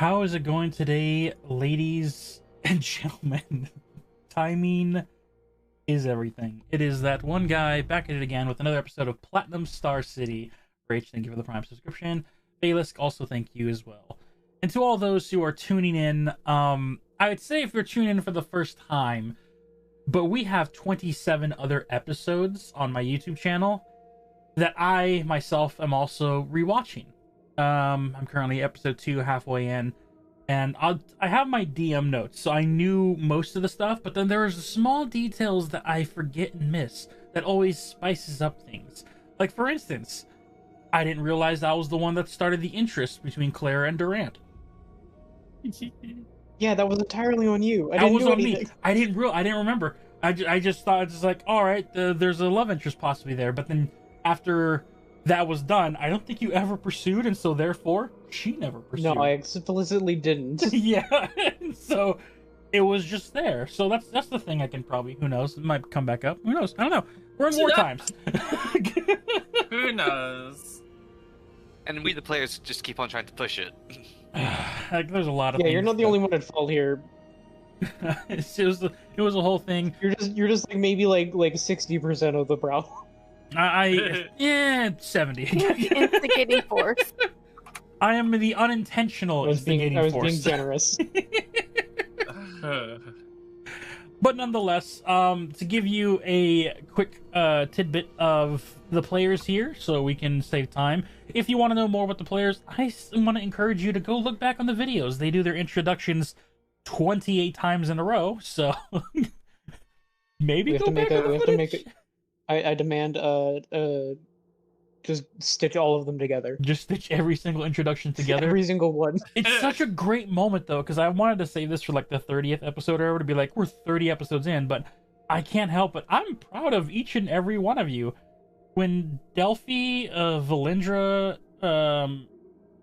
How is it going today, ladies and gentlemen? Timing is everything. It is that one guy back at it again with another episode of Platinum Star City. Rach, thank you for the Prime subscription. Baylisk, also thank you as well. And to all those who are tuning in, I would say if you're tuning in for the first time, but we have 27 other episodes on my YouTube channel that I myself am also rewatching. I'm currently episode 2, halfway in, and I have my DM notes, so I knew most of the stuff, but then there's small details that I forget and miss that always spices up things. Like, for instance, I didn't realize I was the one that started the interest between Clara and Durant. Yeah, that was entirely on you. That was on me. I didn't remember. I just thought, it's like, all right, there's a love interest possibly there, but then after that was done, I don't think you ever pursued, and so therefore she never pursued. No, I explicitly didn't. Yeah, so it was just there. So that's the thing. I can probably, who knows, it might come back up. Who knows? I don't know. We're in war times. Who knows? And we, the players, just keep on trying to push it. Like, there's a lot of. Yeah, you're not the only one at fault here. it was a whole thing. You're just like maybe like 60% of the problem. Yeah, 70. Instigating force. I am the unintentional instigating force. I was being generous. But nonetheless, to give you a quick tidbit of the players here, so we can save time. If you want to know more about the players, I want to encourage you to go look back on the videos. They do their introductions 28 times in a row, so maybe go back on the footage. I demand just stitch all of them together. Just stitch every single introduction together. Every single one. It's such a great moment though, because I wanted to save this for like the 30th episode or whatever, to be like, we're 30 episodes in, but I can't help it. I'm proud of each and every one of you. When Delphi, Valindra,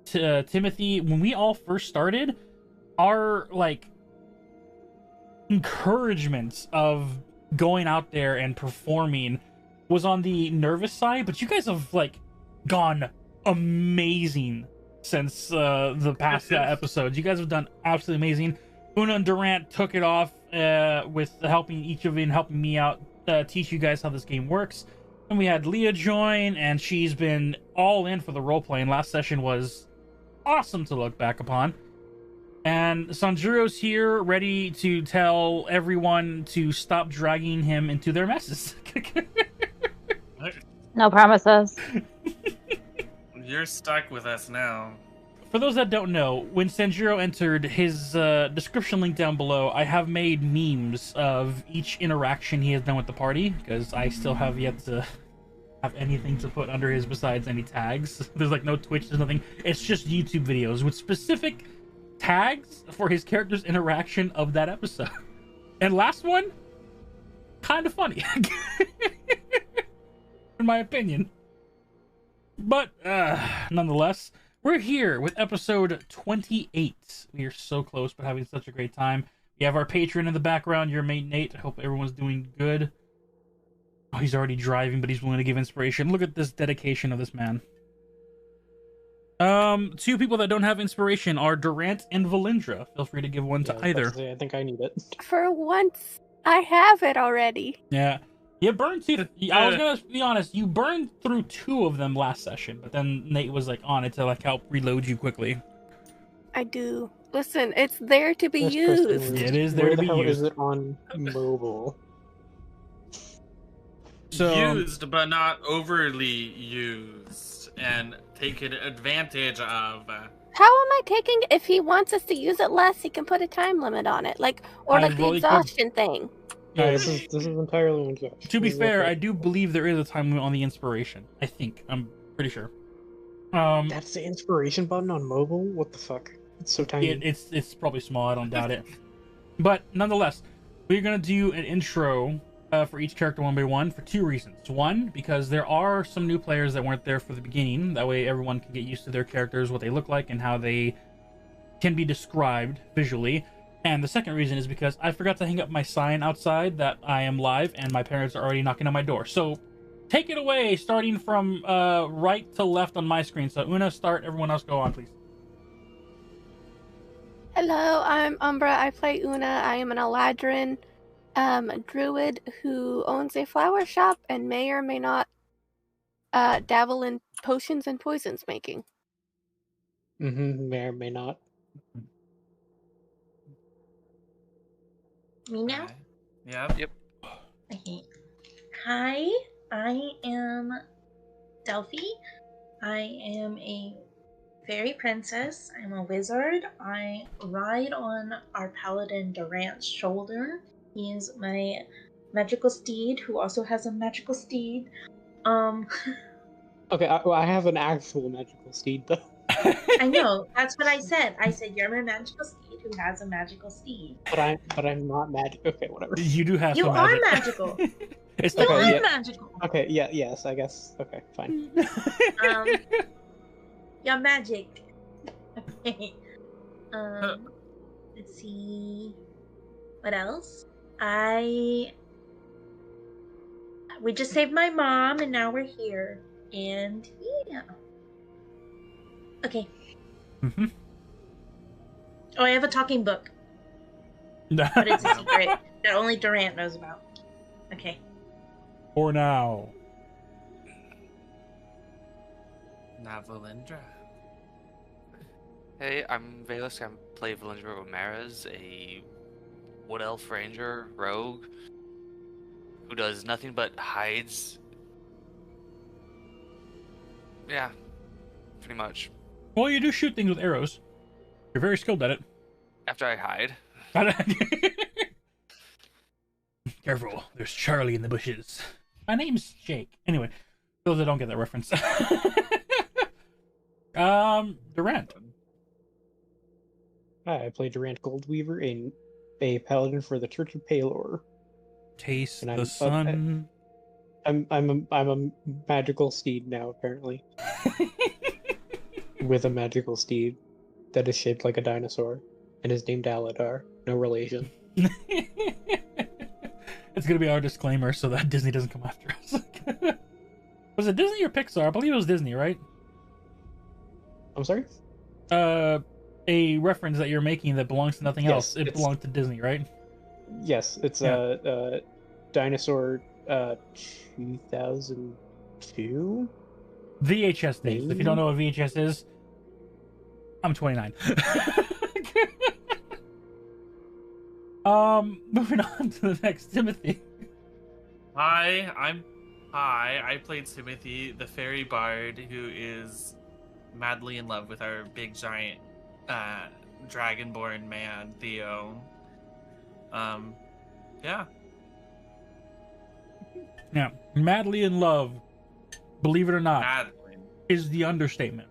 Timothy, when we all first started, our like encouragement of going out there and performing was on the nervous side, but you guys have like gone amazing since the past episodes. You guys have done absolutely amazing. Una and Durant took it off with helping each of you and helping me out, teach you guys how this game works. And we had Leah join, and she's been all in for the role playing. Last session was awesome to look back upon. And Sanjuro's here, ready to tell everyone to stop dragging him into their messes. No promises. You're stuck with us now. For those that don't know, when Sanjuro entered, his description link down below, I have made memes of each interaction he has done with the party, because I still have yet to have anything to put under his besides any tags. There's like no Twitch, there's nothing. It's just YouTube videos with specific tags for his character's interaction of that episode. And last one, kind of funny. In my opinion. But, nonetheless, we're here with episode 28. We are so close, but having such a great time. We have our patron in the background, your mate Nate. I hope everyone's doing good. Oh, he's already driving, but he's willing to give inspiration. Look at this dedication of this man. Two people that don't have inspiration are Durant and Valindra. Feel free to give one to either. I think I need it. For once, I have it already. Yeah. You burned two. I was gonna be honest. You burned through 2 of them last session, but then Nate was like on it to like help reload you quickly. I do. Listen, it's there to be used. It is there to be used. Where the hell is it on mobile? So, used, but not overly used, and taken advantage of. How am I taking? If he wants us to use it less, he can put a time limit on it, like the exhaustion thing. Yeah, this is entirely on Josh. To be fair, I do believe there is a time limit on the inspiration. I think. I'm pretty sure. That's the inspiration button on mobile? What the fuck? It's so tiny. It's probably small. I don't doubt it. But nonetheless, we're gonna do an intro for each character one by one for 2 reasons. One, because there are some new players that weren't there for the beginning. That way, everyone can get used to their characters, what they look like, and how they can be described visually. And the second reason is because I forgot to hang up my sign outside that I am live, and my parents are already knocking on my door. So take it away, starting from right to left on my screen. So Una, start. Everyone else go on, please. Hello, I'm Umbra. I play Una. I am an Eladrin druid who owns a flower shop and may or may not dabble in potions and poisons making. May or may not. Me now? Yeah. Yep. Okay. Hi, I am Delphi. I am a fairy princess. I'm a wizard. I ride on our paladin Durant's shoulder. He is my magical steed, who also has a magical steed. Okay, I have an actual magical steed though. I know. That's what I said. I said you're my magical steed who has a magical steed. But I'm not magic. Okay, whatever. You do have You some are magic. magical. It's You not are yeah. magical. Okay, yes, I guess. Okay, fine. You're magic. Okay. Let's see. What else? We just saved my mom, and now we're here. And yeah. Okay. Mm-hmm. Oh, I have a talking book, but it's a secret that only Durant knows about. Okay. For now. Now Valindra. Hey, I'm Valus. I play Valindra Ramirez, a wood elf ranger rogue who does nothing but hides. Yeah, pretty much. Well, you do shoot things with arrows. You're very skilled at it. After I hide. Careful, there's Charlie in the bushes. My name's Jake. Anyway, those that don't get that reference. Durant. Hi, I play Durant Goldweaver, a paladin for the Church of Palor. Taste And the sun. I'm a magical steed now, apparently. With a magical steed that is shaped like a dinosaur and is named Aladar. No relation. It's gonna be our disclaimer so that Disney doesn't come after us. Was it Disney or Pixar? I believe it was Disney, right? I'm sorry? A reference that you're making that belongs to nothing else. It it's- belongs to Disney, right? Yes, it's Dinosaur 2002? VHS days. If you don't know what VHS is, I'm 29. Moving on to the next, Timothy. Hi, I played Timothy, the fairy bard who is madly in love with our big giant dragonborn man, Theo. Yeah. Yeah, madly in love, believe it or not, Madly. is the understatement.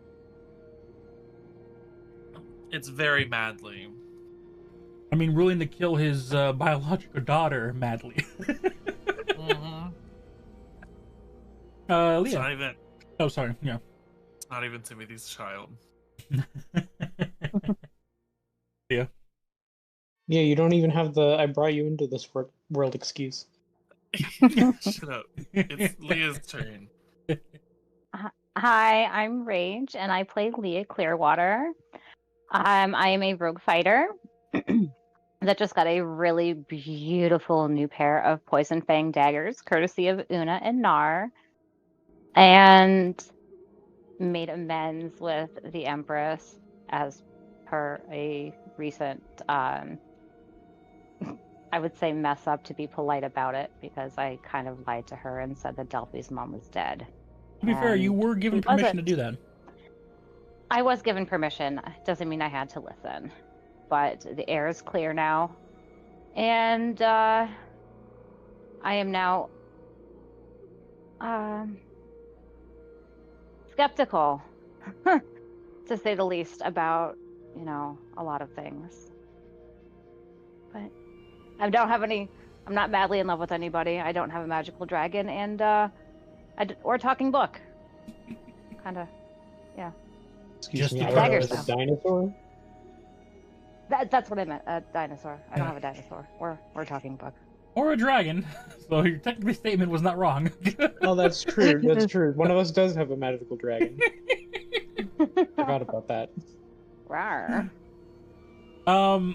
It's very madly. I mean, willing to kill his biological daughter madly. Mm-hmm. Leah. It's not even. Oh, sorry. Yeah. It's not even Timothy's child. Yeah. Yeah, you don't even have the I brought you into this world excuse. Shut up. It's Leah's turn. Hi, I'm Rage, and I play Leah Clearwater. I am a rogue fighter that just got a really beautiful new pair of Poison Fang daggers, courtesy of Una and Nar, and made amends with the Empress as per a recent, I would say mess up to be polite about it, because I kind of lied to her and said that Delphi's mom was dead. To be fair, you And were given she permission to wasn't. do that. I was given permission. Doesn't mean I had to listen. But the air is clear now. And I am now skeptical, to say the least, about, a lot of things. But I don't have any, I'm not madly in love with anybody. I don't have a magical dragon and or a talking book. Kind of, yeah. Excuse Just me, the I daggers, was a though. dinosaur? That's what I meant. A dinosaur. I don't have a dinosaur or a talking book. Or a dragon. So your technical statement was not wrong. Oh, that's true. That's true. One of us does have a magical dragon. Forgot about that. Rawr. I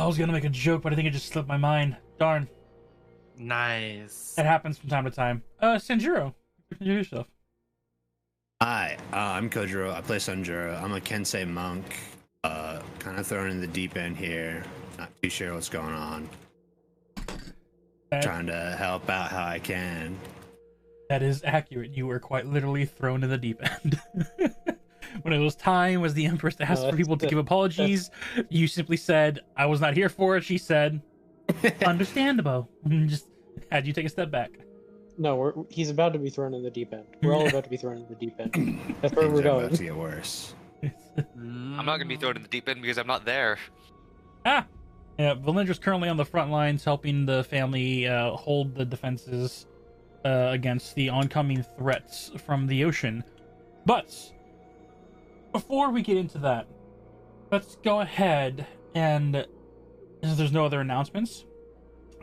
was gonna make a joke, but I think it just slipped my mind. Darn. Nice. That happens from time to time. Sanjuro, introduce yourself. Hi, I'm Kojiro. I play Sanjuro. I'm a Kensei monk. Kind of thrown in the deep end here. Not too sure what's going on. Trying to help out how I can. That is accurate. You were quite literally thrown in the deep end. When it was time as the Empress to ask for people to give apologies, you simply said, I was not here for it. She said, understandable. And just had you take a step back. No, he's about to be thrown in the deep end. We're all about to be thrown in the deep end. That's where we're going. About to get worse. I'm not gonna be thrown in the deep end because I'm not there. Yeah, Valindra's currently on the front lines helping the family hold the defenses against the oncoming threats from the ocean. But before we get into that, let's go ahead and, since there's no other announcements,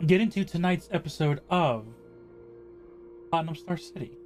get into tonight's episode of Platinum Star City.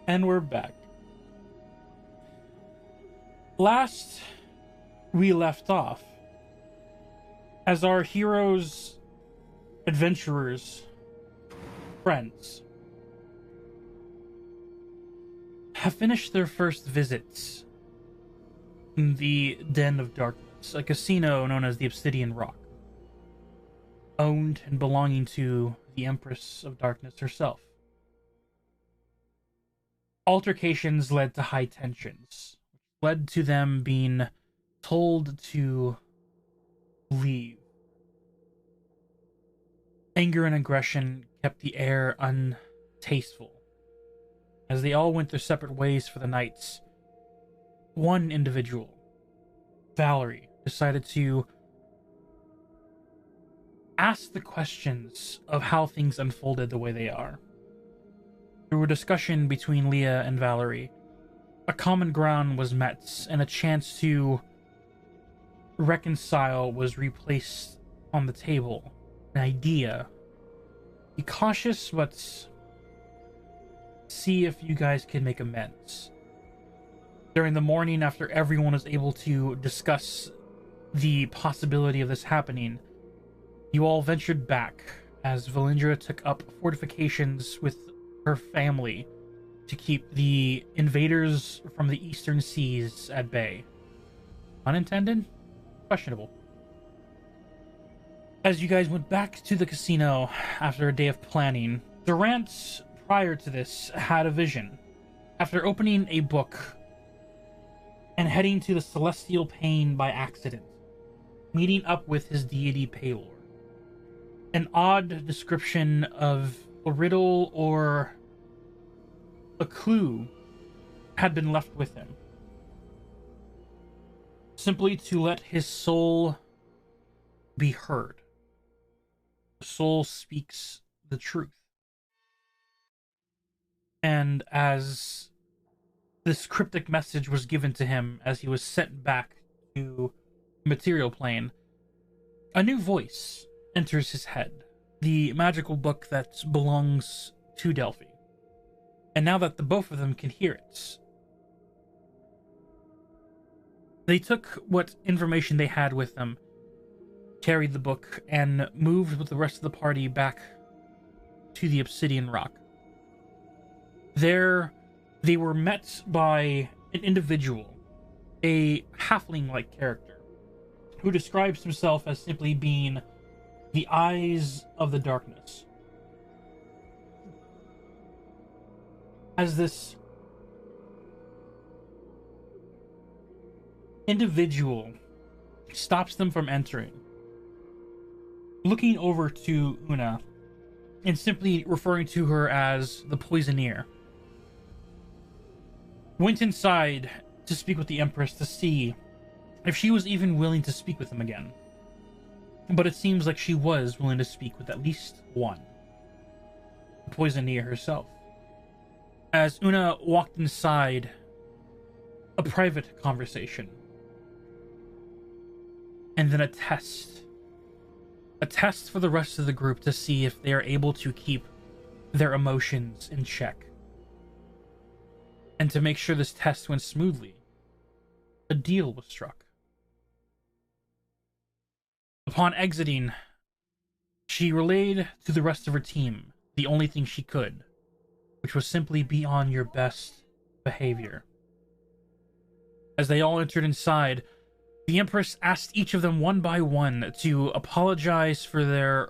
And we're back. Last we left off, as our heroes, adventurers, friends, have finished their first visits in the Den of Darkness, a casino known as the Obsidian Rock, owned and belonging to the Empress of Darkness herself. Altercations led to high tensions, which led to them being told to leave. Anger and aggression kept the air untasteful. As they all went their separate ways for the nights, one individual, Valerie, decided to ask the questions of how things unfolded the way they are. Through a discussion between Leah and Valerie, a common ground was met, and a chance to reconcile was replaced on the table. An idea. Be cautious, but see if you guys can make amends. During the morning, after everyone was able to discuss the possibility of this happening, you all ventured back as Valindra took up fortifications with her family to keep the invaders from the eastern seas at bay. Unintended? Questionable. As you guys went back to the casino after a day of planning, Durant, prior to this, had a vision. After opening a book and heading to the Celestial Plane by accident, meeting up with his deity Palor. An odd description of a riddle or a clue had been left with him, simply to let his soul be heard. The soul speaks the truth. And as this cryptic message was given to him as he was sent back to the material plane, a new voice enters his head, the magical book that belongs to Delphi. And now that the both of them can hear it, they took what information they had with them, carried the book, and moved with the rest of the party back to the Obsidian Rock. There, they were met by an individual, a halfling-like character, who describes himself as simply being the eyes of the darkness. As this individual stops them from entering, looking over to Una and simply referring to her as the Poisoneer, went inside to speak with the Empress to see if she was even willing to speak with him again. But it seems like she was willing to speak with at least one, the Poisoneer herself. As Una walked inside, a private conversation, and then a test for the rest of the group to see if they are able to keep their emotions in check. And to make sure this test went smoothly, a deal was struck. Upon exiting, she relayed to the rest of her team the only thing she could, which was simply be on your best behavior. As they all entered inside, the Empress asked each of them one by one to apologize for their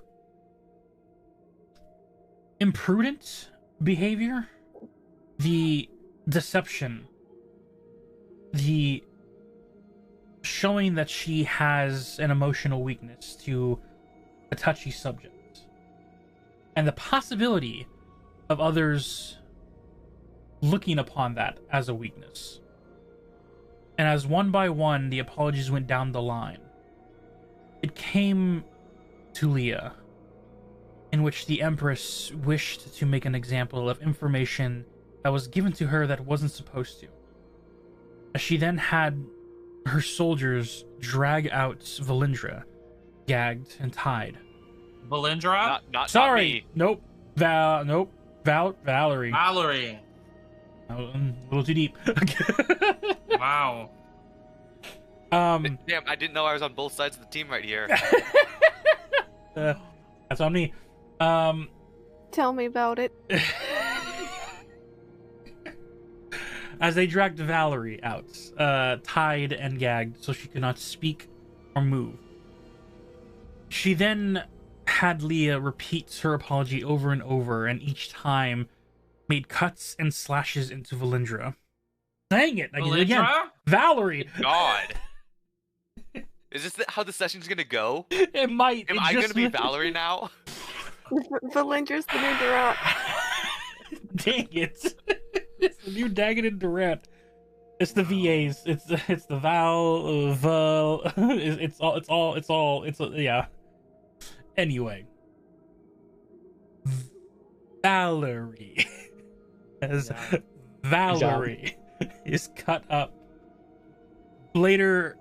imprudent behavior, the deception, the showing that she has an emotional weakness to a touchy subject, and the possibility of others looking upon that as a weakness. And as one by one the apologies went down the line, it came to Leah, in which the Empress wished to make an example of information that was given to her that wasn't supposed to. As she then had her soldiers drag out Valindra, gagged and tied. Valindra? Not Sorry, me. Valerie. Valerie. A little too deep. Wow. Damn, I didn't know I was on both sides of the team right here. That's on me. Tell me about it. As they dragged Valerie out, tied and gagged so she could not speak or move. She then had Leah repeat her apology over and over, and each time made cuts and slashes into Valindra. Dang it! I did it again. Valerie! God. Is this how the session's gonna go? It might. Am I gonna be Valerie now? Valindra's the new Durant. Dang it! It's the new Dagon and Durant. It's the VAs. It's the yeah. Anyway, Valerie, as Valerie is cut up, later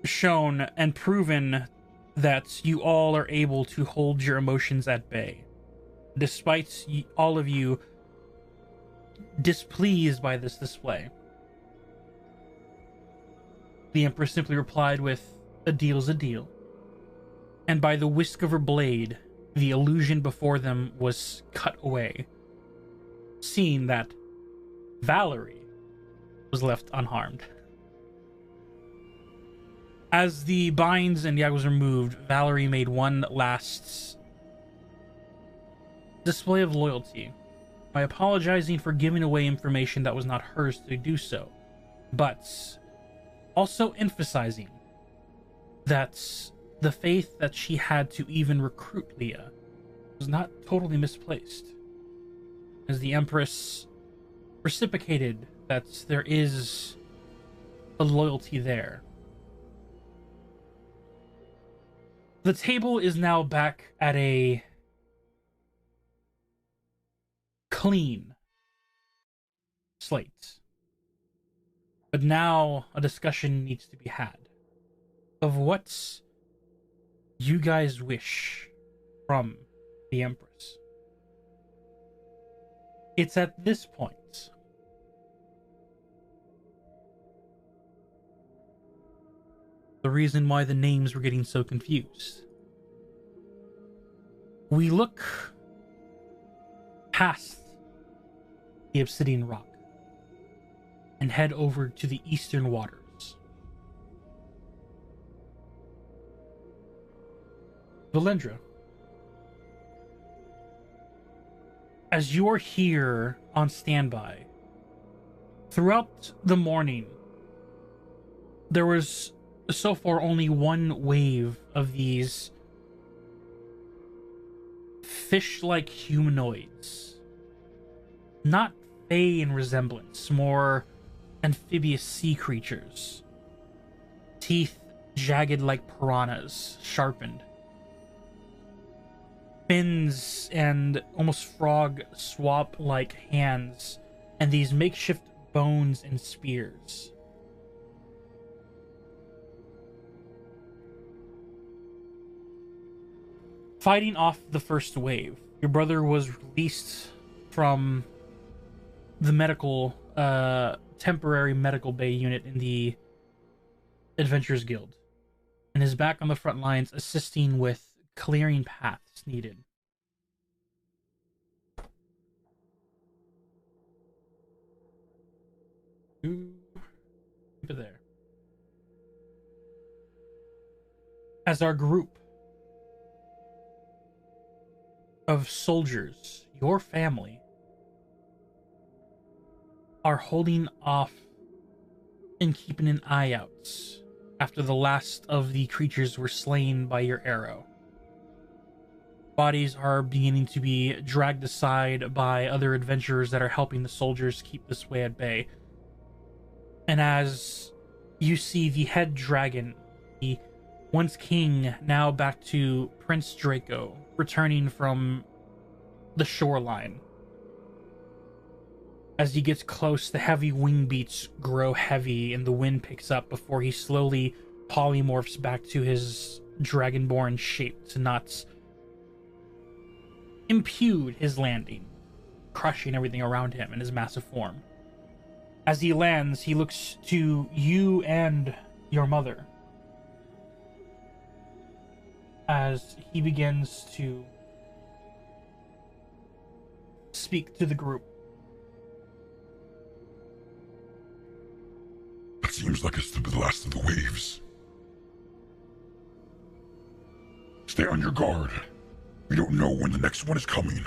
shown and proven that you all are able to hold your emotions at bay, despite all of you displeased by this display. The Empress simply replied with, "A deal's a deal." And by the whisk of her blade, the illusion before them was cut away, seeing that Valerie was left unharmed. As the binds and yag was removed, Valerie made one last display of loyalty by apologizing for giving away information that was not hers to do so, but also emphasizing that the faith that she had to even recruit Leah was not totally misplaced, as the Empress reciprocated that there is a loyalty there. The table is now back at a clean slate. But now a discussion needs to be had of what you guys wish from the Empress. It's at this point the reason why the names were getting so confused. We look past the Obsidian Rock and head over to the eastern waters. Valendra, as you're here on standby, throughout the morning, there was so far only one wave of these fish-like humanoids. Not fey in resemblance, more amphibious sea creatures. Teeth jagged like piranhas, sharpened. Fins and almost frog swap-like hands, and these makeshift bones and spears. Fighting off the first wave, your brother was released from the medical, temporary medical bay unit in the Adventurers Guild, and is back on the front lines assisting with clearing paths needed. Keep it there. As our group of soldiers, your family, are holding off and keeping an eye out after the last of the creatures were slain by your arrow. Bodies are beginning to be dragged aside by other adventurers that are helping the soldiers keep this way at bay. And as you see the head dragon, the once king, now back to Prince Draco, returning from the shoreline. As he gets close, the heavy wing beats grow heavy and the wind picks up before he slowly polymorphs back to his dragonborn shape to not impede his landing, crushing everything around him in his massive form. As he lands, he looks to you and your mother as he begins to speak to the group. It seems like it's the last of the waves. Stay on your guard. We don't know when the next one is coming.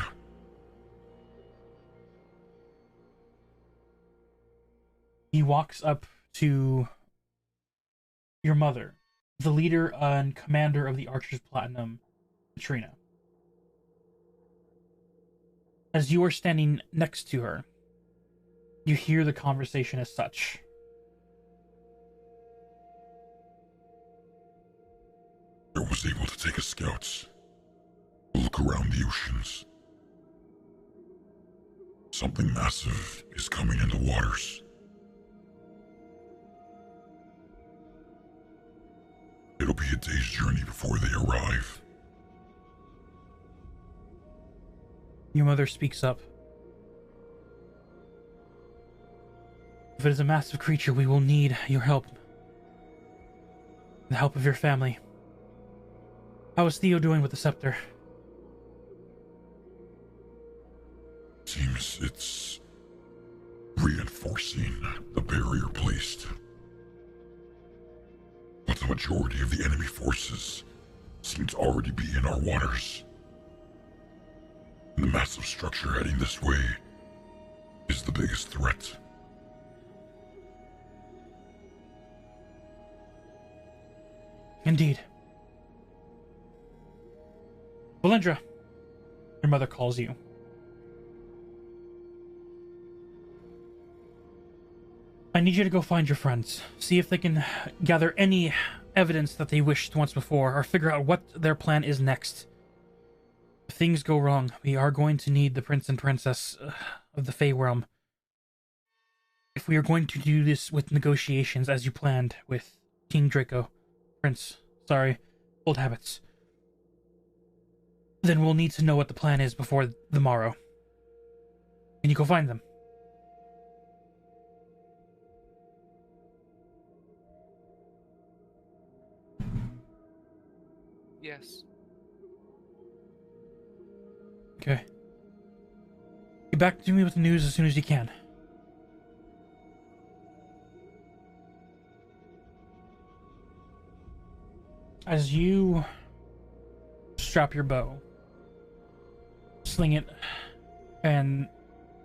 He walks up to your mother, the leader and commander of the Archers Platinum, Katrina. As you are standing next to her, you hear the conversation as such. I was able to take us scouts. Look around the oceans. Something massive is coming in the waters. It'll be a day's journey before they arrive. Your mother speaks up. If it is a massive creature, we will need your help. the help of your family. How is Theo doing with the scepter? Seems it's reinforcing the barrier placed. But the majority of the enemy forces seem to already be in our waters. And the massive structure heading this way is the biggest threat. Indeed. Valendra, your mother calls you. I need you to go find your friends. See if they can gather any evidence that they wished once before, or figure out what their plan is next. If things go wrong, we are going to need the prince and princess of the Fey realm. If we are going to do this with negotiations as you planned with King Draco, old habits, then we'll need to know what the plan is before the morrow. Can you go find them? Yes. Okay. Get back to me with the news as soon as you can. As you strap your bow, sling it, and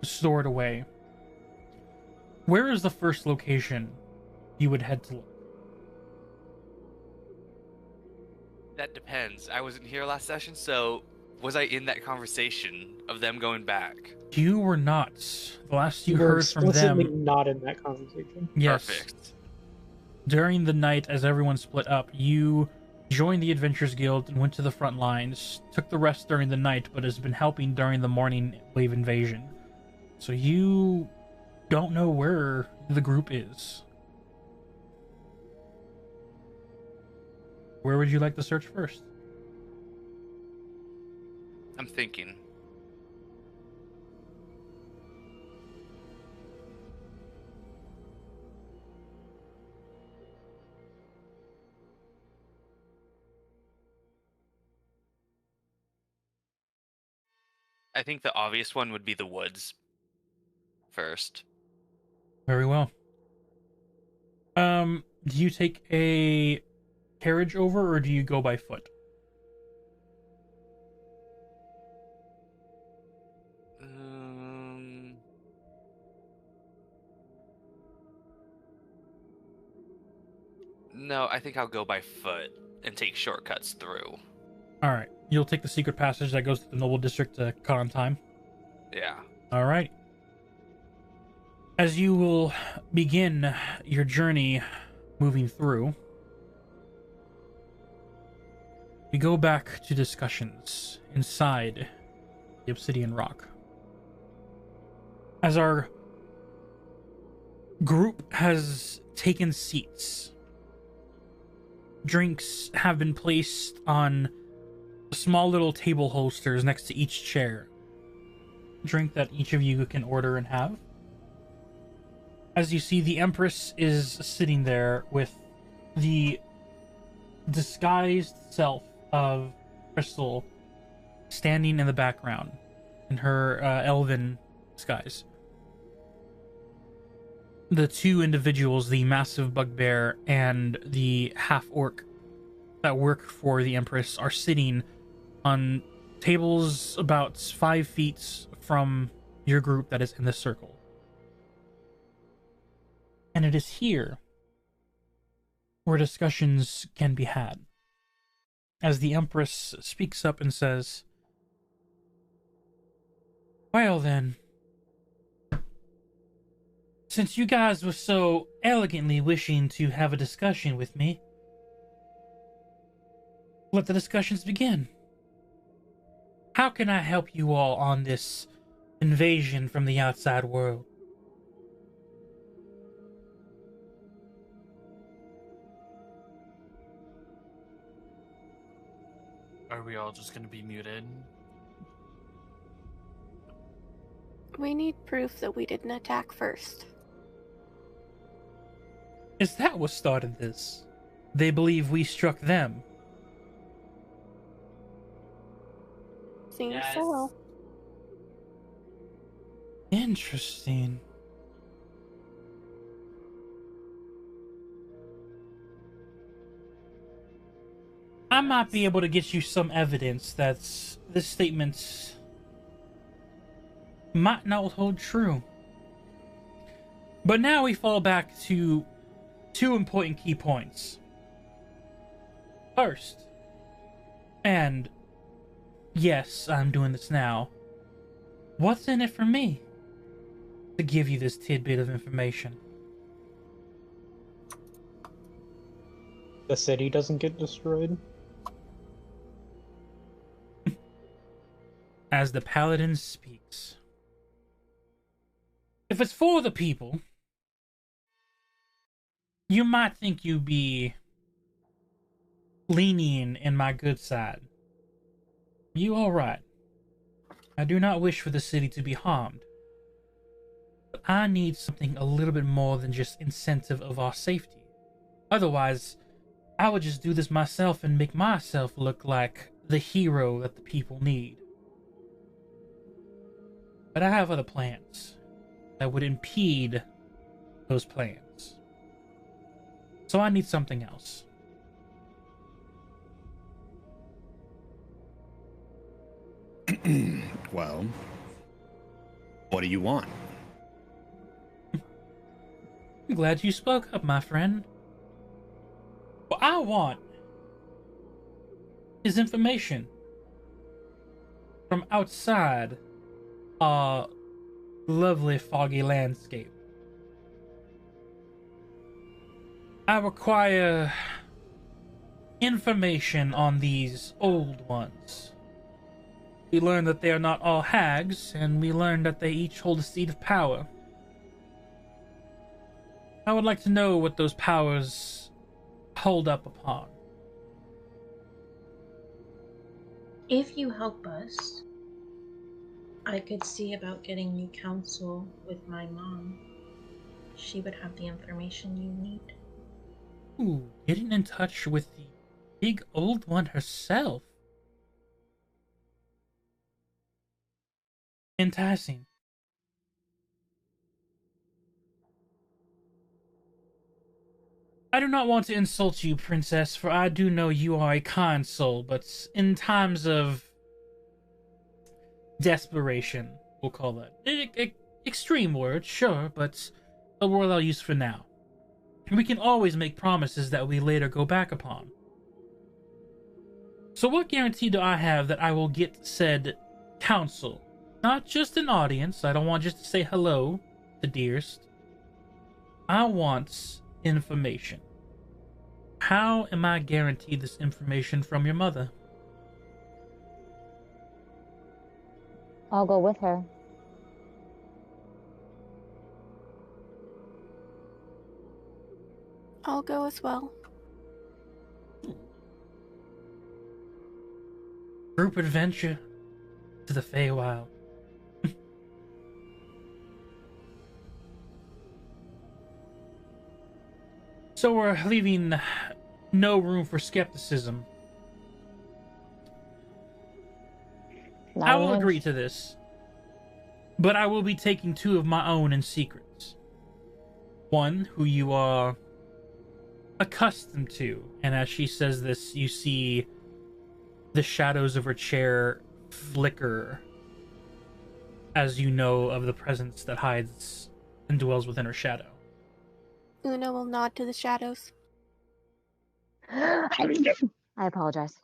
store it away, where is the first location you would head to look? That depends. I wasn't here last session, so was I in that conversation of them going back? You were not. The last you were heard from explicitly them... not in that conversation. Yes. Perfect. During the night, as everyone split up, you joined the Adventurers Guild and went to the front lines, took the rest during the night, but has been helping during the morning wave invasion. So you don't know where the group is. Where would you like to search first? I'm thinking. I think the obvious one would be the woods first. Very well. Do you take a carriage over, or do you go by foot? No, I think I'll go by foot and take shortcuts through. Alright, you'll take the secret passage that goes to the Noble District to Con Time. Yeah. Alright. As you will begin your journey moving through, we go back to discussions inside the Obsidian Rock. As our group has taken seats, drinks have been placed on small little table holsters next to each chair. Drink that each of you can order and have. As you see, the Empress is sitting there with the disguised self of Crystal standing in the background in her elven disguise. The two individuals, the massive bugbear and the half-orc that work for the Empress, are sitting on tables about 5 feet from your group that is in the circle. And it is here where discussions can be had. As the Empress speaks up and says, "Well then, since you guys were so elegantly wishing to have a discussion with me, let the discussions begin. How can I help you all on this invasion from the outside world?" Are we all just gonna be muted? We need proof that we didn't attack first. Is that what started this? they believe we struck them. Seems Yes. so. Interesting. I might be able to get you some evidence that this statement might not hold true. But now we fall back to two important key points. First, and yes, I'm doing this now, what's in it for me to give you this tidbit of information? The city doesn't get destroyed. As the paladin speaks. If it's for the people, you might think you'd be leaning in my good side. You are right. I do not wish for the city to be harmed. But I need something a little bit more than just incentive of our safety. Otherwise, I would just do this myself and make myself look like the hero that the people need. But I have other plans that would impede those plans. So I need something else. Well, what do you want? I'm glad you spoke up, my friend. What I want is information from outside our lovely foggy landscape. I require information on these old ones. We learned that they are not all hags, and we learned that they each hold a seat of power. I would like to know what those powers hold up upon. If you help us, I could see about getting you counsel with my mom. She would have the information you need. Ooh, getting in touch with the big old one herself. Enticing. I do not want to insult you, princess, for I do know you are a kind soul, but in times of desperation, we'll call it. Extreme word, sure, but a word I'll use for now. We can always make promises that we later go back upon. So what guarantee do I have that I will get said counsel? Not just an audience. I don't want just to say hello to Dearest. I want information. How am I guaranteed this information from your mother? I'll go with her. I'll go as well. Group adventure to the Feywild. So we're leaving no room for skepticism. I will agree to this, but I will be taking two of my own in secret. One, who you are accustomed to, and as she says this, you see the shadows of her chair flicker as you know of the presence that hides and dwells within her shadow. Una will nod to the shadows. I apologize.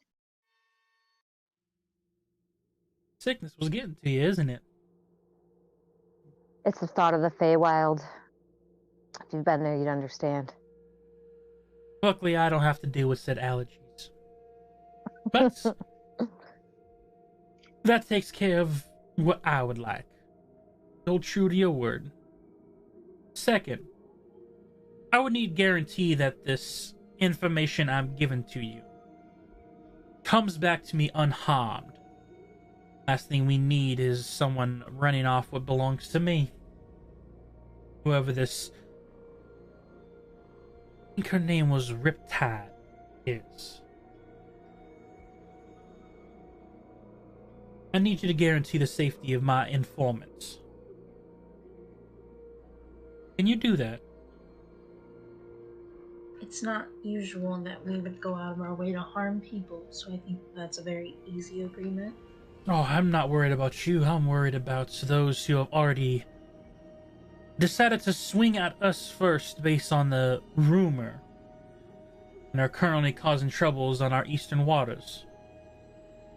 Sickness was getting to you, isn't it? It's the thought of the Feywild. If you've been there, you'd understand. Luckily, I don't have to deal with said allergies. But that takes care of what I would like. Hold true to your word. Second, I would need guarantee that this information I'm giving to you comes back to me unharmed. Last thing we need is someone running off what belongs to me. Whoever this... I think her name was RipTide. is. I need you to guarantee the safety of my informants. Can you do that? It's not usual that we would go out of our way to harm people, so I think that's a very easy agreement. Oh, I'm not worried about you. I'm worried about those who have already decided to swing at us first based on the rumor and are currently causing troubles on our eastern waters.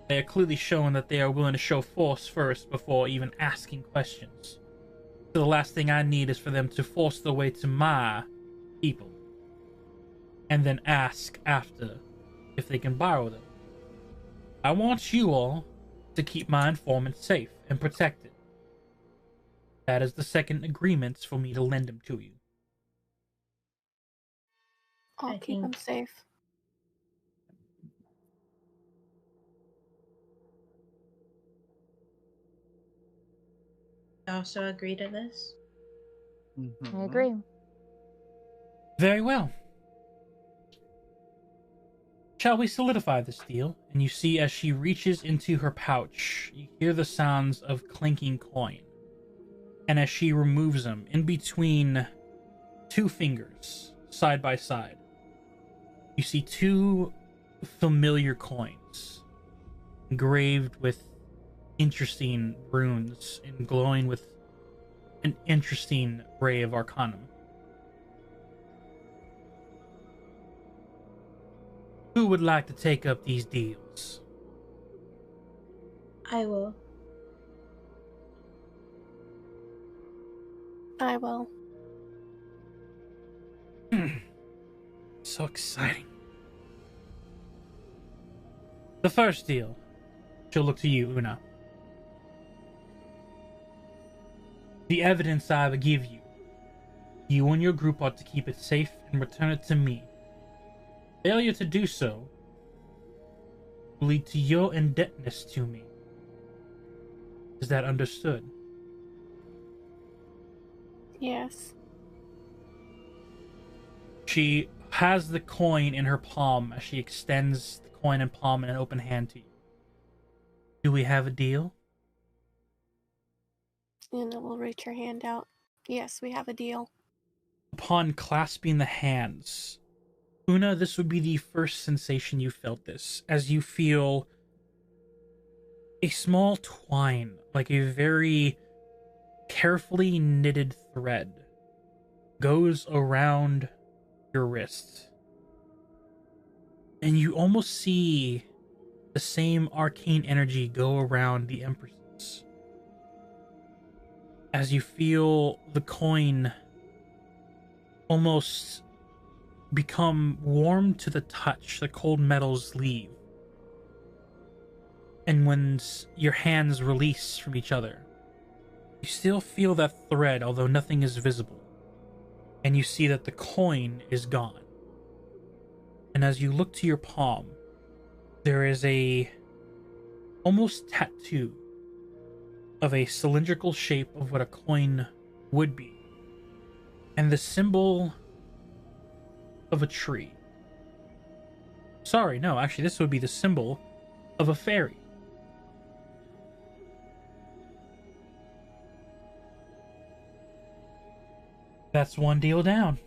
They are clearly showing that they are willing to show force first before even asking questions. So the last thing I need is for them to force their way to my people and then ask after if they can borrow them. I want you all to keep my informant safe and protected. That is the second agreement for me to lend him to you. I'll keep him safe. I also agree to this. I agree. Very well. Shall we solidify this deal? And you see as she reaches into her pouch, you hear the sounds of clinking coin. And as she removes them in between two fingers, side by side, you see two familiar coins engraved with interesting runes and glowing with an interesting ray of arcanum. Who would like to take up these deals? I will. I will. So exciting. The first deal. She'll look to you, Una. The evidence I will give you. You and your group ought to keep it safe and return it to me. Failure to do so will lead to your indebtedness to me. Is that understood? Yes. She has the coin in her palm as she extends the coin and palm in an open hand to you. Do we have a deal? Una will reach her hand out. Yes, we have a deal. Upon clasping the hands, Una, this would be the first sensation you felt this, as you feel a small twine, like a very carefully knitted thread, goes around your wrist. And you almost see the same arcane energy go around the Empress. As you feel the coin almost become warm to the touch, the cold metals leave. And when your hands release from each other, you still feel that thread, although nothing is visible. And you see that the coin is gone. And as you look to your palm, there is a almost tattoo of a cylindrical shape of what a coin would be. And the symbol of a tree. Sorry, no, actually this would be the symbol of a fairy. That's one deal down.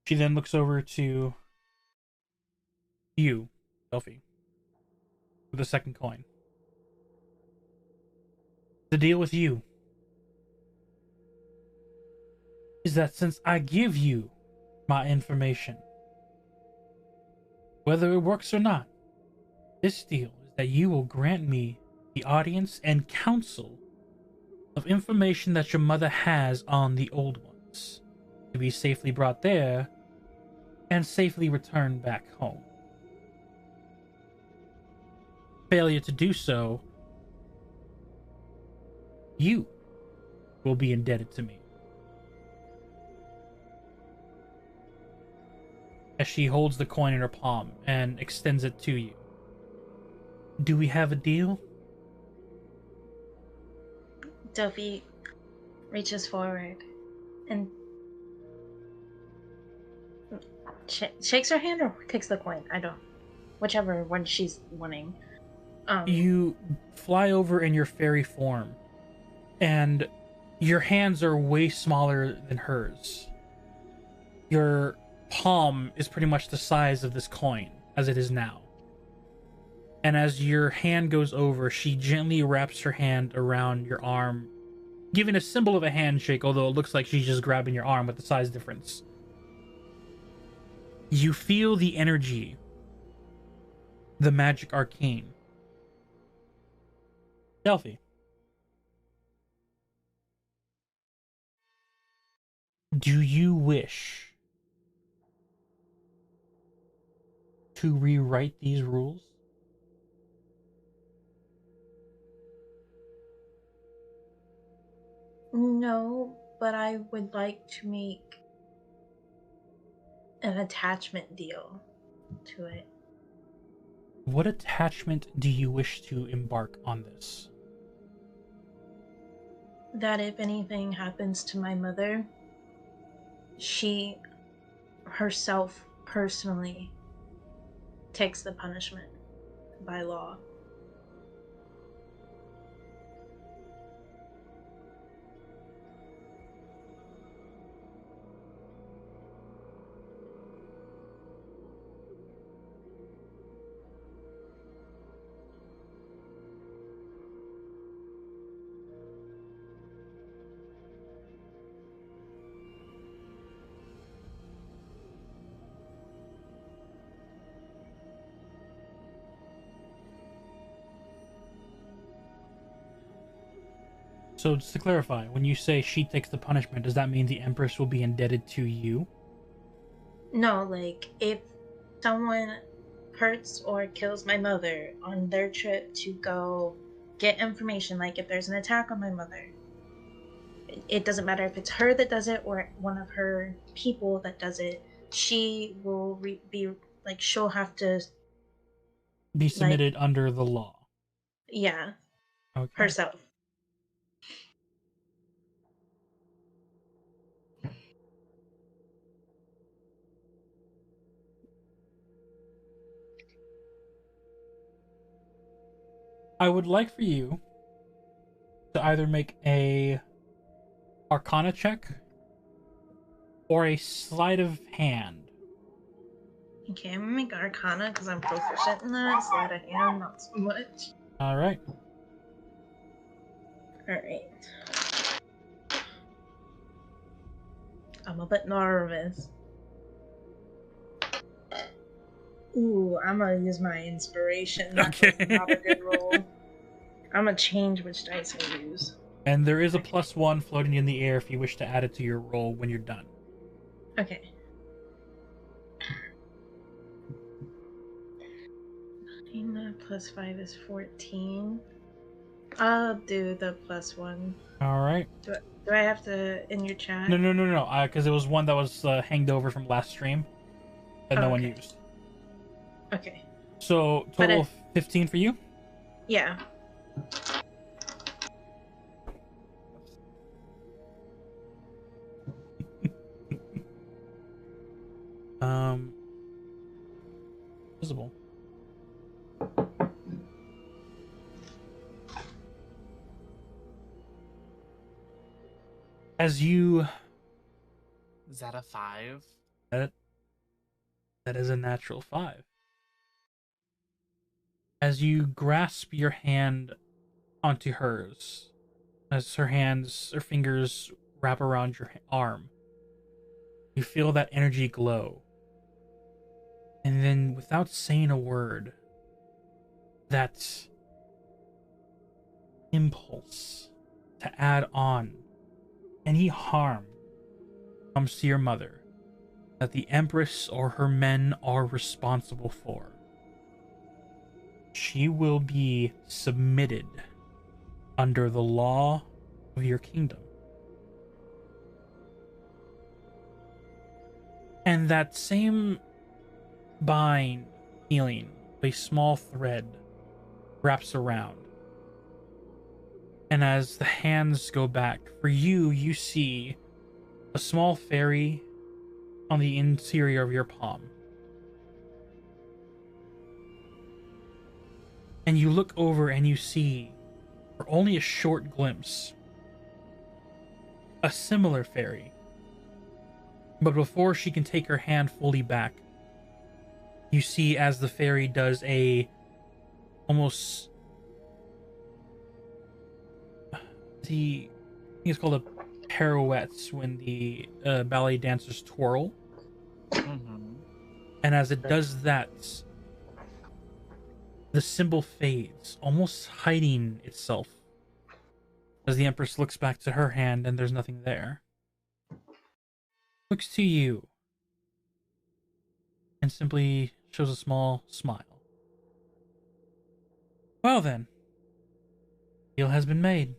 She then looks over to you, Delphi, with the second coin. The deal with you is that since I give you my information, whether it works or not, this deal is that you will grant me the audience and counsel of information that your mother has on the old ones to be safely brought there and safely returned back home. Failure to do so, you will be indebted to me. as she holds the coin in her palm and extends it to you. Do we have a deal? Delphi reaches forward and shakes her hand or takes the coin. I don't. Whichever one she's wanting. You fly over in your fairy form, and your hands are way smaller than hers. Your palm is pretty much the size of this coin, as it is now. And as your hand goes over, she gently wraps her hand around your arm, giving a symbol of a handshake, although it looks like she's just grabbing your arm with the size difference. You feel the energy, the magic arcane. Delphi. Do you wish to rewrite these rules? No, but I would like to make an attachment deal to it. What attachment do you wish to embark on this? That if anything happens to my mother, she herself personally takes the punishment by law. So just to clarify, when you say she takes the punishment, does that mean the Empress will be indebted to you? No, like, if someone hurts or kills my mother on their trip to go get information, like if there's an attack on my mother, it doesn't matter if it's her that does it or one of her people that does it, she will be, like, she'll have to... Be submitted under the law. Yeah. Okay. Herself. I would like for you to either make a Arcana check or a sleight of hand. Okay, I'm gonna make Arcana because I'm proficient in that, sleight of hand, not so much. Alright. Alright. I'm a bit nervous. Ooh, I'm gonna use my inspiration. That was not a good roll. I'm gonna change which dice I use. And there is a +1 floating in the air if you wish to add it to your roll when you're done. Okay. 9 plus 5 is 14. I'll do the +1. Alright. Do I have to in your chat? No. Because it was one that was hanged over from last stream that no one used. Okay. So, total 15 for you? Yeah. Visible. As you... Is that a 5? That is a natural 5. As you grasp your hand onto hers, as her fingers wrap around your arm, you feel that energy glow. And then, without saying a word, that impulse to add on any harm comes to your mother that the Empress or her men are responsible for. She will be submitted under the law of your kingdom. And that same bind healing, a small thread wraps around. And as the hands go back, for you, you see a small fairy on the interior of your palm. And you look over and you see, for only a short glimpse, a similar fairy. But before she can take her hand fully back, you see as the fairy does a almost I think it's called a pirouette when the ballet dancers twirl. Mm-hmm. And as it does that, the symbol fades, almost hiding itself. As the Empress looks back to her hand and there's nothing there. Looks to you and simply shows a small smile. Well then, deal has been made.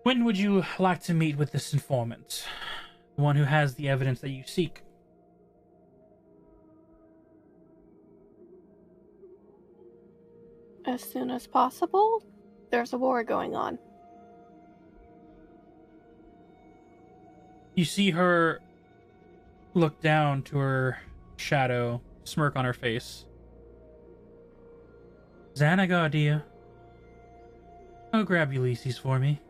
When would you like to meet with this informant? The one who has the evidence that you seek? As soon as possible. There's a war going on. You see her look down to her shadow, smirk on her face. Xanagar, dear. Go grab Ulysses for me.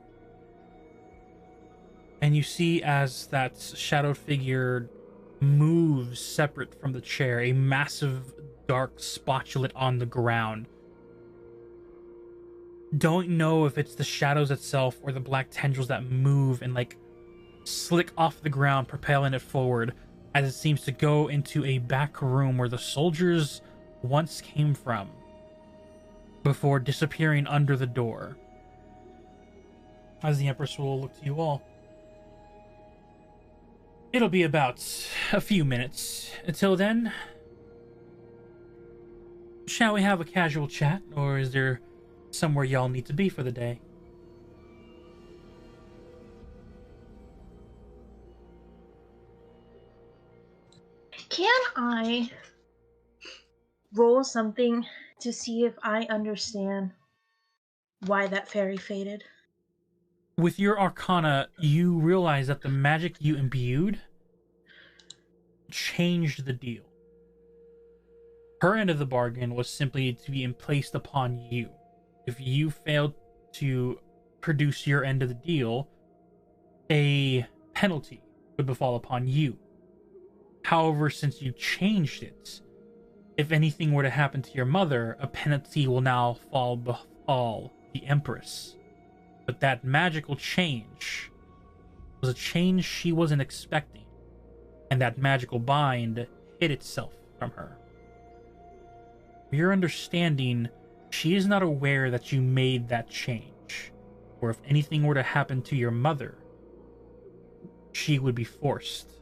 And you see as that shadowed figure moves separate from the chair, a massive dark spatulate on the ground. Don't know if it's the shadows itself or the black tendrils that move and like slick off the ground, propelling it forward as it seems to go into a back room where the soldiers once came from before disappearing under the door. As the Empress will look to you all. It'll be about a few minutes. Until then, shall we have a casual chat, or is there somewhere y'all need to be for the day? Can I roll something to see if I understand why that fairy faded? With your arcana, you realize that the magic you imbued changed the deal. Her end of the bargain was simply to be placed upon you. If you failed to produce your end of the deal, a penalty would befall upon you. However, since you changed it, if anything were to happen to your mother, a penalty will now befall the Empress. But that magical change was a change she wasn't expecting, and that magical bind hid itself from her. Your understanding, she is not aware that you made that change, or if anything were to happen to your mother, she would be forced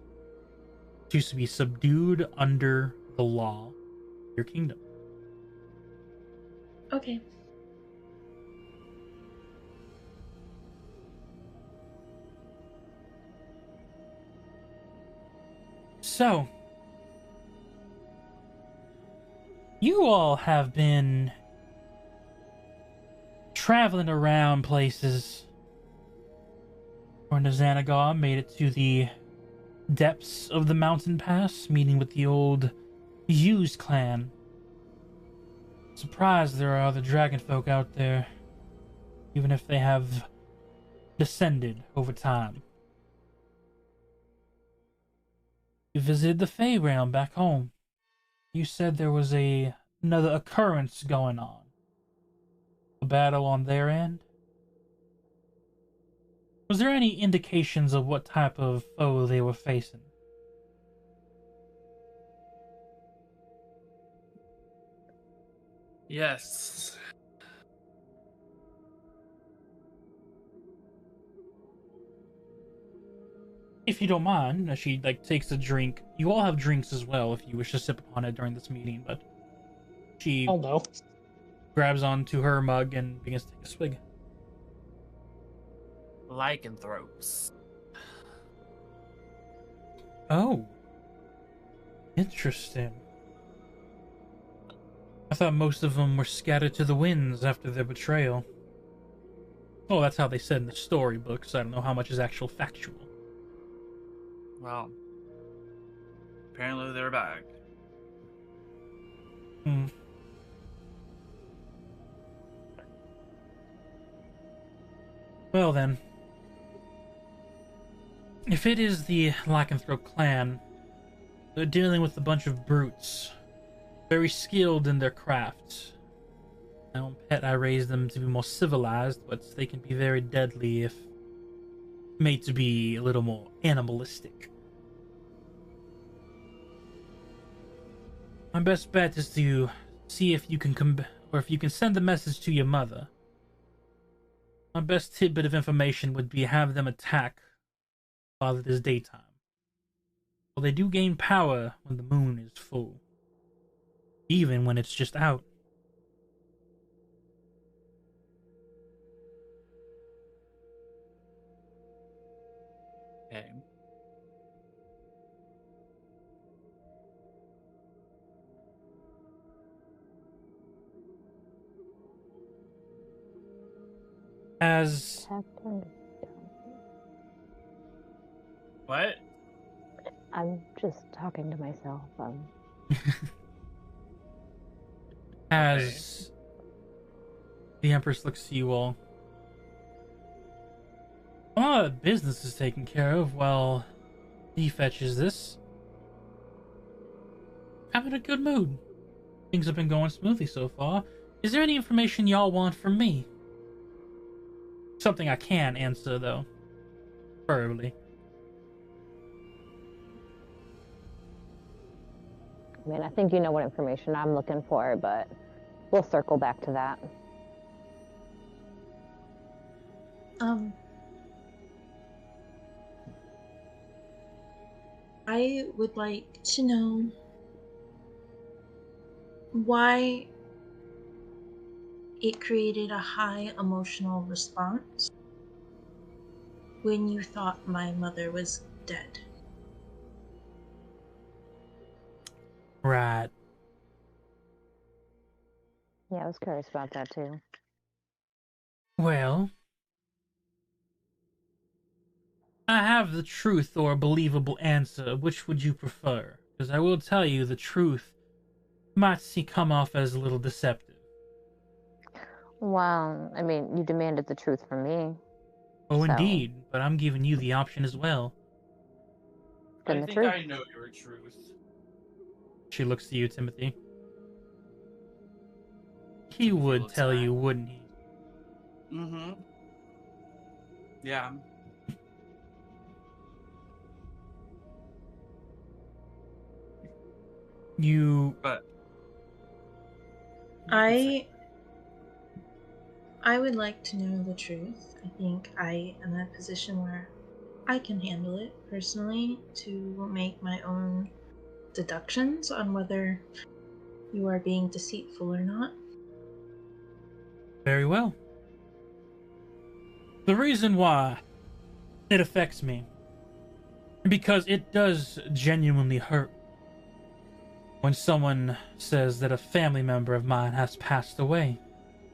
to be subdued under the law of your kingdom. Okay. So, you all have been traveling around places. According to Xanagar, made it to the depths of the mountain pass, meeting with the old Hughes clan. Surprised there are other dragon folk out there, even if they have descended over time. You visited the Fey realm back home. You said there was another occurrence going on. A battle on their end? Was there any indications of what type of foe they were facing? Yes. If you don't mind, as she takes a drink. You all have drinks as well if you wish to sip upon it during this meeting, but she Oh no. grabs onto her mug and begins to take a swig. Lycanthropes. Oh, Interesting. I thought most of them were scattered to the winds after their betrayal. Oh, that's how they said in the storybooks. I don't know how much is actual factual. Well, apparently they're back. Hmm. Well then. If it is the Lycanthrope clan, they're dealing with a bunch of brutes. Very skilled in their crafts. My own pet, I raised them to be more civilized, but they can be very deadly if made to be a little more animalistic. My best bet is to see if you can if you can send a message to your mother. My best tidbit of information would be have them attack while it is daytime. Well, they do gain power when the moon is full, even when it's just out. Okay. As What? I'm just talking to myself. as the Empress looks to you all, all the business is taken care of while he fetches this. I'm in a good mood. Things have been going smoothly so far. Is there any information y'all want from me? Something I can answer, though. Preferably. I mean, I think you know what information I'm looking for, but we'll circle back to that. I would like to know why it created a high emotional response when you thought my mother was dead. Right. Yeah, I was curious about that too. Well, I have the truth or a believable answer. Which would you prefer? Because I will tell you the truth might come off as a little deceptive. Well, I mean, you demanded the truth from me. Oh, So- indeed, but I'm giving you the option as well. Then I the think truth. I know your truth. She looks to you, Timothy. He Timothy would looks tell back. you, wouldn't he? Mm-hmm. Yeah. But I would like to know the truth. I think I am in a position where I can handle it personally to make my own deductions on whether you are being deceitful or not. Very well. The reason why it affects me, because it does genuinely hurt when someone says that a family member of mine has passed away,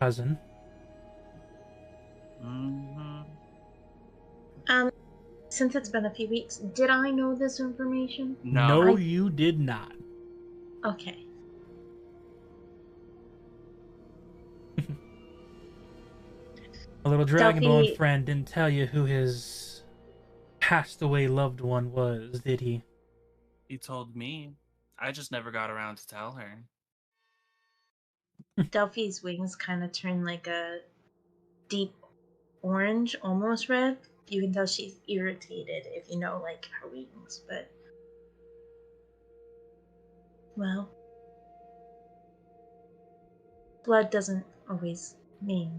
cousin. mm-hmm. Since it's been a few weeks, did I know this information? No, you did not. Okay. A little Dragonborn Delphi- friend didn't tell you who his passed away loved one was, did he? He told me. I just never got around to tell her. Delphi's wings kind of turn like a deep orange, almost red. You can tell she's irritated if you know, like, her wings, but. Well. Blood doesn't always mean.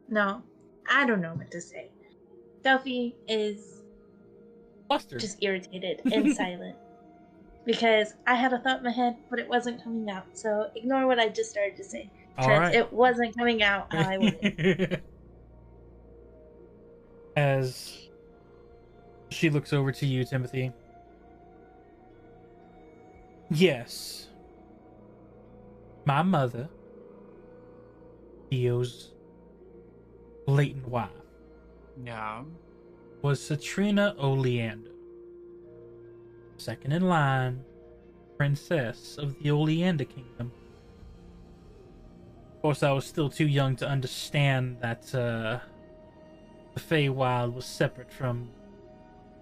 No, I don't know what to say. Delphi is Flustered. just irritated and silent. Because I had a thought in my head, but it wasn't coming out. So ignore what I just started to say. All Because right. it wasn't coming out how I wanted. As she looks over to you, Timothy, Yes. My mother, Theo's latent wife, Yeah. was Citrina Oleander, second in line, princess of the Oleander Kingdom. Of course, I was still too young to understand that the Feywild was separate from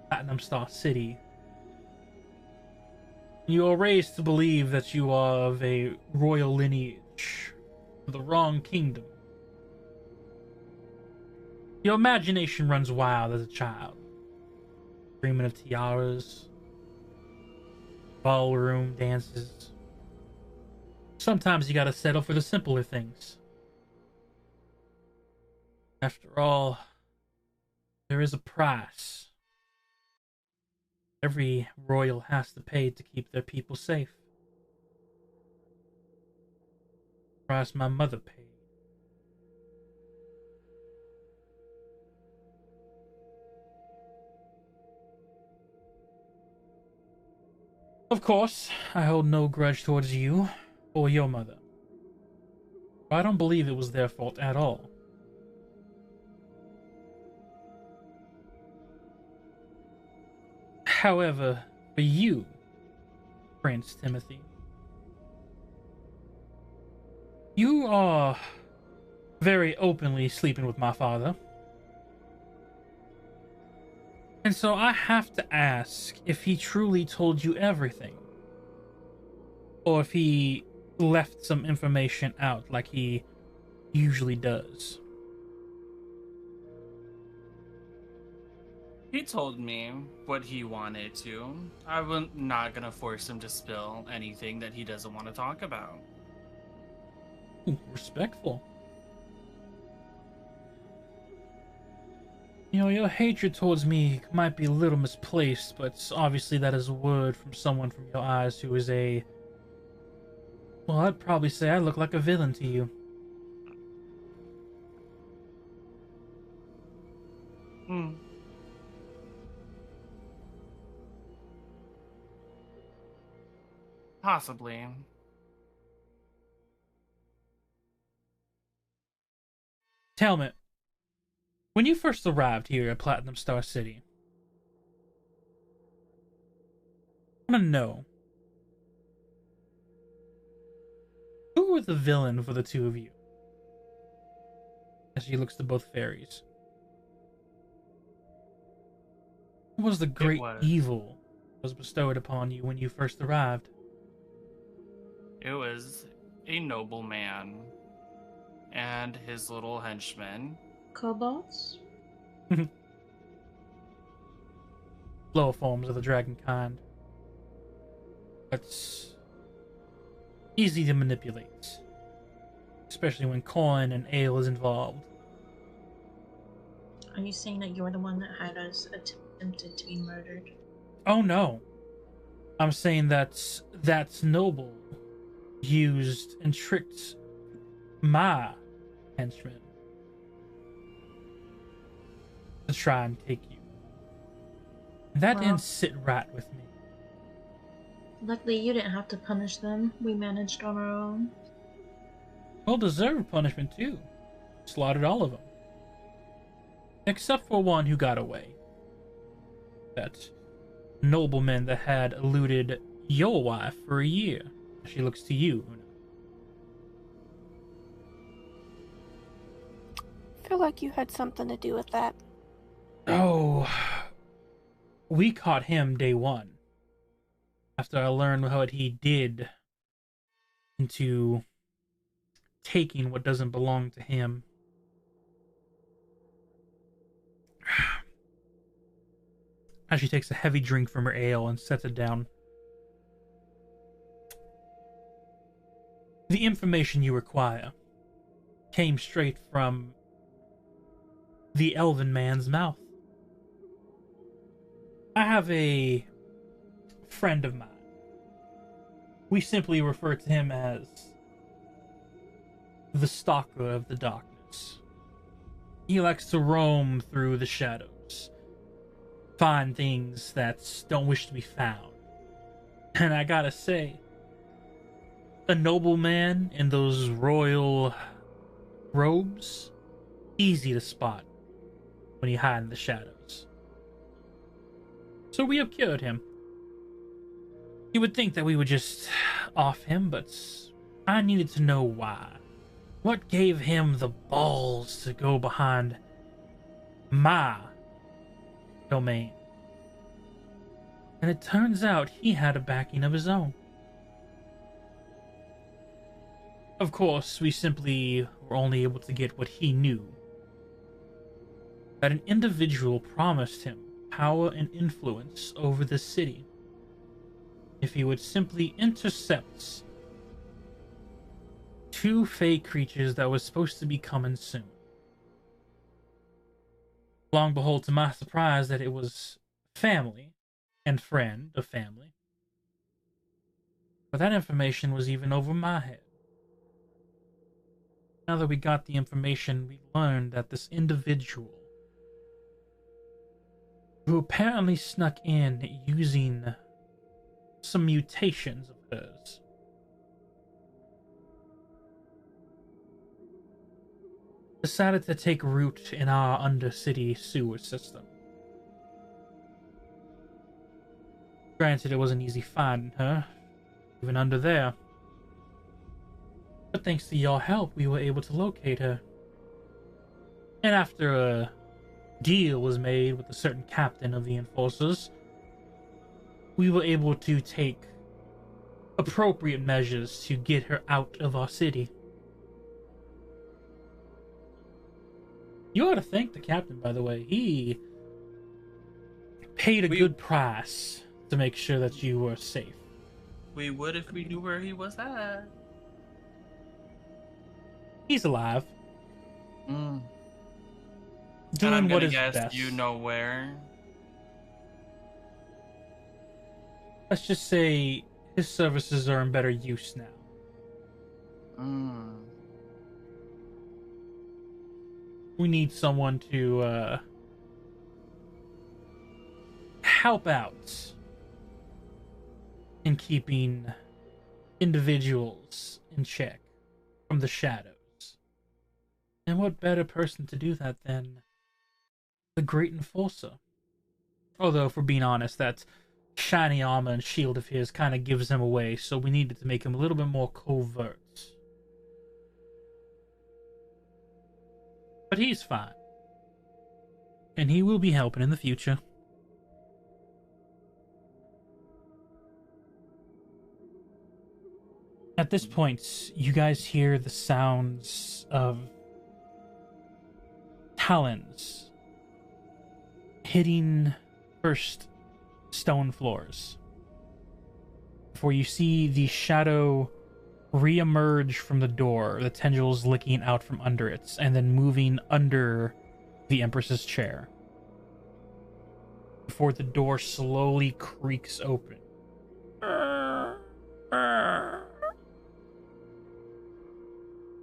Platinum Star City. You are raised to believe that you are of a royal lineage of the wrong kingdom. Your imagination runs wild as a child, dreaming of tiaras, ballroom dances. Sometimes you gotta settle for the simpler things. After all, there is a price every royal has to pay to keep their people safe. Price my mother paid. Of course, I hold no grudge towards you or your mother. I don't believe it was their fault at all. However, for you, Prince Timothy, you are very openly sleeping with my father. And so I have to ask if he truly told you everything. Or if he left some information out like he usually does. He told me what he wanted to. I'm not gonna force him to spill anything that he doesn't want to talk about. Ooh, respectful. You know, your hatred towards me might be a little misplaced, but obviously that is a word from someone from your eyes who is a... Well, I'd probably say I look like a villain to you. Hmm. Possibly. Tell me, when you first arrived here at Platinum Star City, I want to know, who were the villain for the two of you? As she looks to both fairies. What was the great evil that was bestowed upon you when you first arrived? It was a noble man and his little henchman. Kobolds? Lower forms of the dragon kind. That's easy to manipulate, especially when coin and ale is involved. Are you saying that you're the one that had us attempted to be murdered? Oh no. I'm saying that noble used and tricked my henchmen to try and take you. And that didn't sit right with me. Luckily, you didn't have to punish them. We managed on our own. Well deserved punishment too. Slaughtered all of them. Except for one who got away. That nobleman that had eluded your wife for a year. She looks to you, Una. I feel like you had something to do with that. Oh, we caught him day one. After I learned what he did into taking what doesn't belong to him. As she takes a heavy drink from her ale and sets it down. The information you require came straight from the elven man's mouth. I have a friend of mine. We simply refer to him as the Stalker of the Darkness. He likes to roam through the shadows, find things that don't wish to be found. And I gotta say, a nobleman in those royal robes, easy to spot when he hide in the shadows. So we have cured him. You would think that we would just off him, but I needed to know why. What gave him the balls to go behind my domain? And it turns out he had a backing of his own. Of course, we simply were only able to get what he knew. That an individual promised him power and influence over the city if he would simply intercept 2 fey creatures that was supposed to be coming soon. Long behold, to my surprise, that it was family and friend of family. But that information was even over my head. Now that we got the information, we learned that this individual, who apparently snuck in using some mutations of hers, decided to take root in our undercity sewer system. Granted, it wasn't easy finding her, even under there. But thanks to your help, we were able to locate her. And after a deal was made with a certain captain of the Enforcers, we were able to take appropriate measures to get her out of our city. You ought to thank the captain, by the way. He paid a good price to make sure that you were safe. We would if we knew where he was at. He's alive. And Doing I'm what gonna is guess best. you know where. Let's just say his services are in better use now. We need someone to help out in keeping individuals in check from the shadows. And what better person to do that than the Great Enforcer? Although, for being honest, that shiny armor and shield of his kind of gives him away, so we needed to make him a little bit more covert. But he's fine. And he will be helping in the future. At this point, you guys hear the sounds of talons hitting first stone floors, before you see the shadow re-emerge from the door, the tendrils licking out from under it, and then moving under the Empress's chair, before the door slowly creaks open.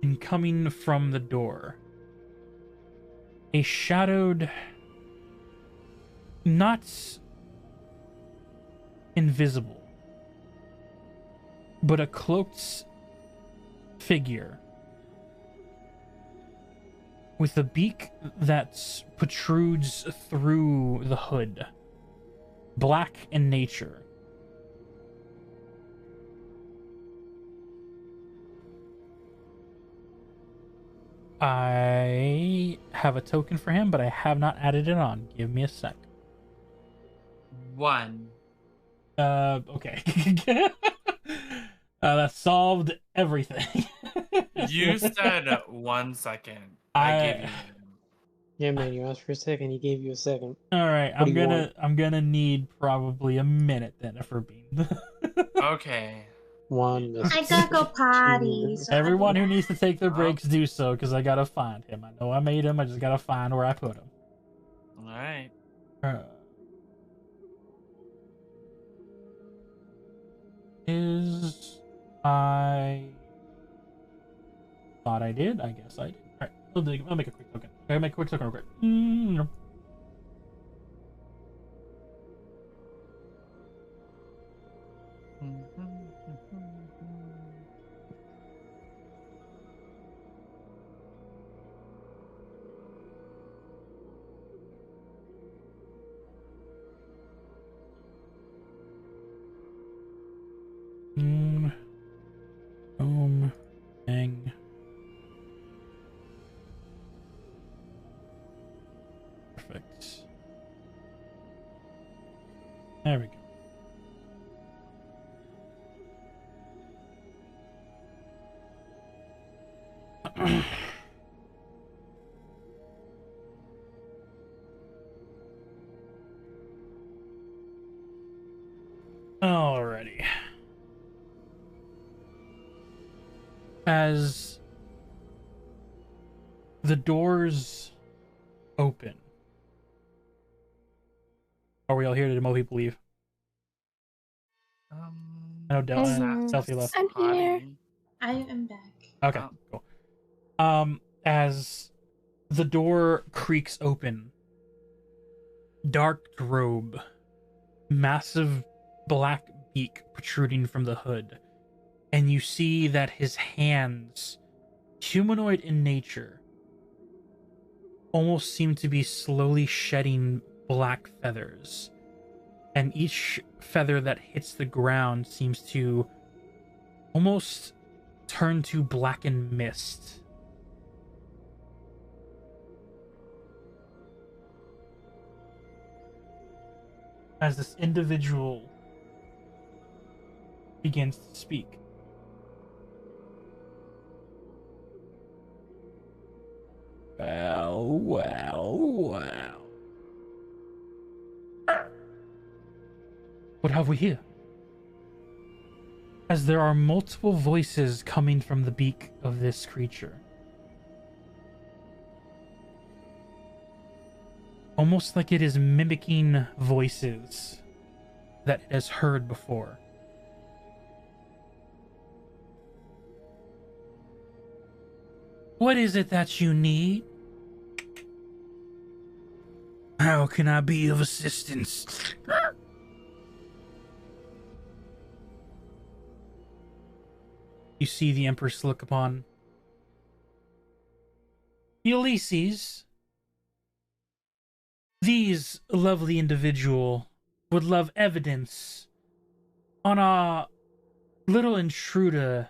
And coming from the door, a shadowed, not invisible, but a cloaked figure with a beak that protrudes through the hood, black in nature. I have a token for him, but I have not added it on. Give me a sec. 1. Okay. That solved everything. You said 1 second. I gave you. Yeah, man, you asked for a second, he gave you a second. Alright, What do you want? I'm gonna need probably a minute then for being. Okay. 1 minute. I gotta go potty. So Everyone who needs to take their Oh. breaks do so, because I gotta find him. I know I made him, I just gotta find where I put him. Alright. I thought I did. I guess I did. Alright, I'll make a quick token. Okay, make a quick token real quick. Perfect. There we go. Alrighty. As the doors open, are we all here? Did more people leave? I know Delphi left. I'm here. I am back. Okay, cool. As the door creaks open, dark robe, massive black beak protruding from the hood, and you see that his hands, humanoid in nature, almost seem to be slowly shedding black feathers, and each feather that hits the ground seems to almost turn to blackened mist. As this individual begins to speak. Well. What have we here? As there are multiple voices coming from the beak of this creature. Almost like it is mimicking voices that it has heard before. What is it that you need? How can I be of assistance? You see the Empress look upon Ulysses. These lovely individual would love evidence on a little intruder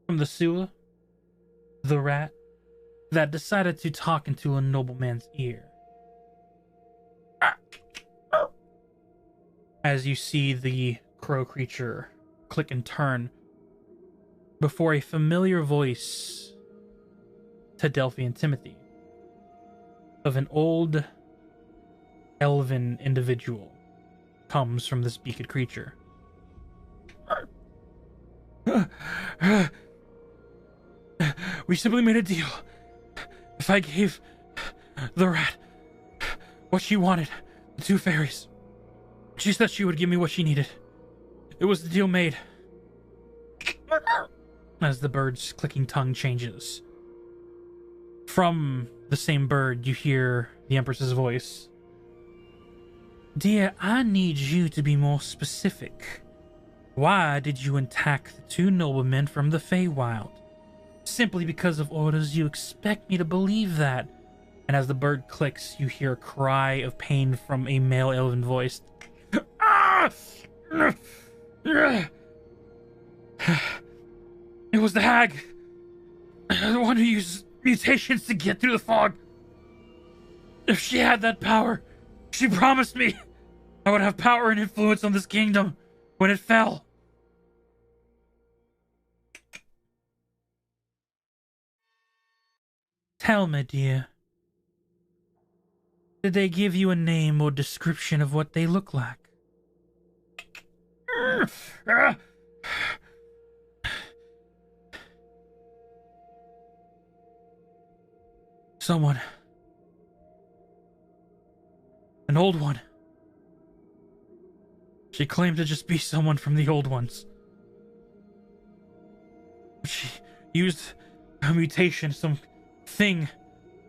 from the sewer, the rat, that decided to talk into a nobleman's ear. As you see the crow creature click and turn before a familiar voice to Delphi and Timothy of an old elven individual comes from this beaked creature. We simply made a deal. If I gave the rat what she wanted, the two fairies, she said she would give me what she needed. It was the deal made. As the bird's clicking tongue changes. From the same bird, you hear the Empress's voice. Dear, I need you to be more specific. Why did you attack the two noblemen from the Feywild? Simply because of orders? You expect me to believe that? And as the bird clicks, you hear a cry of pain from a male elven voice. It was the hag. The one who used mutations to get through the fog. If she had that power, she promised me I would have power and influence on this kingdom when it fell. Tell me, dear. Did they give you a name or description of what they look like? Someone. An old one. She claimed to just be someone from the old ones. She used a mutation, some thing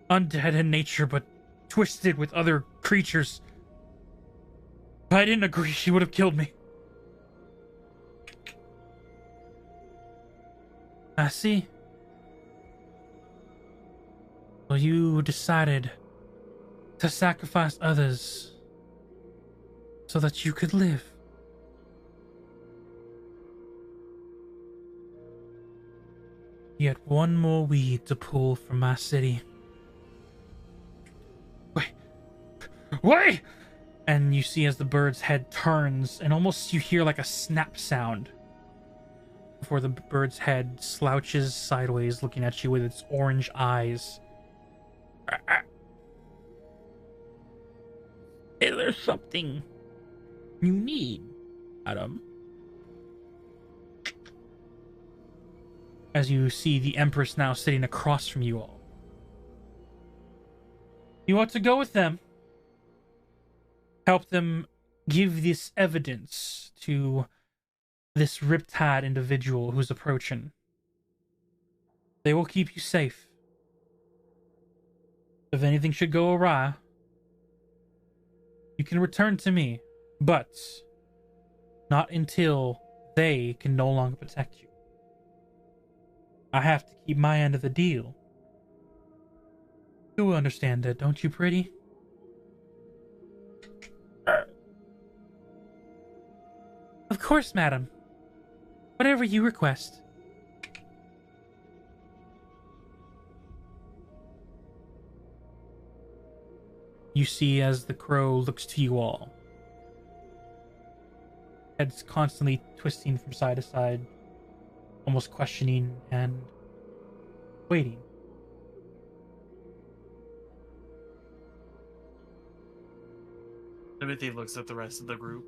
undead in nature, but twisted with other creatures. If I didn't agree, she would have killed me. I see. So you decided to sacrifice others so that you could live. Yet one more weed to pull from my city. Wait, Wait! And you see as the bird's head turns, and almost you hear like a snap sound before the bird's head slouches sideways, looking at you with its orange eyes. Is there something you need, Adam? As you see the Empress now sitting across from you all. You want to go with them? Help them give this evidence to this RipTide individual who's approaching. They will keep you safe. If anything should go awry, you can return to me, but not until they can no longer protect you. I have to keep my end of the deal. You understand that, don't you, pretty? Of course, madam. Whatever you request. You see as the crow looks to you all. Head's constantly twisting from side to side, almost questioning and waiting. Timothy looks at the rest of the group.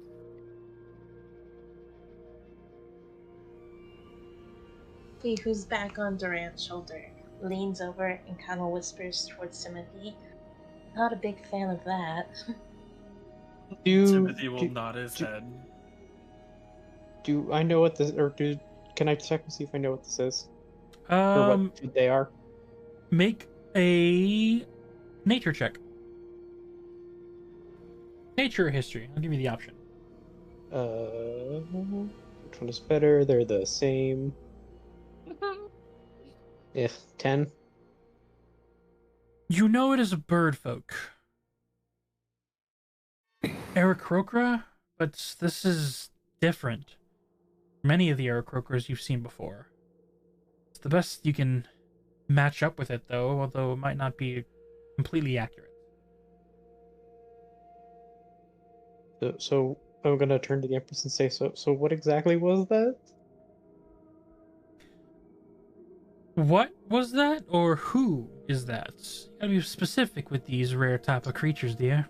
See who's back on Durant's shoulder, leans over and kind of whispers towards Timothy. Not a big fan of that. Timothy will nod his head. Do I know what this, or can I check and see if I know what this is? Or what they are? Make a nature check. Nature or history? I'll give you the option. Which one is better? They're the same. 10. You know it as a bird folk. Aarakocra, but this is different. Many of the Aarakocras you've seen before. It's the best you can match up with it, though, although it might not be completely accurate. So I'm gonna turn to the Empress and say, so what exactly was that? What was that, or who is that? You gotta be specific with these rare type of creatures, dear.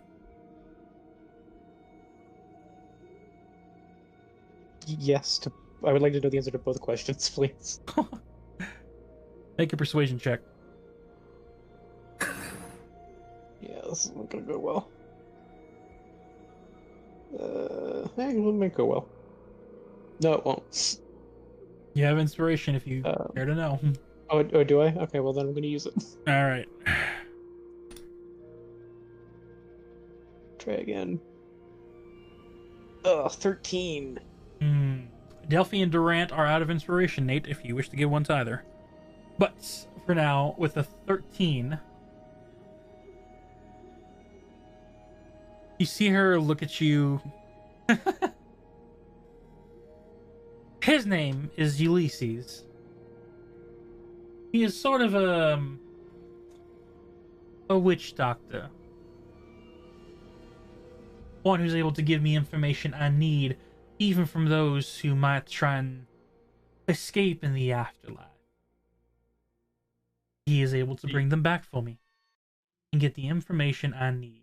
Yes, I would like to know the answer to both questions, please. Make a persuasion check. Yeah, this is not gonna go well. It might go well. No, it won't. You have inspiration if you care to know. Oh, do I? Okay, well then I'm gonna use it. Alright. Try again. 13. Delphi and Durant are out of inspiration, Nate, if you wish to give one to either. But, for now, with a 13... You see her look at you. His name is Ulysses. He is sort of a witch doctor. One who's able to give me information I need, even from those who might try and escape in the afterlife. He is able to bring them back for me and get the information I need.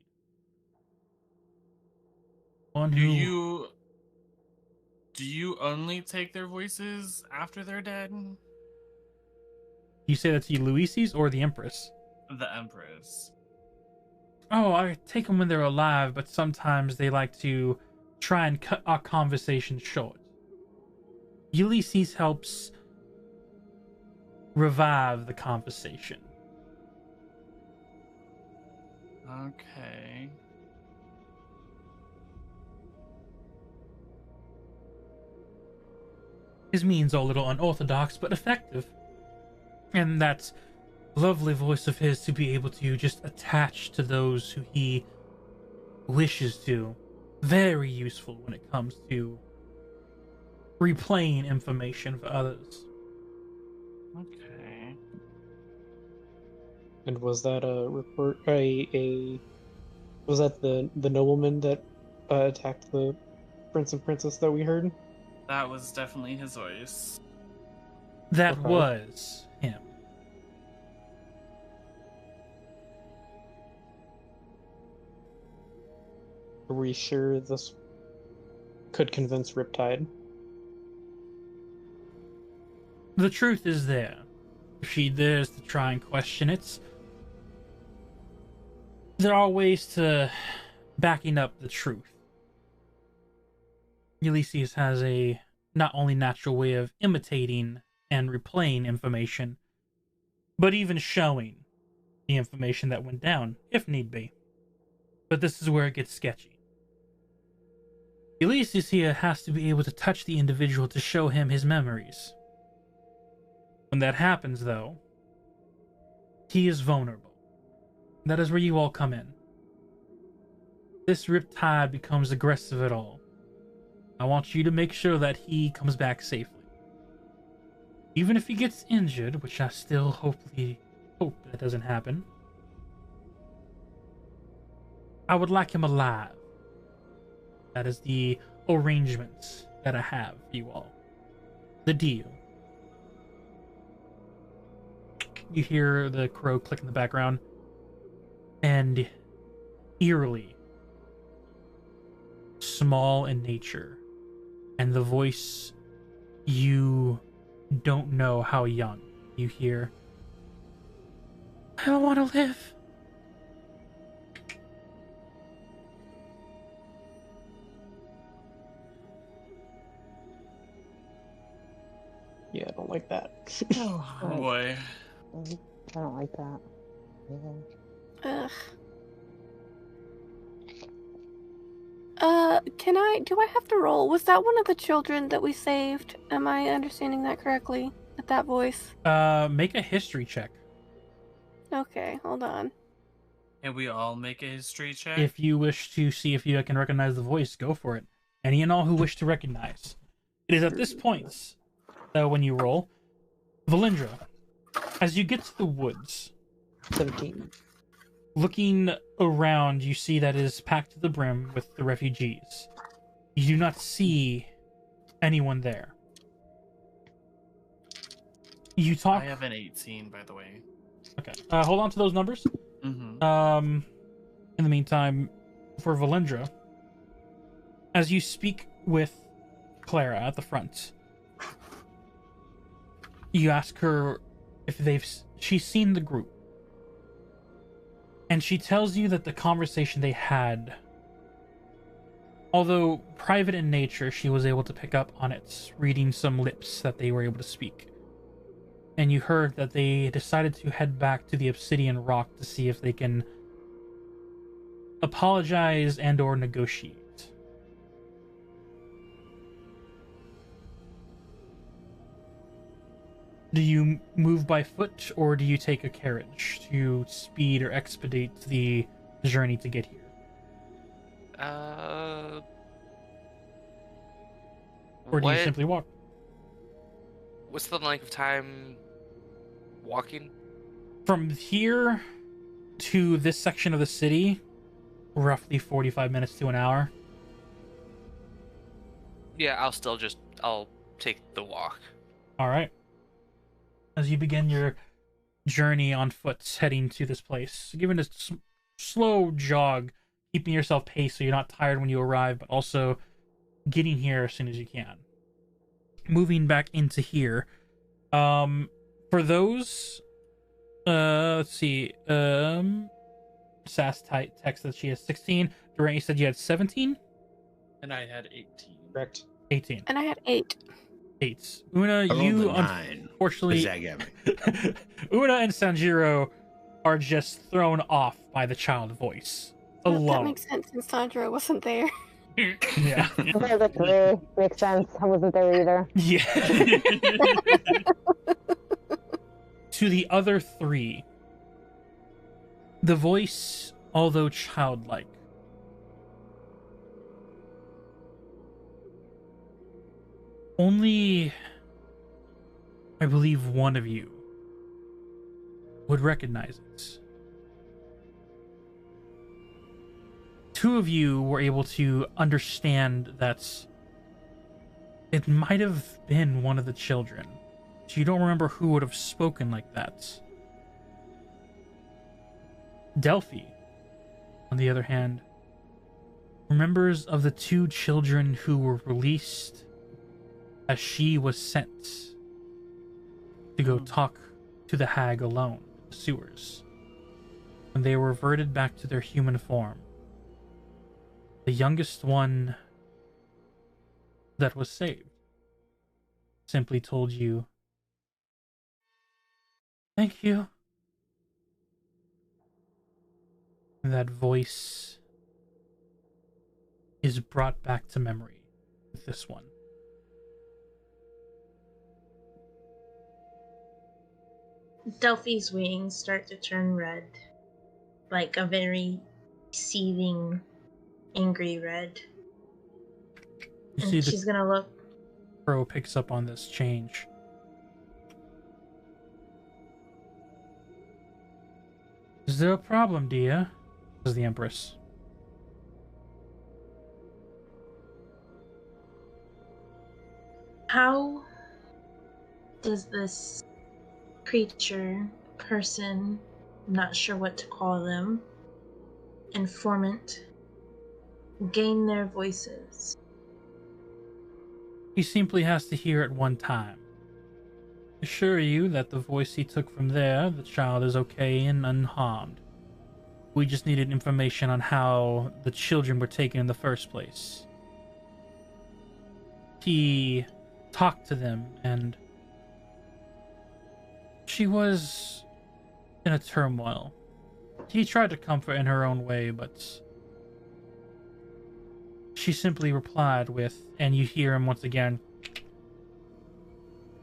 Do you only take their voices after they're dead? You say that to Ulysses or the Empress? The Empress. Oh, I take them when they're alive, but sometimes they like to try and cut our conversation short. Ulysses helps revive the conversation. Okay. His means are a little unorthodox, but effective. And that lovely voice of his to be able to just attach to those who he wishes to. Very useful when it comes to replaying information for others. Okay. And was that a report, a Was that the nobleman that attacked the prince and princess that we heard? That was definitely his voice. That Okay. was him. Are we sure this could convince RipTide? The truth is there. If she dares to try and question it, there are ways to backing up the truth. Ulysses has a not only natural way of imitating and replaying information, but even showing the information that went down, if need be. But this is where it gets sketchy. Ulysses here has to be able to touch the individual to show him his memories. When that happens, though, he is vulnerable. That is where you all come in. This RipTide becomes aggressive at all. I want you to make sure that he comes back safely. Even if he gets injured, which I still hope that doesn't happen, I would like him alive. That is the arrangements that I have for you all. The deal. You hear the crow click in the background, and eerily small in nature, and the voice you don't know how young. You hear, I don't want to live. Yeah, I don't like that. Oh boy. I don't like that. Ugh. Do I have to roll? Was that one of the children that we saved? Am I understanding that correctly? With that voice? Make a history check. Okay, hold on. Can we all make a history check? If you wish to see if you can recognize the voice, go for it. Any and all who wish to recognize. It is at this point, when you roll, Valindra, as you get to the woods, 17. looking around, you see that it is packed to the brim with the refugees. You do not see anyone there. You talk. I have an 18, by the way. Okay. Hold on to those numbers. Mm-hmm. In the meantime, for Valindra, as you speak with Clara at the front, you ask her if she's seen the group. And she tells you that the conversation they had, although private in nature, she was able to pick up on it, reading some lips that they were able to speak. And you heard that they decided to head back to the Obsidian Rock to see if they can apologize and or negotiate. Do you move by foot, or do you take a carriage to speed or expedite the journey to get here? Or do you simply walk? What's the length of time walking? From here to this section of the city, roughly 45 minutes to an hour. Yeah, I'll take the walk. All right. As you begin your journey on foot heading to this place, given a slow jog, keeping yourself paced so you're not tired when you arrive, but also getting here as soon as you can. Moving back into here, for those, let's see, Sass text that she has 16. Durant, you said you had 17? And I had 18. Correct. 18. And I had 8. 8. Una, you unfortunately, Una and Sanjiro are just thrown off by the child voice alone. That makes sense since Sandra wasn't there. Yeah. Makes sense. I wasn't there either. Yeah. To the other 3, the voice, although childlike, only, I believe, one of you would recognize it. two of you were able to understand that it might have been one of the children. So you don't remember who would have spoken like that. Delphi, on the other hand, remembers of the two children who were released as she was sent to go talk to the hag alone in the sewers. When they were reverted back to their human form, the youngest one that was saved simply told you, "Thank you." That voice is brought back to memory with this one. Delphi's wings start to turn red, like a very seething, angry red. You And see she's the gonna look. crow picks up on this change. "Is there a problem, dear?" says the Empress. How does this creature, person, I'm not sure what to call them, informant, gain their voices? He simply has to hear it one time. Assure you that the voice he took from there, the child is okay and unharmed. We just needed information on how the children were taken in the first place. He talked to them, and she was in a turmoil. He tried to comfort in her own way, but she simply replied with, and you hear him once again,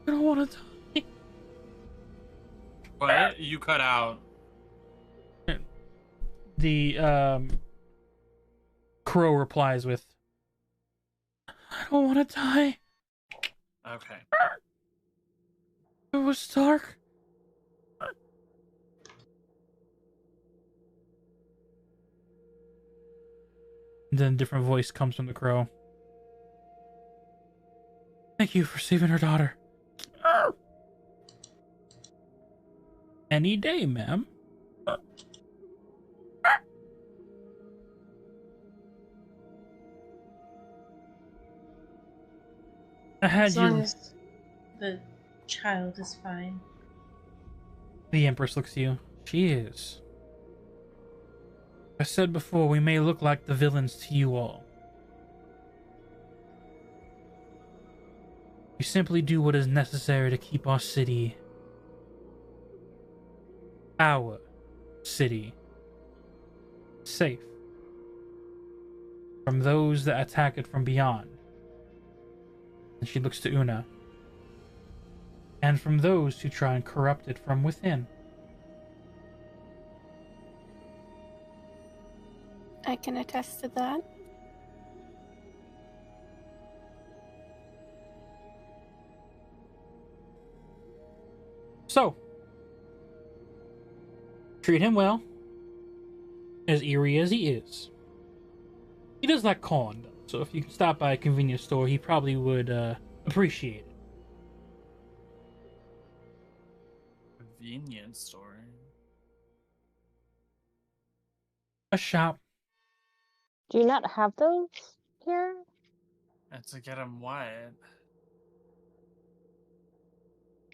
"I don't want to die." What? You cut out. The crow replies with, "I don't want to die. Okay. It was dark." And then a different voice comes from the crow. "Thank you for saving her daughter." "Any day, ma'am." "I had As long you." as the child is fine. The Empress looks at you. "She is. I said before, we may look like the villains to you all. We simply do what is necessary to keep our city, safe from those that attack it from beyond." And she looks to Una. "And from those who try and corrupt it from within." I can attest to that. So, treat him well, as eerie as he is. He does like corn, though, so if you can stop by a convenience store, he probably would appreciate it. Convenience store. A shop. Do you not have those here? And to get him what?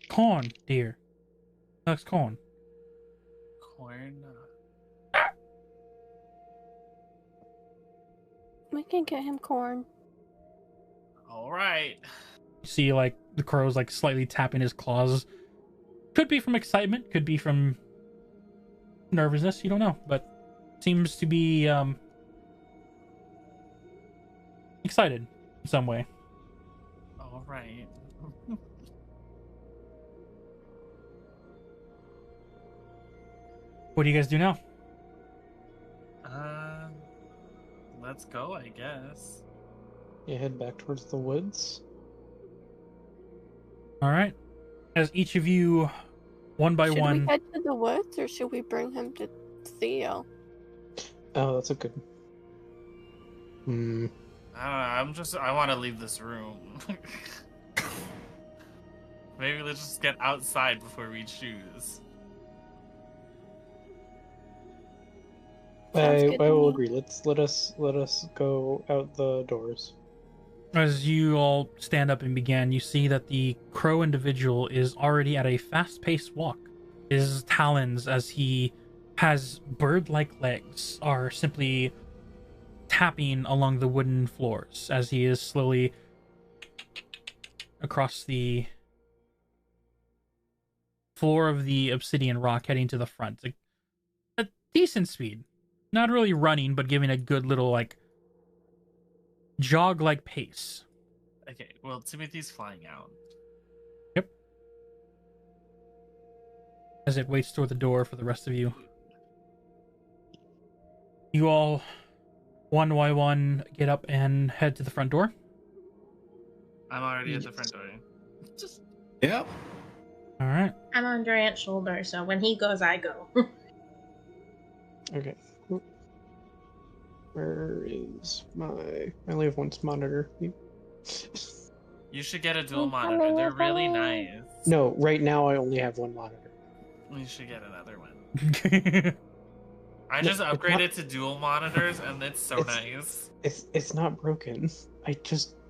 Corn, dear. Likes corn. Corn? We can get him corn. Alright. You see, like, the crow's, like, slightly tapping his claws. Could be from excitement, could be from nervousness, you don't know, but seems to be, excited in some way. Alright. What do you guys do now? Let's go, I guess. You head back towards the woods. Alright. As each of you, one by Should one... we head to the woods or should we bring him to Theo? Oh, that's a good. Hmm. I don't know. I want to leave this room. Maybe let's just get outside before we choose. Sounds I good to will me. agree. Let us go out the doors. As you all stand up and begin, you see that the crow individual is already at a fast-paced walk. His talons, as he has bird-like legs, are simply tapping along the wooden floors as he is slowly across the floor of the obsidian rock heading to the front. A decent speed. Not really running, but giving a good little, like, jog-like pace. Okay, well, Timothy's flying out. Yep. As it waits toward the door for the rest of you. You all, one by one, get up and head to the front door. I'm already at the front door. Just Yep. All right. I'm on Durant's shoulder, so when he goes, I go. Okay. Where is my? I only have one monitor. you should get a dual I'm monitor. coming, They're I'm really coming. nice. No, right now I only have one monitor. You should get another one. I just it's upgraded not- to dual monitors, and it's so nice. It's not broken.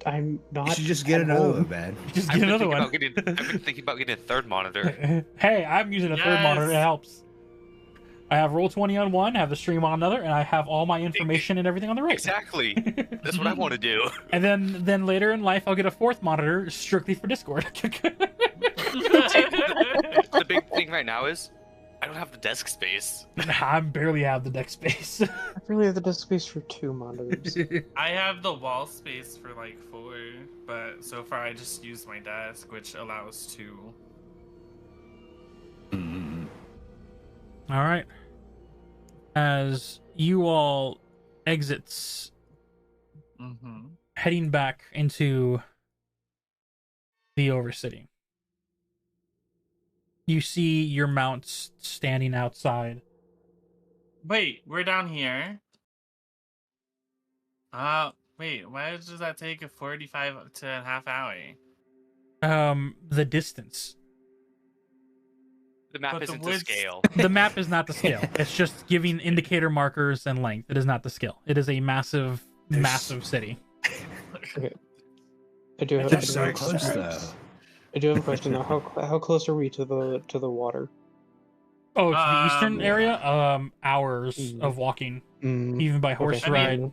I'm not. You should just get at another home. one, man. Just I've get been another thinking one. I've been thinking about getting a third monitor. Hey, I'm using a third monitor. It Yes. helps. I have Roll20 on one, I have the stream on another, and I have all my information and everything on the right. Exactly. That's what I want to do. And then later in life, I'll get a fourth monitor strictly for Discord. The big thing right now is I don't have the desk space. I barely have the deck space. I really have the desk space for 2 monitors. I have the wall space for like 4, but so far I just used my desk, which allows 2. Mm. All right. As you all exits, Mm-hmm. heading back into the Overcity, you see your mounts standing outside. Wait, we're down here. Wait, why does that take a 45 to a half hour? The distance. The map But the isn't to woods- scale. The map is not the scale. It's just giving indicator markers and length. It is not the scale. It is a massive, massive city. Okay. I do have, They're so close, though. I do have a question though. How close are we to the water? Oh, it's the eastern Yeah. area. Hours Mm. of walking, Mm, even by horse okay. ride.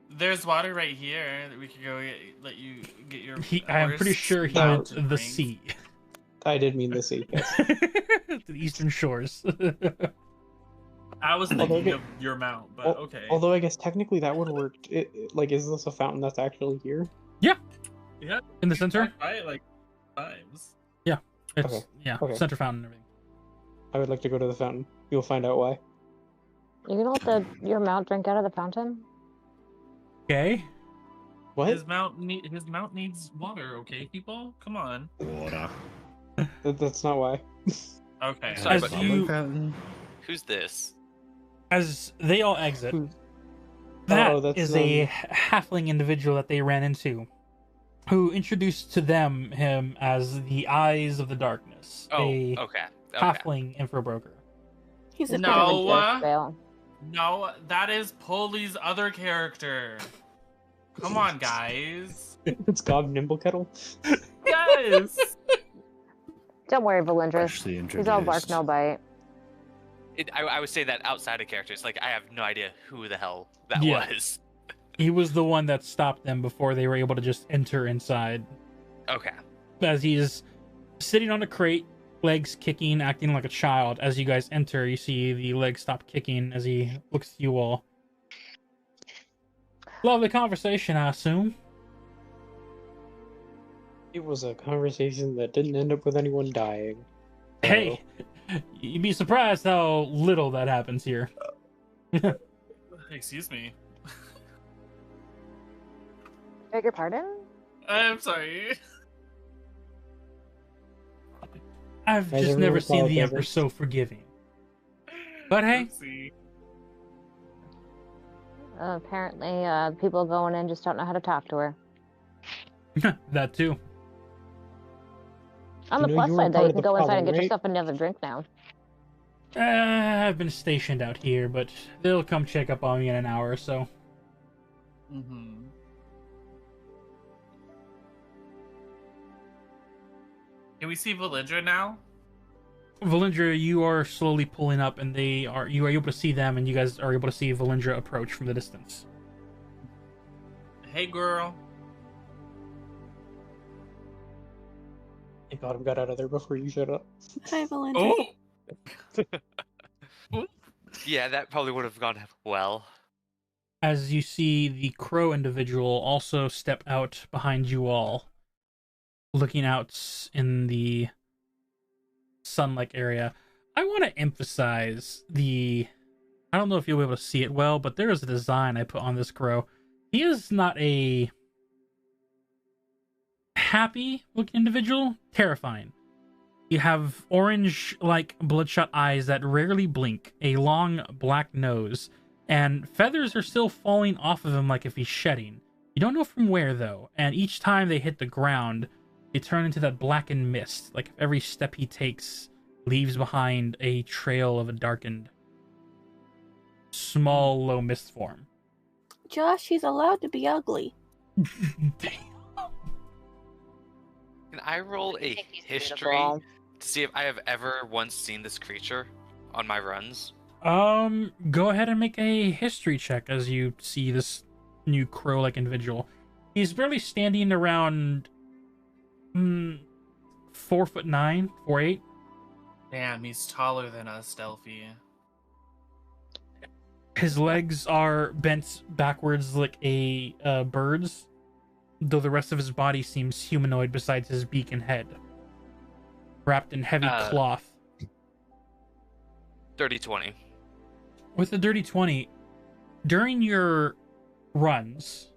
There's water right here that we could go let you get your. I'm pretty horse sure he Oh. meant to the drink. sea. I did mean the sea. Yes. The eastern shores. I was Although thinking it- of your mount, but Al- okay. Although I guess technically that would work. Like, is this a fountain that's actually here? yeah, In the center? walked by it like times. It's Okay. yeah, Okay. center fountain and everything. I would like to go to the fountain. You'll find out why. You can let your mount drink out of the fountain. Okay. What? His mount needs water. Okay, people, come on. Water. That's not why. Okay. Sorry, As but you- Fountain. Who's this? As they all exit, Who- that Oh, that's, is a halfling individual that they ran into, who introduced to them him as the Eyes of the Darkness, Oh, a okay. halfling info broker. He's a No. bit of a Noah? Fail. No, that is Poli's other character. Come on, guys. It's Gob Nimblecettle. Yes. Don't worry, Valindris. Freshly He's all bark, introduced. no bite. I would say that outside of characters, like I have no idea who the hell that Yeah. was. He was the one that stopped them before they were able to just enter inside. Okay. As he's sitting on a crate, legs kicking, acting like a child. As you guys enter, you see the legs stop kicking as he looks at you all. Lovely conversation, I assume. It was a conversation that didn't end up with anyone dying. Hey, you'd be surprised how little that happens here. Excuse me. Beg your pardon? I'm sorry. I've Guys, just everyone never seen the apologizes. Empress so forgiving. But hey, Oopsie. Apparently, people going in just don't know how to talk to her. That too. On You the know plus you were side, though, part you of can the go inside problem, and get right? yourself another drink now. I've been stationed out here, but they'll come check up on me in an hour or so. Mm-hmm. Can we see Valindra now? Valindra, you are slowly pulling up, and you are able to see them, and you guys are able to see Valindra approach from the distance. Hey, girl. Thank God I got out of there before you showed up. Hi, Belinda. Oh! Yeah, that probably would have gone well. As you see the crow individual also step out behind you all, looking out in the sun-like area. I want to emphasize I don't know if you'll be able to see it well, but there is a design I put on this crow. He is not a happy-looking individual, terrifying. You have orange-like bloodshot eyes that rarely blink, a long black nose, and feathers are still falling off of him like if he's shedding. You don't know from where, though, and each time they hit the ground, they turn into that blackened mist, like if every step he takes leaves behind a trail of a darkened, small, low mist form. Josh, he's allowed to be ugly. Can I roll a think he's history beautiful. to see if I have ever once seen this creature on my runs? Go ahead and make a history check as you see this new crow-like individual. He's barely standing around 4'9", 4'8". Damn, he's taller than us, Delphi. His legs are bent backwards like a bird's, though the rest of his body seems humanoid besides his beak and head, wrapped in heavy cloth. Dirty 20. With the dirty 20, during your runs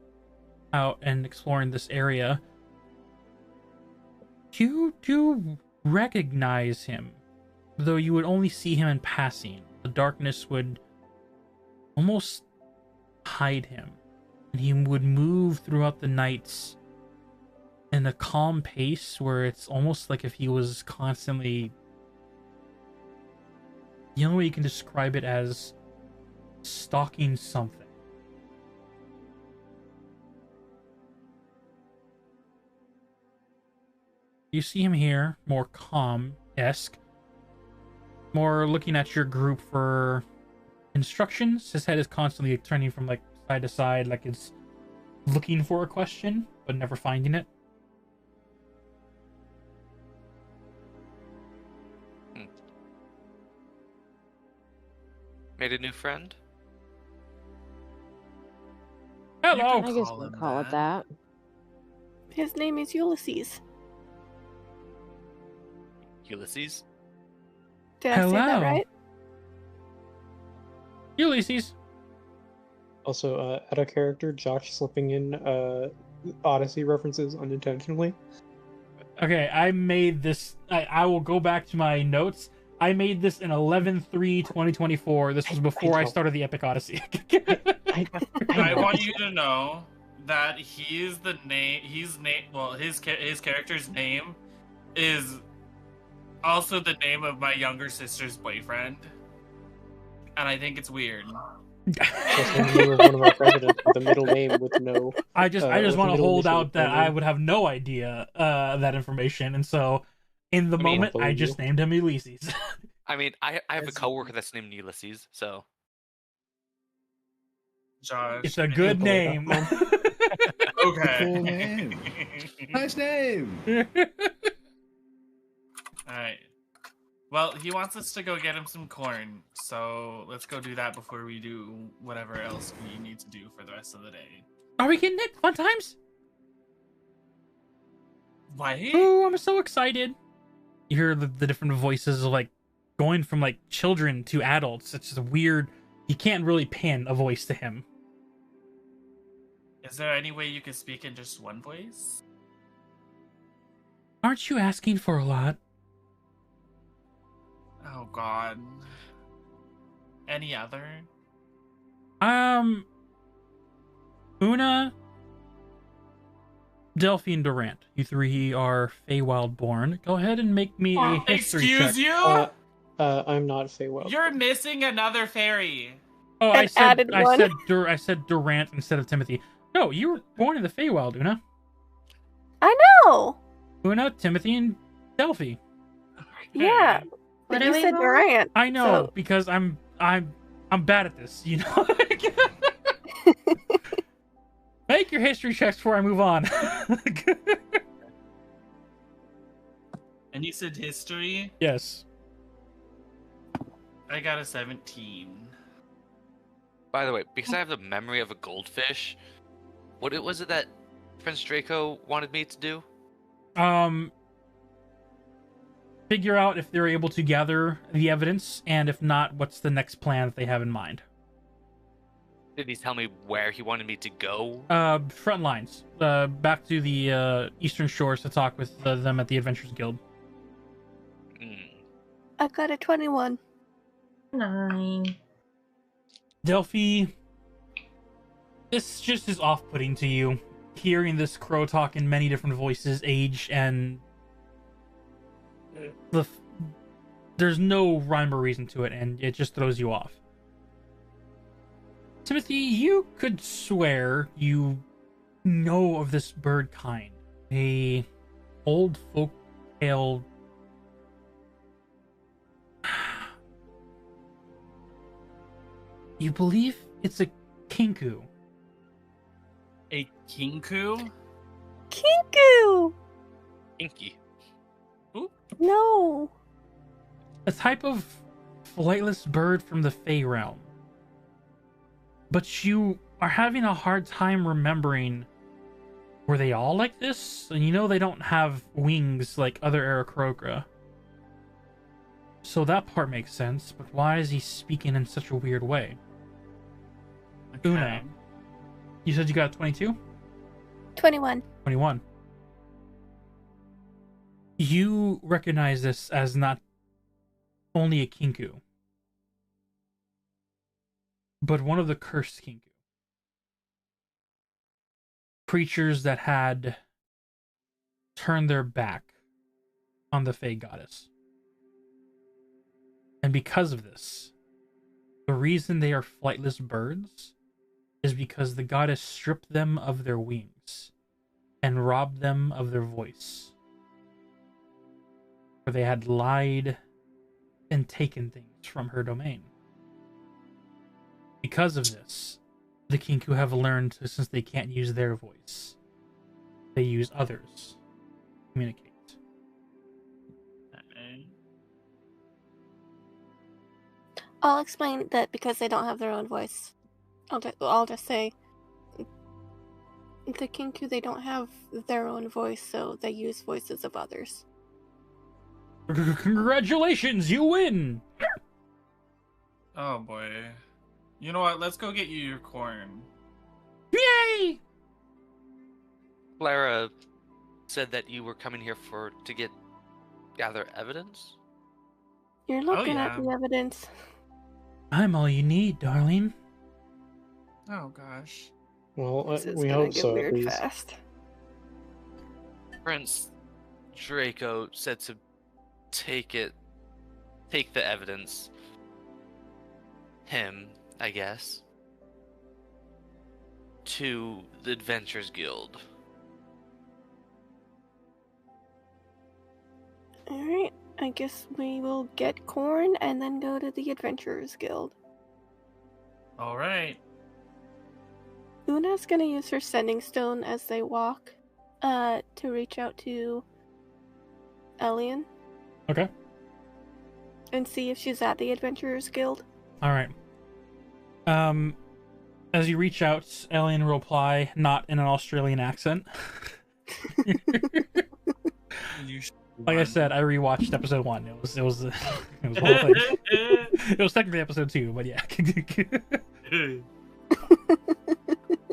out and exploring this area, you do recognize him, though you would only see him in passing. The darkness would almost hide him, and he would move throughout the nights in a calm pace where it's almost like if he was constantly... The only way you can describe it as stalking something. You see him here, more calm-esque, more looking at your group for instructions. His head is constantly turning from like side to side, like it's looking for a question, but never finding it. Made a new friend? Hello! I guess we'll call it that. His name is Ulysses. Ulysses? Did I say that Hello. right? Ulysses! Also, out of character, Josh slipping in Odyssey references unintentionally. Okay, I made this... I will go back to my notes. I made this in 11/3/2024. This was before I started the Epic Odyssey. I want you to know that he's the name. Well, his character's name is also the name of my younger sister's boyfriend, and I think it's weird. That's the name of one of our presidents with a middle name with no. I just with want to middle hold initial out that name. I would have no idea that information, and so in the moment I believe just you. named him Ulysses. I mean, I have a coworker that's named Ulysses, so... Josh. It's a good name. Okay. Cool name. Nice name. Alright. Well, he wants us to go get him some corn, so let's go do that before we do whatever else we need to do for the rest of the day. Are we getting it? Fun times? What? Oh, I'm so excited. You hear the different voices of like going from like children to adults. It's just weird. You can't really pin a voice to him. Is there any way you could speak in just one voice? Aren't you asking for a lot? Oh god. Any other? Una, Delphine, Durant. You three are Feywild born. Go ahead and make me a history check. Excuse you? I'm not Feywild. You're missing another fairy. Oh, An added one. I said Durant instead of Timothy. No, you were born in the Feywild, Una. I know. Una, Timothy, and Delphi. Yeah. What But are you we said going? Durant. I know So- because I'm bad at this, you know. Make your history checks before I move on. And you said history? Yes. I got a 17. By the way, because I have the memory of a goldfish, what was it that Prince Draco wanted me to do? Figure out if they're able to gather the evidence, and if not, what's the next plan that they have in mind. Did he tell me where he wanted me to go? Front lines. Back to the Eastern Shores to talk with them at the Adventurers Guild. I got a 21. 9. Delphi, this just is off-putting to you. Hearing this crow talk in many different voices, age, and there's no rhyme or reason to it, and it just throws you off. Timothy, you could swear you know of this bird kind. A old folk tale. You believe it's a kinku. A kinku? Kinku! Inky. No. A type of flightless bird from the Fey realm. But you are having a hard time remembering, were they all like this? And you know they don't have wings like other Aarakocra. So that part makes sense, but why is he speaking in such a weird way? Okay. Una, you said you got 22? 21. 21. You recognize this as not only a kinku, but one of the cursed kinku. Creatures that had turned their back on the Fey goddess. And because of this, the reason they are flightless birds is because the goddess stripped them of their wings and robbed them of their voice. For they had lied and taken things from her domain. Because of this, the Kinku have learned to, since they can't use their voice, they use others to communicate. I'll explain that because they don't have their own voice. I'll just say the Kinku, they don't have their own voice, so they use voices of others. Congratulations, you win! Oh boy. You know what? Let's go get you your corn. Yay! Clara said that you were coming here to gather evidence? You're looking yeah. at the evidence. I'm all you need, darling. Oh gosh. Well, This is we gonna hope get so, at weird least. fast. Prince Draco said to take the evidence. Him, I guess. To the Adventurers Guild. Alright, I guess we will get corn and then go to the Adventurers Guild. Alright. Una's gonna use her sending stone as they walk, to reach out to Elian Okay. and see if she's at the Adventurers Guild. Alright. As you reach out, Alien will reply, not in an Australian accent. Like I said, I rewatched episode 1. It was the whole thing. It was technically episode 2, but yeah.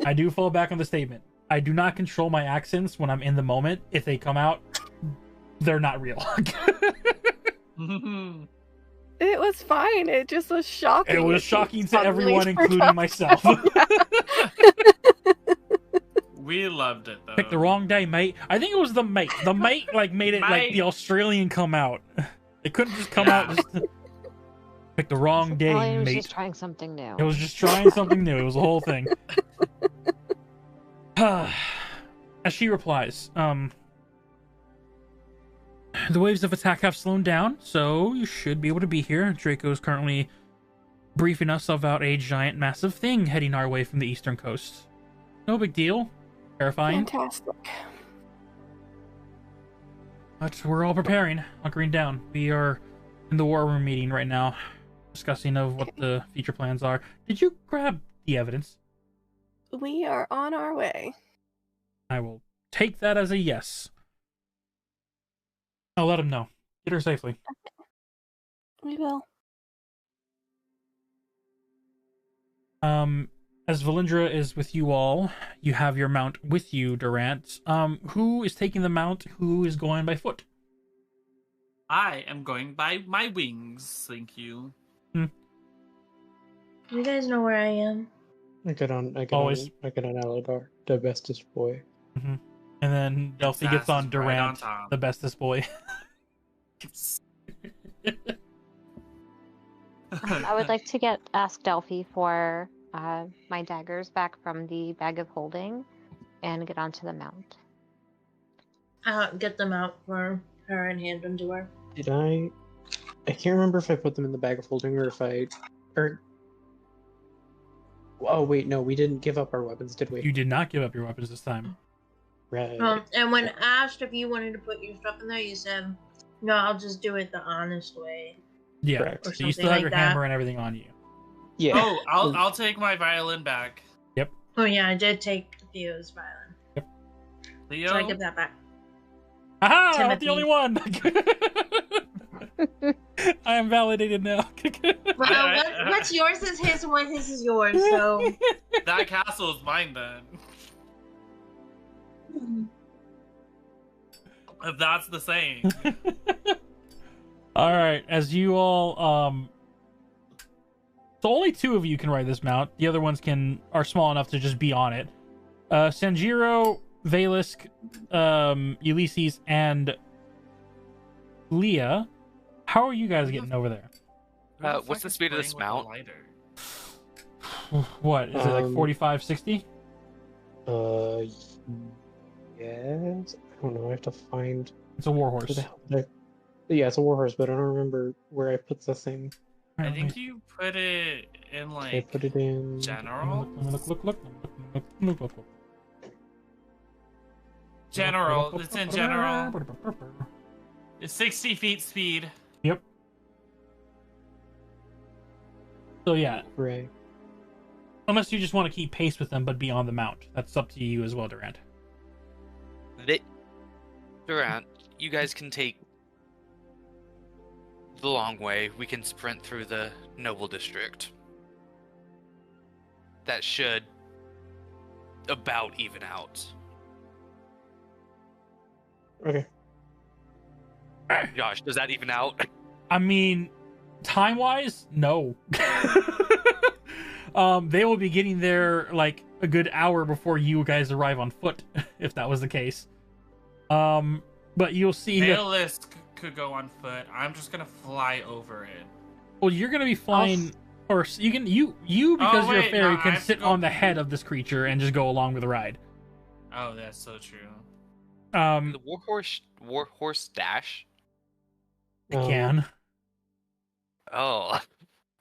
I do fall back on the statement. I do not control my accents when I'm in the moment. If they come out, they're not real. It was fine. It just was shocking. It was shocking to Suddenly everyone, turned including out- myself. We loved it though. Picked the wrong day, mate. I think it was the mate. The mate like made it like the Australian come out. It couldn't just come out. Just pick the wrong day, Elliot was mate. just trying something new. It was just trying something new. It was the whole thing. As she replies, the waves of attack have slowed down, so you should be able to be here. Draco's currently briefing us about a giant, massive thing heading our way from the eastern coast. No big deal. Terrifying. Fantastic. But we're all preparing, hunkering down. We are in the war room meeting right now, discussing of what the future plans are. Did you grab the evidence? We are on our way. I will take that as a yes. I'll let him know. Get her safely. We will. As Valindra is with you all, you have your mount with you, Durant. Who is taking the mount? Who is going by foot? I am going by my wings, thank you. You guys know where I am. I get on Aladar, the bestest boy. Mm-hmm. And then Delphi gets on Durant, right on the bestest boy. I would like to ask Delphi for my daggers back from the bag of holding and get onto the mount. Get them out for her and hand them to her. Did I can't remember if I put them in the bag of holding or oh wait, no, we didn't give up our weapons, did we? You did not give up your weapons this time. Right. And when asked if you wanted to put your stuff in there, you said, "No, I'll just do it the honest way." Yeah. Correct. So you still have your hammer and everything on you. Yeah. Oh, I'll take my violin back. Yep. Oh yeah, I did take Theo's violin. Yep. Leo? So I give that back. Aha! I'm not Timothy. the only one! I am validated now. Well, what's yours is his, and what his is yours, so... That castle is mine then. If that's the saying. Alright, as you all, so only 2 of you can ride this mount. The other ones are small enough to just be on it. Sanjiro, Valisk, Ulysses, and Leah. How are you guys getting over there? What's the speed of this mount? What, is it like 45, 60? Yes. I don't know, I have to find... It's a warhorse. Yeah, it's a warhorse, but I don't remember where I put the thing. I think you put it in like I put it in general. Look. General. It's in general. It's 60 feet speed. Yep. So yeah. Right. Unless you just want to keep pace with them, but be on the mount. That's up to you as well, Durant. Durant, you guys can take the long way. We can sprint through the Noble District. That should about even out. Okay. Josh, does that even out? I mean, time-wise, no. They will be getting there like a good hour before you guys arrive on foot, if that was the case. But you'll see. Valisk could go on foot. I'm just gonna fly over it. Well, you're gonna be flying, or you because you're a fairy can sit on the head of this creature and just go along with the ride. Oh, that's so true. The warhorse dash. It can. Oh,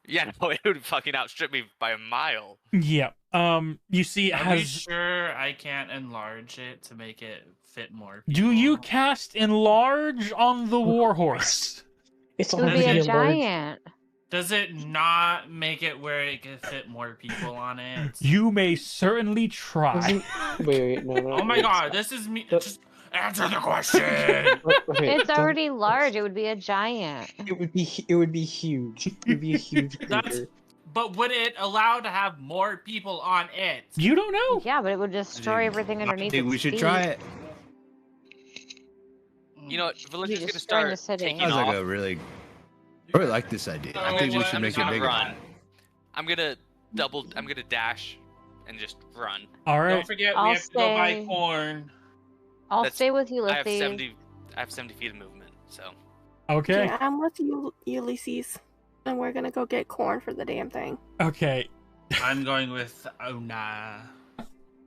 yeah. No, it would fucking outstrip me by a mile. Yeah. You see, it Are you has. sure I can't enlarge it to make it fit more people? Do you cast enlarge on the warhorse? It's It would be a giant. Does it not make it where it can fit more people on it? You may certainly try. Wait, no. Oh my god, this is me. Just answer the question. Okay, It's already large. It would be a giant. It would be huge. It would be a huge creature. But would it allow to have more people on it? You don't know. Yeah, but it would destroy everything underneath. I think we its should feet. try it. You know what? Valentin's You gonna destroying the start city. taking Sounds off. like a really. I really like this idea. I think we should I'm make just it gonna bigger. run. I'm gonna dash and just run. All right. Don't forget, I'll we have to go buy stay- corn. I'll That's- stay with I have Ulysses. 70 feet of movement, so Okay. Yeah, I'm with you, Ulysses. And we're gonna go get corn for the damn thing. Okay. I'm going with Una.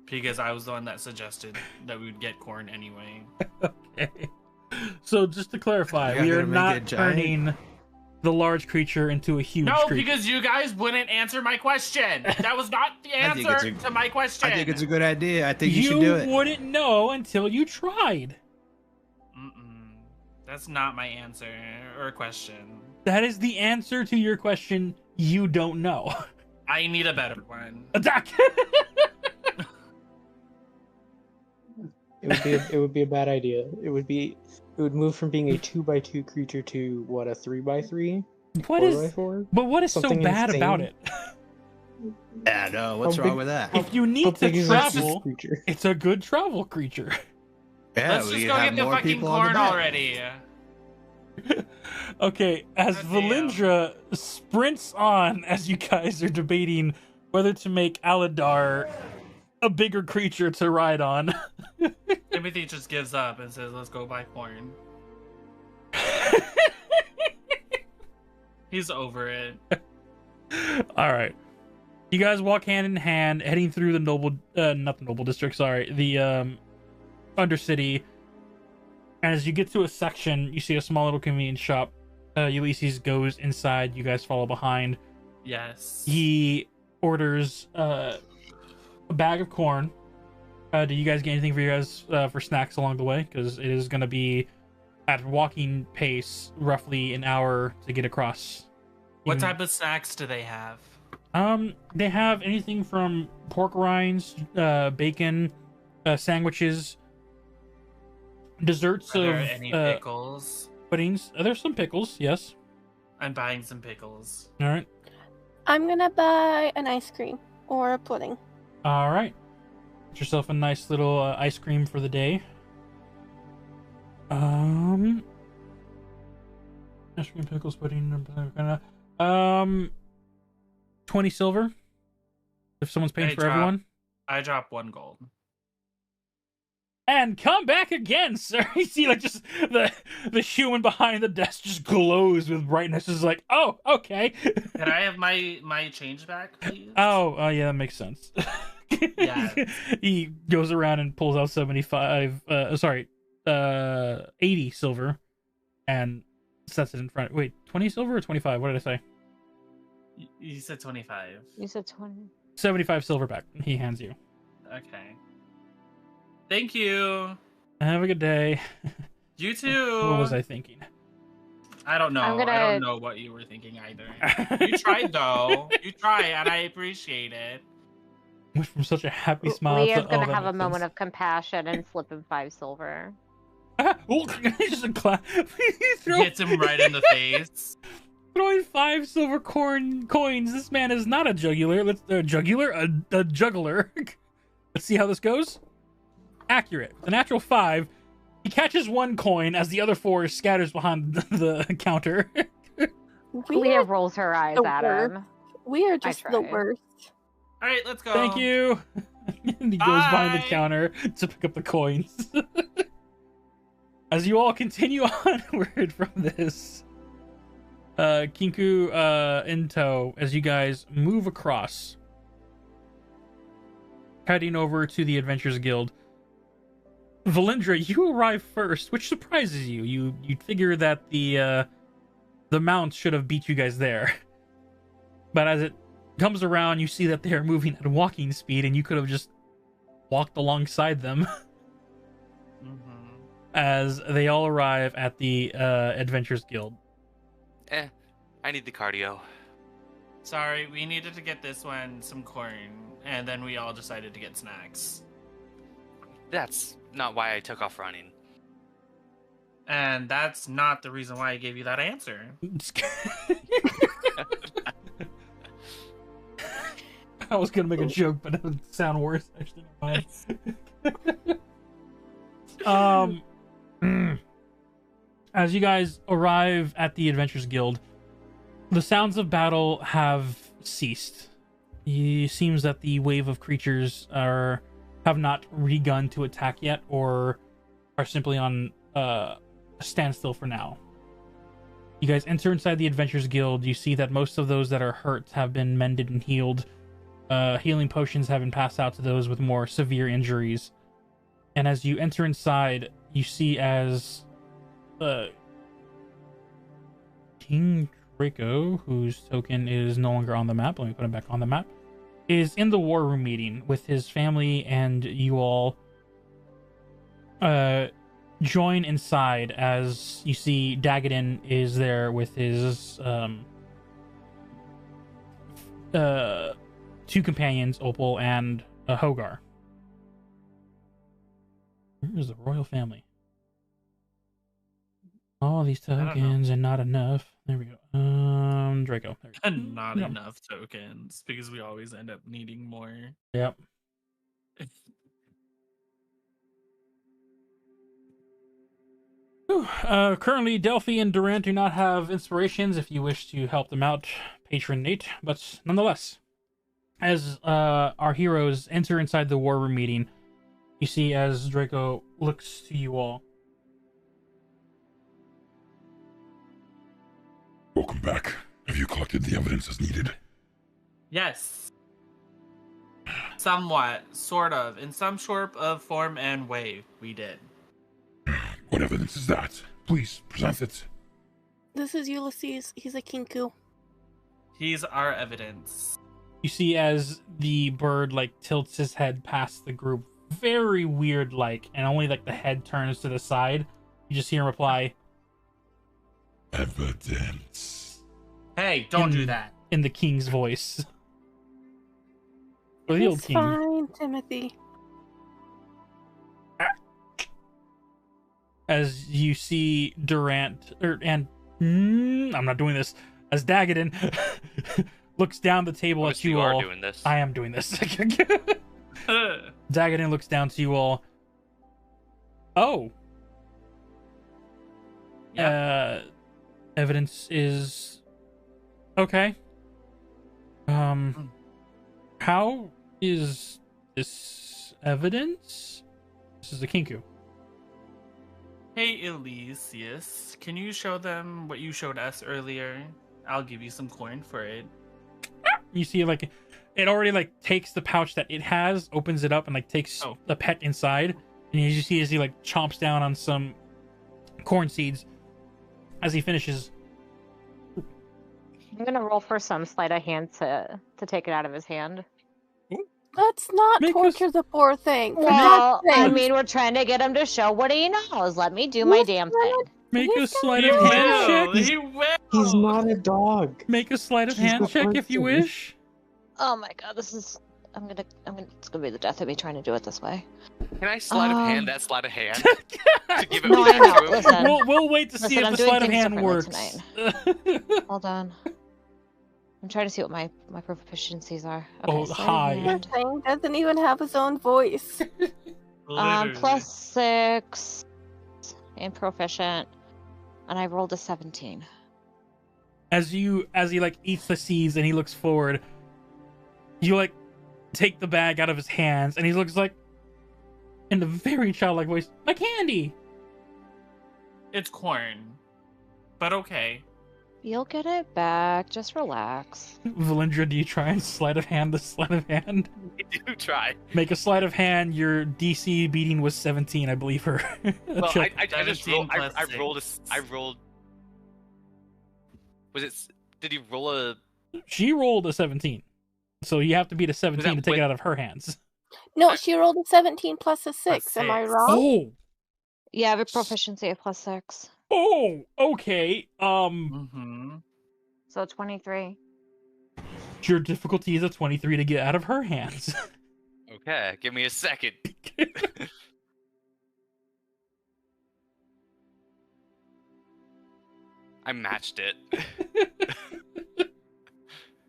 Because I was the one that suggested that we would get corn anyway. Okay. So just to clarify, Yeah, we are gotta make not it giant. turning the large creature into a huge No, creature. because you guys wouldn't answer my question. That was not the I think answer it's to my question. I think it's a good idea. I think you should do it. wouldn't know until you tried. Mm-mm. That's not my answer or question. That is the answer to your question. You don't know. I need a better one. Attack! It would be a bad idea. It would move from being a 2x2 creature to what, a 3x3? What 4x4? is? But what is so Something bad insane. about it? Yeah, no. What's How wrong big- with that? If you How need to big is this travel, creature? it's a good travel creature. Yeah, Let's we just could go have get the more fucking people on the corn back. already. Okay, as God damn. Valindra sprints on as you guys are debating whether to make Aladar a bigger creature to ride on. Timothy just gives up and says, let's go buy corn. He's over it. All right. You guys walk hand in hand, heading through the not the noble district, sorry, the Undercity. And as you get to a section, you see a small little convenience shop. Ulysses goes inside. You guys follow behind. Yes. He orders a bag of corn. Do you guys get anything for you guys for snacks along the way? Because it is going to be at walking pace, roughly an hour to get across. What type of snacks do they have? They have anything from pork rinds, bacon, sandwiches, desserts Are there of any pickles? puddings. There's some pickles, yes. I'm buying some pickles. All right. I'm gonna buy an ice cream or a pudding. All right. Get yourself a nice little ice cream for the day. Ice cream, pickles, pudding, 20 silver. If someone's paying Hey, for drop. everyone. I dropped 1 gold. And come back again, sir. You see, like, just the human behind the desk just glows with brightness. Is like, oh, okay. Can I have my change back, please? Oh, yeah, that makes sense. Yeah. He goes around and pulls out 80 silver and sets it in front. Wait, 20 silver or 25? What did I say? You said 25. You said 20. 75 silver back. He hands you. Okay. Thank you. Have a good day. You too. What was I thinking? I don't know. I'm gonna- I don't know what you were thinking either. You tried though. You try, and I appreciate it. Went from such a happy smile Leah's to gonna that have a makes moment sense. of compassion and slip him 5 silver. Just a clap. Hits him right in the face. Throwing 5 silver coins. This man is not a jugular. A juggler. Let's see how this goes. Accurate. The natural 5. He catches 1 coin as the other 4 scatters behind the counter. Leah rolls her eyes the at worst. him. We are just the tried. worst. All right, let's go. Thank you. And he goes behind the Bye. counter to pick up the coins. As you all continue onward from this, Kinku in tow, as you guys move across, heading over to the Adventurers Guild. Valindra, you arrive first, which surprises you. You'd figure that the mounts should have beat you guys there. But as it comes around, you see that they are moving at walking speed, and you could have just walked alongside them. Mhm. As they all arrive at the Adventurers Guild. I need the cardio. Sorry, we needed to get this one some corn, and then we all decided to get snacks. That's not why I took off running. And that's not the reason why I gave you that answer. I was gonna make a joke, but it would sound worse. Actually, never mind. As you guys arrive at the Adventurers Guild, the sounds of battle have ceased. it seems that the wave of creatures have not begun to attack yet, or are simply on a standstill for now. You guys enter inside the Adventurers Guild. You see that most of those that are hurt have been mended and healed. Healing potions have been passed out to those with more severe injuries. And as you enter inside, you see as King Draco, whose token is no longer on the map, let me put him back on the map, is in the war room meeting with his family, and you all join inside as you see Dagadin is there with his two companions, Opal and Hogar. Where's the royal family? All these tokens and not enough. There we go. Draco. There we go. And not enough tokens, because we always end up needing more. Yep. Currently, Delphi and Durant do not have inspirations. If you wish to help them out, patron Nate. But nonetheless, as our heroes enter inside the war room meeting, you see as Draco looks to you all. Welcome back. Have you collected the evidence as needed? Yes. Somewhat, sort of, in some sort of form and way, we did. What evidence is that? Please, present it. This is Ulysses. He's a kinku. He's our evidence. You see as the bird like tilts his head past the group, very weird like, and only like the head turns to the side. You just hear him reply, Evidence. Hey, don't do that. In the king's voice. Or the old It's king. fine, Timothy. As you see Durant, I'm not doing this, as Dagadin looks down the table at you all. Are doing this. I am doing this. Dagadin looks down to you all. Oh. Yep. Evidence is okay. How is this evidence? This is the Kinku. Hey, Elysius, can you show them what you showed us earlier? I'll give you some coin for it. You see, like, it already like takes the pouch that it has, opens it up, and like takes the pet inside, and you see as he like chomps down on some corn seeds. As he finishes, I'm gonna roll for some sleight of hand to take it out of his hand. Let's not torture the poor thing. Well, I mean, we're trying to get him to show what he knows. Let me do my damn thing. Make a sleight of hand check. He's not a dog. Make a sleight of hand check if you wish. Oh my god, this is. It's gonna be the death of me trying to do it this way. Can I sleight of hand that sleight of hand? To give it No, I know. Listen, we'll wait to see if the sleight of hand works. Hold on. I'm trying to see what my proficiencies are. Okay, high. This thing doesn't even have his own voice. +6 and proficient, and I rolled a 17. As he like eats the seeds and he looks forward, you like take the bag out of his hands and he looks like, in a very childlike voice, my candy. It's corn, but okay. You'll get it back. Just relax. Valindra, do you try and sleight of hand the sleight of hand? I do try. Make a sleight of hand. Your DC beating was 17, I believe her. Well, I just rolled. I +6. rolled. Was it? Did he roll a? She rolled a 17, so you have to beat a 17 to take it out of her hands. No, she rolled a 17 plus a 6. Am I wrong? Oh. Yeah, I have a proficiency of +6. Oh, okay. So 23. Your difficulty is a 23 to get out of her hands. Okay, give me a second. I matched it.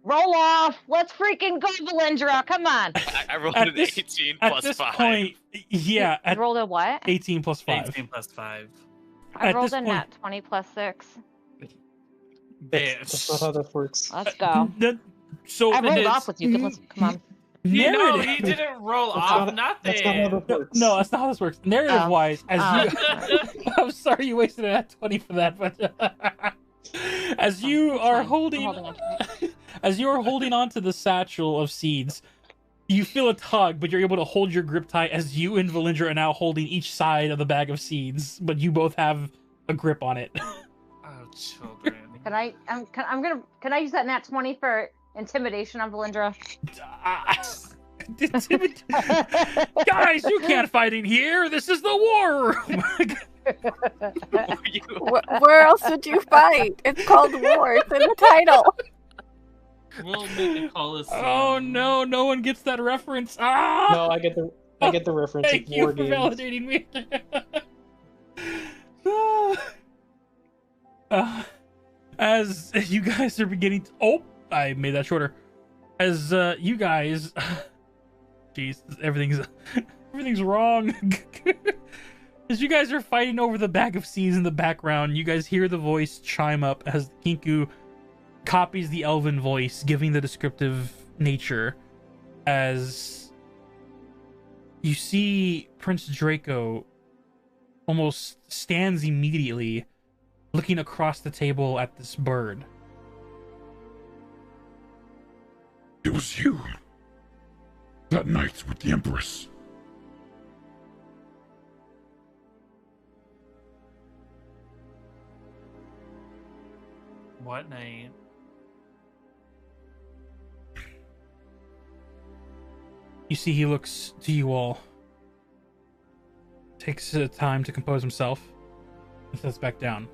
Roll off! Let's freaking go, Valindra! Come on! I rolled an 18 plus 5. At this point, yeah. You rolled a what? 18 plus 5. 18 plus 5. I At rolled this a point- nat 20 + 6. That's not how that works. Let's go. So I rolled it's- off with you. Come on. You know, narrative. he didn't roll That's off not- nothing. That's not how this works. No, that's not how this works. Narrative wise, as you, I'm sorry you wasted a 20 for that, but as you are fine. holding, I'm holding on to as you are holding onto the satchel of seeds, you feel a tug, but you're able to hold your grip tight as you and Valindra are now holding each side of the bag of seeds, but you both have a grip on it. Oh, children. Can I use that nat 20 for intimidation on Valindra? Guys, you can't fight in here. This is the war room. Where else would you fight? It's called war. It's in the title. We'll make a coliseum. Oh no, no one gets that reference. Ah! No, I get the reference. Thank It's you war for games. validating me. As you guys are beginning to... Oh, I made that shorter. As you guys... Jeez, everything's wrong. As you guys are fighting over the bag of seeds in the background, you guys hear the voice chime up as Kinku copies the elven voice, giving the descriptive nature. As you see Prince Draco almost stands immediately, looking across the table at this bird. It was you. That night with the Empress. What night? You see he looks to you all, takes time to compose himself, and sits back down.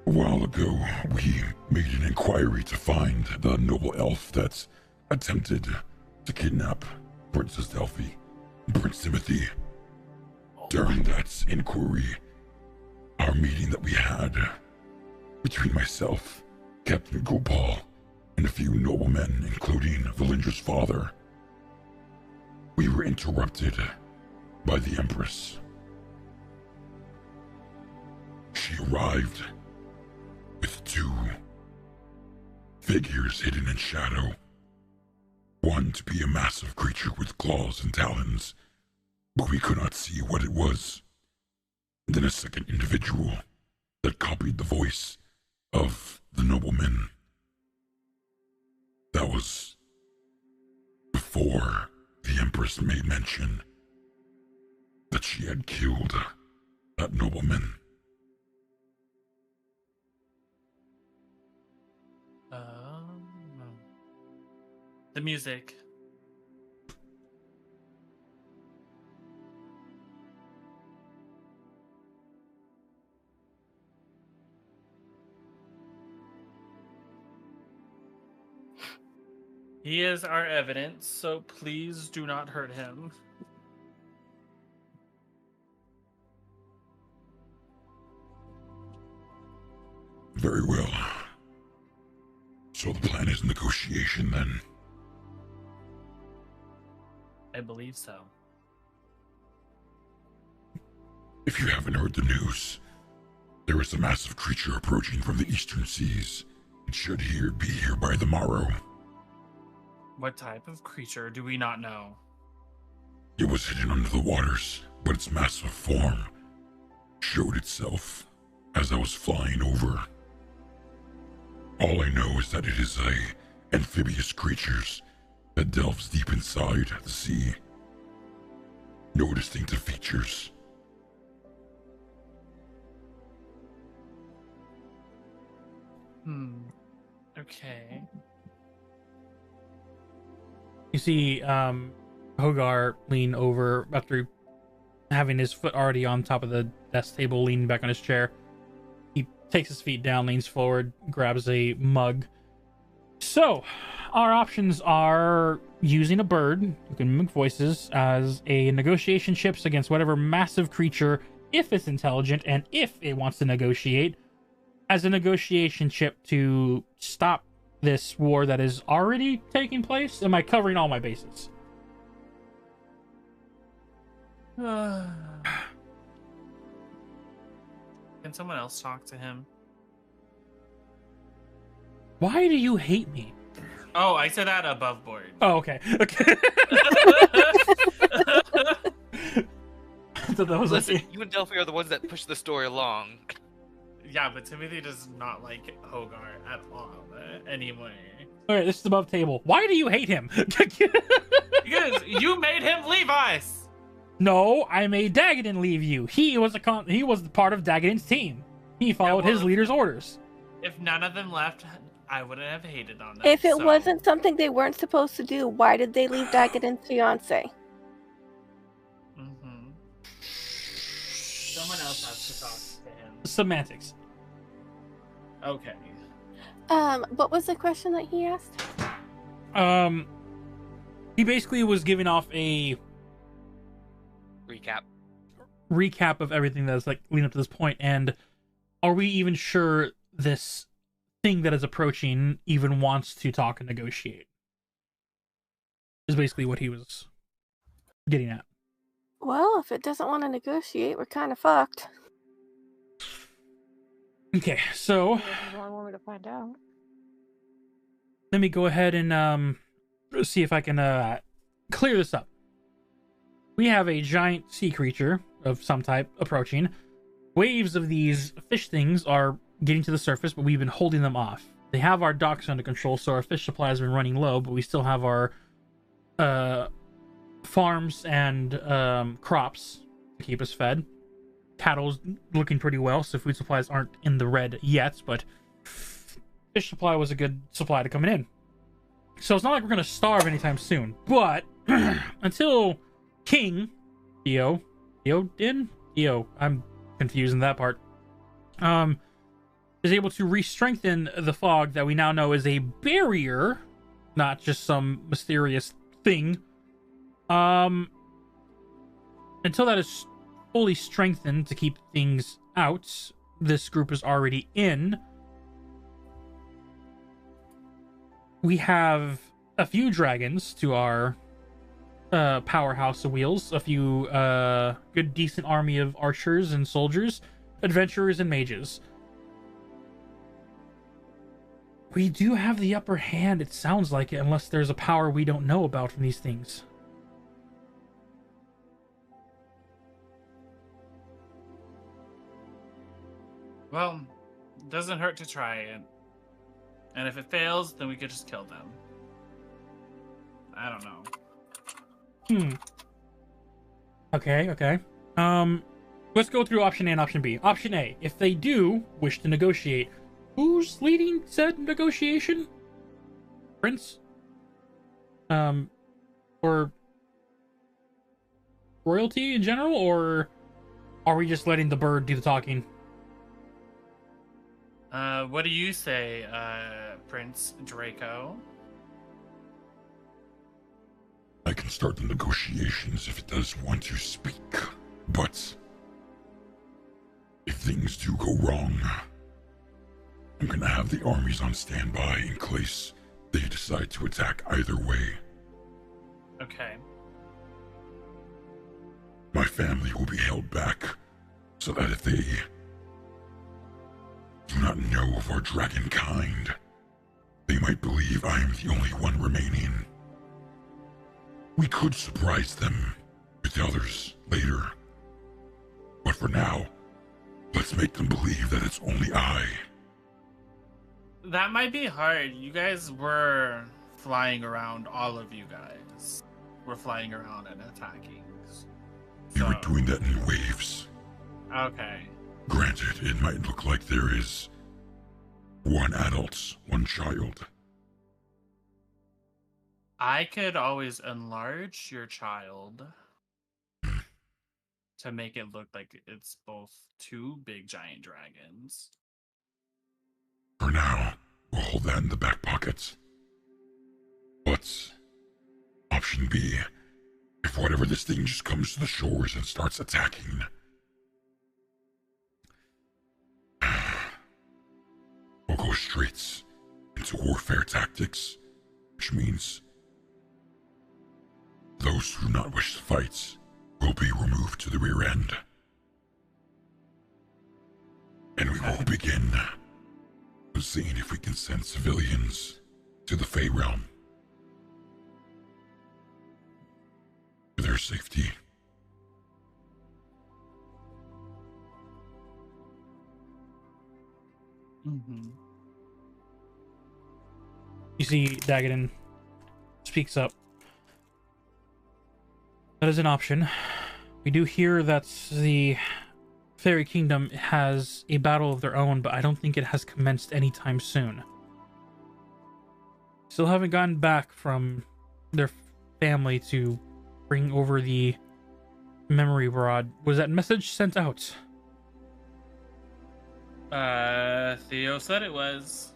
A while ago, we made an inquiry to find the noble elf that attempted to kidnap Princess Delphi and Prince Timothy. During that inquiry, our meeting that we had between myself, Captain Gopal, and a few noblemen, including Valindra's father, we were interrupted by the Empress. She arrived with two figures hidden in shadow. One to be a massive creature with claws and talons, but we could not see what it was. And then a second individual that copied the voice of the nobleman. That was before the Empress made mention that she had killed that nobleman. The music. He is our evidence, so please do not hurt him. Very well. So the plan is negotiation then? I believe so. If you haven't heard the news, there is a massive creature approaching from the eastern seas. It should be here by the morrow. What type of creature do we not know? It was hidden under the waters, but its massive form showed itself as I was flying over. All I know is that it is a amphibious creature that delves deep inside the sea. No distinctive features. Okay. You see Hogar lean over after having his foot already on top of the desk table, leaning back on his chair. He takes his feet down, leans forward, grabs a mug. So, our options are using a bird, who can mimic voices, as a negotiation chips against whatever massive creature, if it's intelligent and if it wants to negotiate, as a negotiation chip to stop this war that is already taking place. Am I covering all my bases? Can someone else talk to him? Why do you hate me? Oh, I said that above board. Oh, okay. Okay. I thought that was Listen, like... you and Delphi are the ones that push the story along. Yeah, but Timothy does not like Hogar at all anymore. Alright, this is above table. Why do you hate him? Because you made him leave us. No, I made Dagadin leave you. He was part of Dagadin's team. He followed his leader's orders. If none of them left, I wouldn't have hated on them. If it wasn't something they weren't supposed to do, why did they leave Dagadin's fiance? Mm-hmm. Someone else has to talk to him. Semantics. Okay. What was the question that he asked? He basically was giving off a recap of everything that's like leading up to this point, and are we even sure this thing that is approaching even wants to talk and negotiate? Is basically what he was getting at. Well, if it doesn't want to negotiate, we're kind of fucked. Okay, so There's one more way to find out. let me go ahead and see if I can clear this up. We have a giant sea creature of some type approaching. Waves of these fish things are getting to the surface, but we've been holding them off. They have our docks under control, so our fish supply has been running low, but we still have our farms and crops to keep us fed. Cattle's looking pretty well, so food supplies aren't in the red yet, but fish supply was a good supply to coming in. So it's not like we're going to starve anytime soon, but until King Theo, I'm confused in that part, is able to re-strengthen the fog that we now know is a barrier, not just some mysterious thing. Until that is fully strengthened to keep things out, this group is already in. We have a few dragons to our powerhouse of wheels, a few good decent army of archers and soldiers, adventurers and mages. We do have the upper hand, it sounds like it, unless there's a power we don't know about from these things. Well, it doesn't hurt to try it. And if it fails, then we could just kill them. I don't know. Okay. Let's go through option A and option B. Option A, if they do wish to negotiate, who's leading said negotiation? Prince? Or royalty in general, or are we just letting the bird do the talking? What do you say, Prince Draco? I can start the negotiations if it does want to speak, but if things do go wrong, I'm gonna have the armies on standby in case they decide to attack either way. Okay. My family will be held back so that if they do not know of our dragon kind, they might believe I am the only one remaining. We could surprise them with the others later, but for now, let's make them believe that it's only I. That might be hard. You guys were flying around, all of you guys were flying around and attacking. We were doing that in waves. Okay. Granted, it might look like there is one adult, one child. I could always enlarge your child to make it look like it's both two big giant dragons. For now, we'll hold that in the back pocket. But option B, if whatever this thing just comes to the shores and starts attacking, we'll go straight into warfare tactics, which means those who do not wish to fight will be removed to the rear end. And we will begin seeing if we can send civilians to the Fey Realm for their safety. Mm-hmm. You see Dagadin speaks up. That is an option. We do hear that the Fairy Kingdom has a battle of their own, but I don't think it has commenced anytime soon. Still haven't gotten back from their family to bring over the memory rod. Was that message sent out? Theo said it was.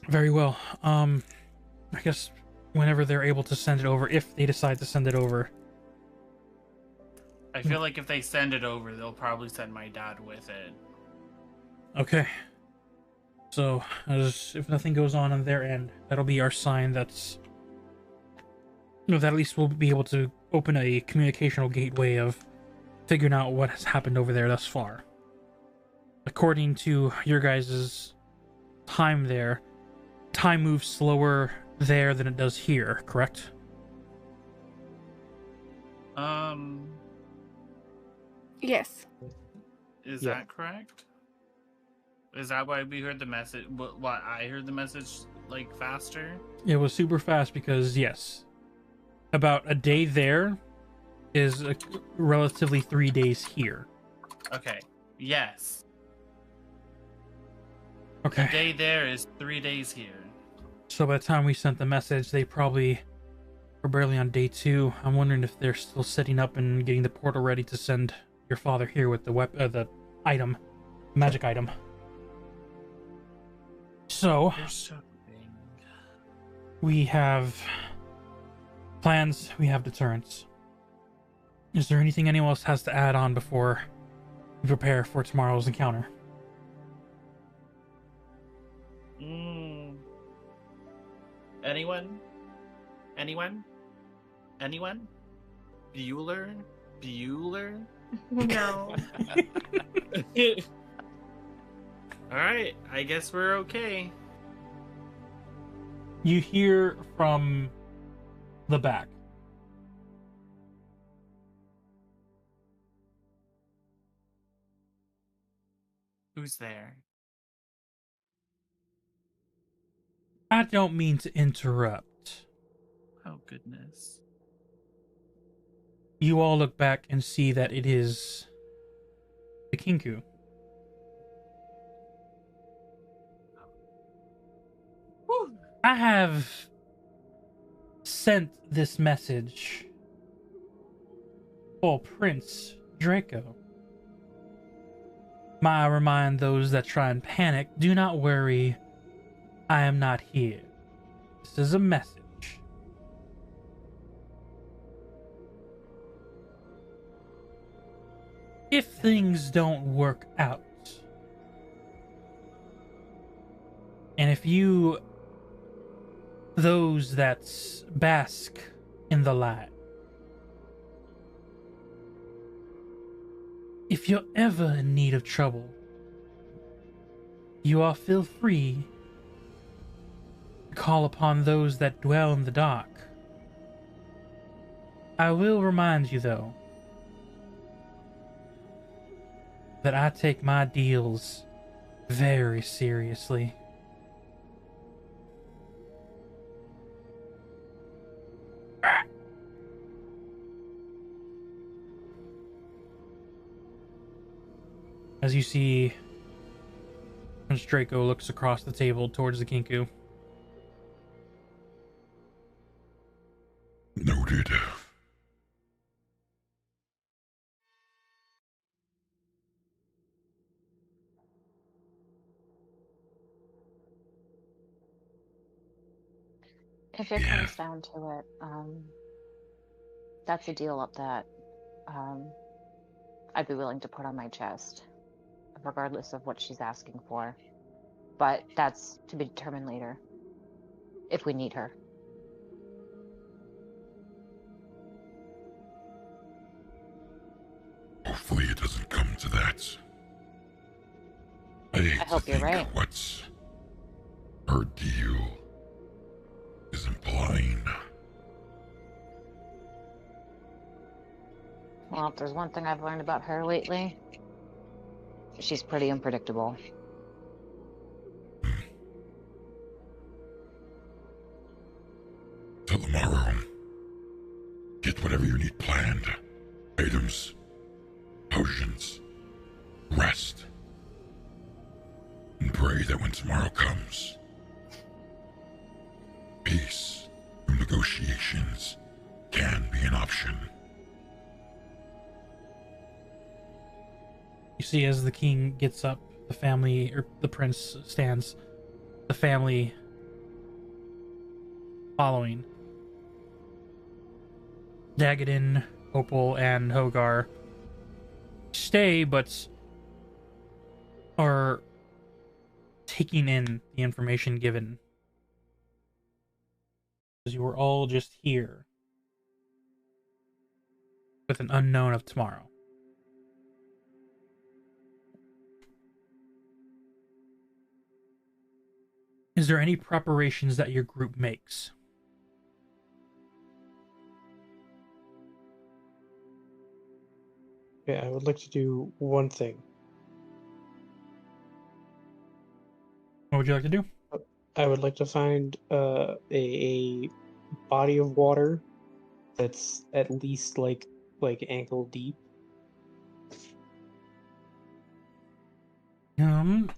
Very well. I guess whenever they're able to send it over, if they decide to send it over. I feel like if they send it over, they'll probably send my dad with it. Okay. So, if nothing goes on their end, that'll be our sign that's... that at least we'll be able to open a communicational gateway of figuring out what has happened over there thus far. According to your guys' time there, time moves slower there than it does here, correct? Yes. Is that correct? Is that why we heard the message? What I heard the message like faster? It was super fast because, yes, about a day there is relatively 3 days here. Okay. Yes. Okay. A day there is 3 days here. So by the time we sent the message, they probably were barely on day 2. I'm wondering if they're still setting up and getting the portal ready to send your father here with the item, magic item. So we have plans, we have deterrence. Is there anything anyone else has to add on before we prepare for tomorrow's encounter? Anyone? Bueller? No. Alright, I guess we're okay. You hear from the back. Who's there? I don't mean to interrupt. Oh, goodness. You all look back and see that it is the Kinku. I have sent this message for Prince Draco. May I remind those that try and panic, do not worry, I am not here. This is a message. If things don't work out, and if you, those that bask in the light, if you're ever in need of trouble, you all feel free to call upon those that dwell in the dark. I will remind you, though, that I take my deals very seriously. As you see, Prince Draco looks across the table towards the Kinku. Noted. If it comes down to it, that's a deal up that I'd be willing to put on my chest, regardless of what she's asking for. But that's to be determined later, if we need her. Hopefully it doesn't come to that. I hope you're right. What's her deal is implying. Well, if there's one thing I've learned about her lately, she's pretty unpredictable. Till tomorrow, get whatever you need planned. Items, potions, rest. And pray that when tomorrow comes, peace through negotiations can be an option. You see, as the king gets up, the family, or the prince stands, the family following. Dagadin, Opal, and Hogar stay, but are taking in the information given. Because you were all just here with an unknown of tomorrow. Is there any preparations that your group makes? Yeah, I would like to do one thing. What would you like to do? I would like to find a body of water that's at least like ankle deep.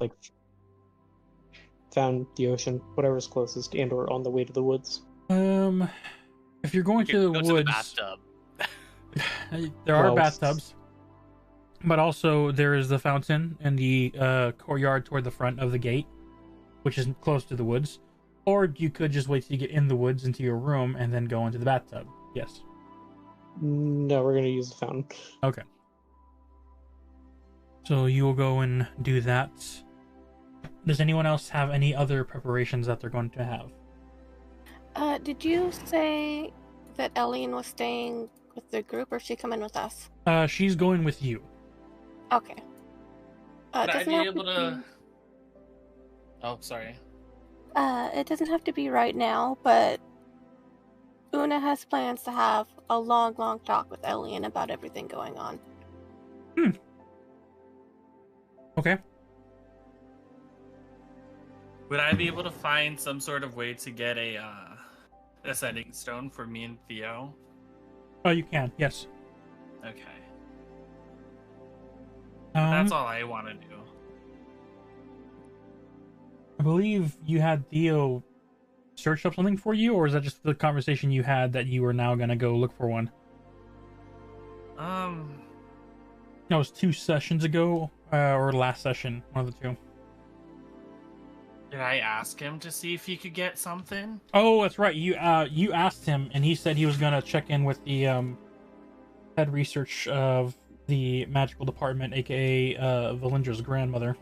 Like found the ocean, whatever's closest, and or on the way to the woods. If you're going to the Go woods, to the bathtub. there are Well, bathtubs, but also there is the fountain in the courtyard toward the front of the gate, which is close to the woods. Or you could just wait till you get in the woods into your room and then go into the bathtub. Yes. No, we're gonna use the fountain. Okay. So you will go and do that. Does anyone else have any other preparations that they're going to have? Did you say that Elian was staying with the group, or is she coming with us? She's going with you. Okay. Would I doesn't be have able to? be- Oh, sorry. It doesn't have to be right now, but Una has plans to have a long, long talk with Elian about everything going on. Okay. Would I be able to find some sort of way to get a ascending stone for me and Theo? Oh, you can. Yes. Okay. That's all I want to do. I believe you had Theo search up something for you, or is that just the conversation you had that you were now gonna go look for one? That was 2 sessions ago, or last session, one of the two. Did I ask him to see if he could get something? Oh, that's right. You asked him, and he said he was gonna check in with the head research of the magical department, aka Valindra's grandmother.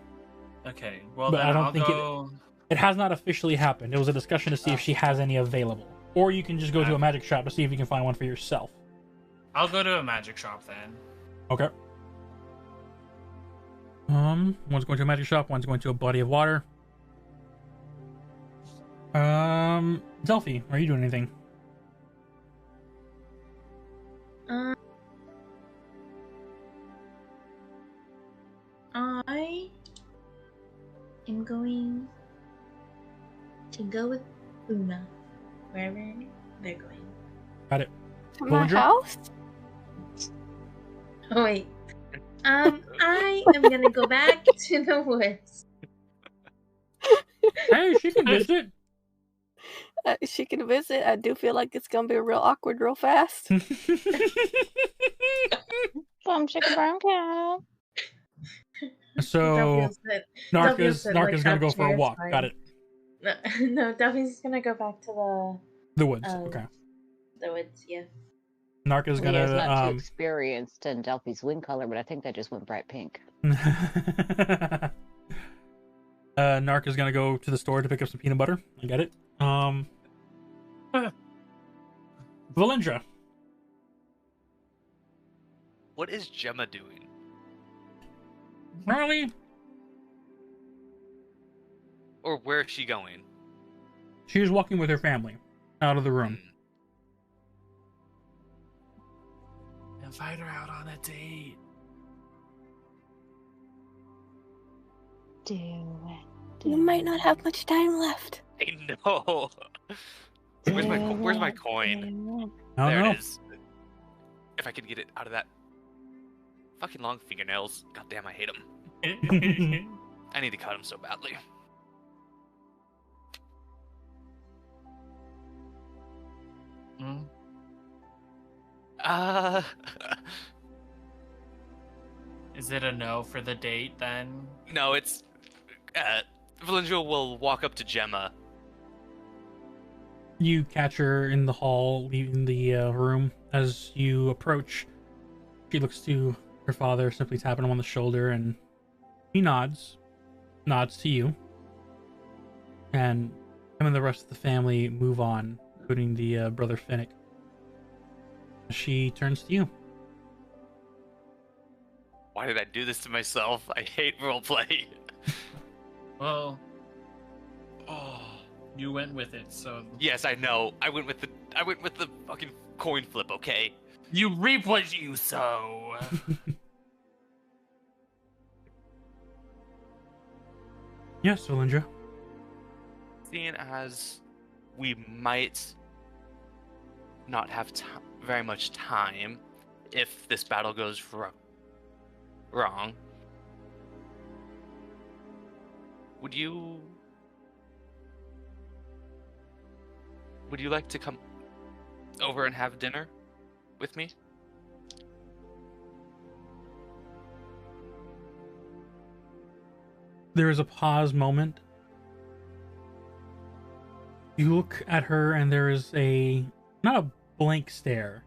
Okay, well But then I don't I'll think go. it has not officially happened. It was a discussion to see if she has any available, or you can just go to a magic shop to see if you can find one for yourself. I'll go to a magic shop then. Okay. One's going to a magic shop. One's going to a body of water. Delphi, are you doing anything? I am going to go with Una wherever they're going. Got it. To my Valandra? house? Oh wait. I am gonna go back to the woods. Hey, she can visit. She can visit. I do feel like it's gonna be real awkward real fast. Some chicken brown cow. So Narca's gonna go for a walk. Got it. No, Duffy's gonna go back to The woods. Okay. the woods. Yeah. Narca's Leah's not too gonna experienced in Delphi's wing color, but I think that just went bright pink. Narca's gonna go to the store to pick up some peanut butter. I get it. Valindra. What is Gemma doing? Riley. Or where is she going? She was walking with her family out of the room. Invite her out on a date. Do You might not have much time left. I know. Where's my coin? I don't There know. it is. If I can get it out of that fucking long fingernails. God damn, I hate them. I need to cut them so badly. Mm. Is it a no for the date then? No, it's Valindra will walk up to Gemma. You catch her in the hall, leaving the room. As you approach, she looks to her father, simply tapping him on the shoulder, and he nods to you. And him and the rest of the family move on, including the brother Finnick. She turns to you. Why did I do this to myself? I hate roleplay. Well, you went with it, so Yes, I know. I went with the fucking coin flip, okay? you reap what you sow. Yes, Valindra. Seeing as we might not have very much time if this battle goes wrong, would you like to come over and have dinner with me? There is a pause moment. You look at her and there is not a blank stare,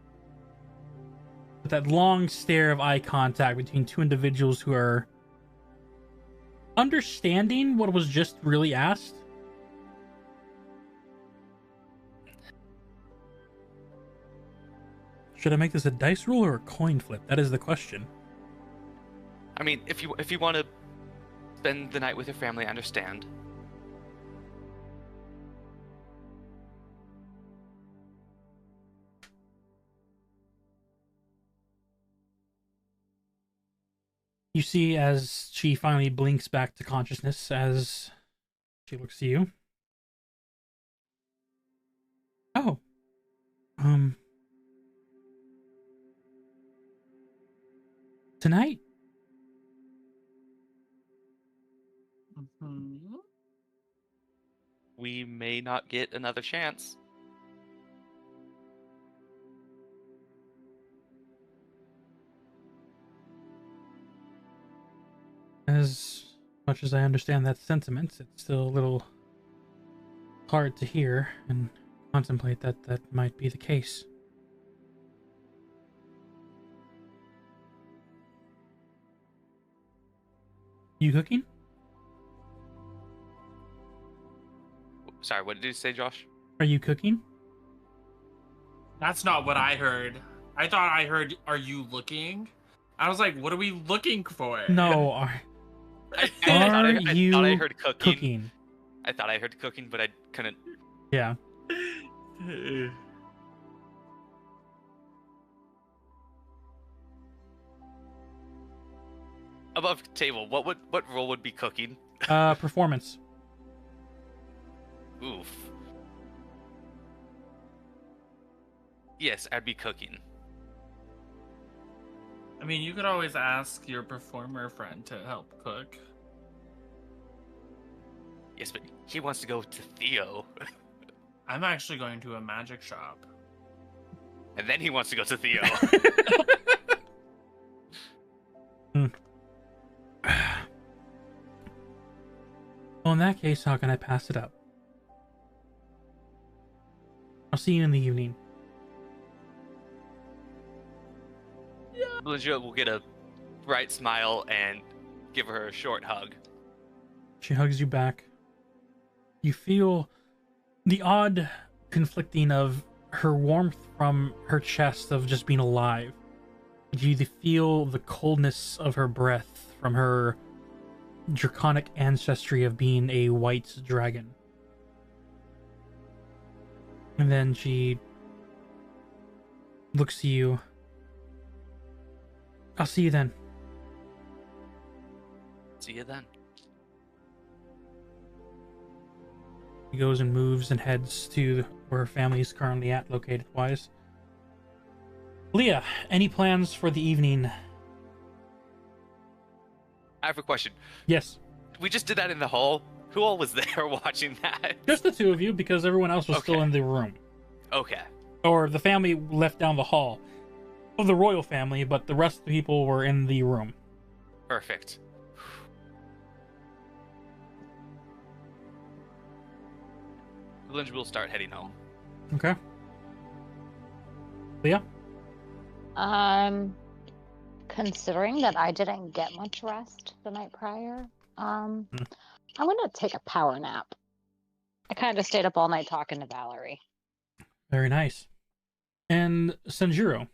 but that long stare of eye contact between two individuals who are understanding what was just really asked. Should I make this a dice roll or a coin flip? That is the question. I mean, if you want to spend the night with your family, I understand. You see as she finally blinks back to consciousness as she looks to you. Oh. Tonight? Mm-hmm. We may not get another chance. As much as I understand that sentiment, it's still a little hard to hear and contemplate that might be the case. You cooking? Sorry, what did you say, Josh? Are you cooking? That's not what I heard. I thought I heard, "Are you looking?" I was like, "What are we looking for?" No, I thought I you heard cooking. cooking? I thought I heard cooking, but I couldn't. Yeah. Above table, what role would be cooking? Performance. Oof. Yes, I'd be cooking. I mean, you could always ask your performer friend to help cook. Yes, but he wants to go to Theo. I'm actually going to a magic shop. And then he wants to go to Theo. Well, in that case, how can I pass it up? I'll see you in the evening. Valindra will get a bright smile and give her a short hug. She hugs you back. You feel the odd conflicting of her warmth from her chest of just being alive. You feel the coldness of her breath from her draconic ancestry of being a white dragon. And then she looks to you. I'll see you then. See you then. He goes and moves and heads to where her family is currently at, located wise. Leah, any plans for the evening? I have a question. Yes. We just did that in the hall. Who all was there watching that? Just the two of you, because everyone else was still in the room. Okay. Or the family left down the hall. Of the royal family, but the rest of the people were in the room. Perfect. Village will start heading home. Okay. Leah? Considering that I didn't get much rest the night prior, I'm gonna take a power nap. I kind of stayed up all night talking to Valerie. Very nice. And Sanjuro?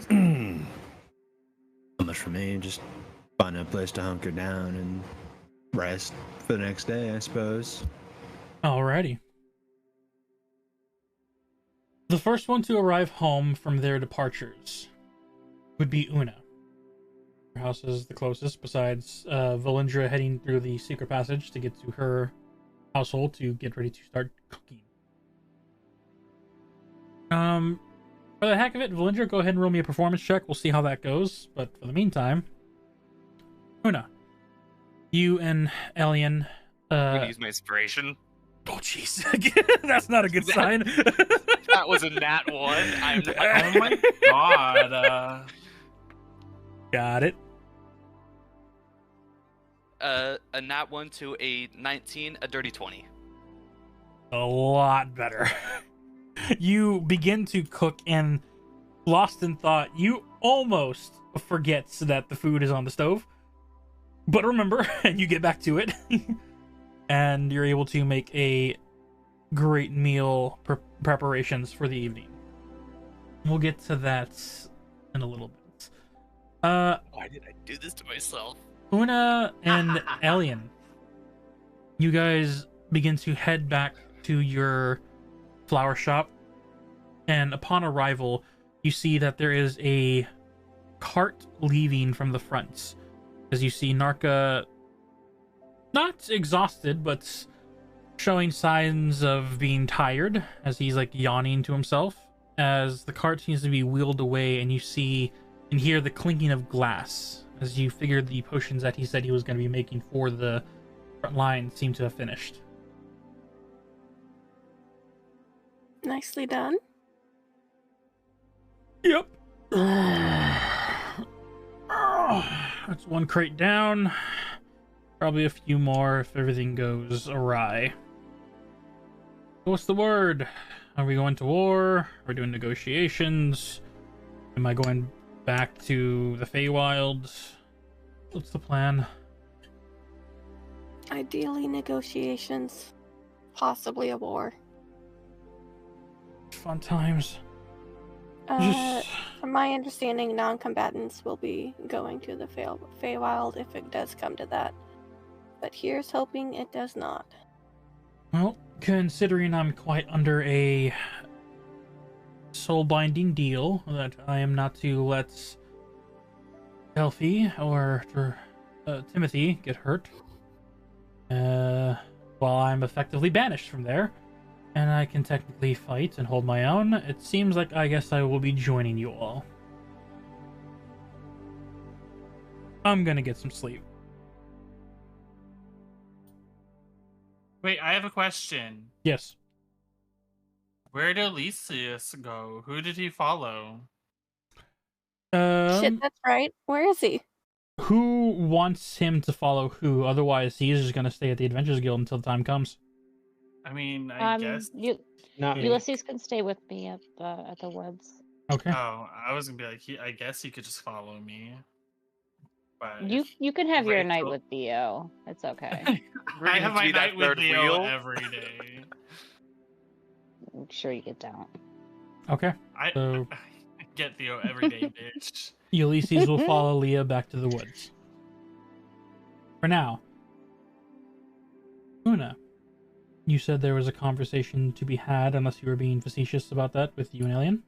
Not much for me. Just find a place to hunker down and rest for the next day, I suppose. Alrighty. The first one to arrive home from their departures would be Una. Her house is the closest, besides Valindra heading through the secret passage to get to her household to get ready to start cooking. For the heck of it, Valindra, go ahead and roll me a performance check. We'll see how that goes. But for the meantime, Una, you and Elian. I'm gonna use my inspiration. Oh, jeez. That's not a good sign. That was a nat 1. I'm not... Oh my god. Got it. A nat 1 to a 19, a dirty 20. A lot better. You begin to cook, and lost in thought, you almost forget that the food is on the stove. But remember, and you get back to it. And you're able to make a great meal preparations for the evening. We'll get to that in a little bit. Why did I do this to myself? Una and Elian, you guys begin to head back to your flower shop, and upon arrival, you see that there is a cart leaving from the front. As you see Narka, not exhausted, but showing signs of being tired, as he's like yawning to himself, as the cart seems to be wheeled away, and you see and hear the clinking of glass, as you figure the potions that he said he was going to be making for the front line seem to have finished. Nicely done. Yep. That's one crate down. Probably a few more if everything goes awry. What's the word? Are we going to war? Are we doing negotiations? Am I going back to the Feywild? What's the plan? Ideally, negotiations. Possibly a war. Fun times. From my understanding, non-combatants will be going to the Feywild if it does come to that. But here's hoping it does not. Well, considering I'm quite under a soul-binding deal that I am not to let Elfie or Timothy get hurt, while I'm effectively banished from there, and I can technically fight and hold my own, it seems like I guess I will be joining you all. I'm gonna get some sleep. Wait, I have a question. Yes. Where did Elysius go? Who did he follow? Shit, that's right. Where is he? Who wants him to follow who? Otherwise, he's just gonna stay at the Adventures Guild until the time comes. I mean, I guess. Not me. Ulysses can stay with me at the woods. Okay. Oh, I was gonna be like, I guess he could just follow me. But You can have your night Rachel- with Theo. It's okay. I have my do that night with third Theo wheel. every day. Make sure you don't. Okay. I So get Theo every day, bitch. Ulysses will follow Leah back to the woods. For now, Una, You said there was a conversation to be had, unless you were being facetious about that with you and Alien.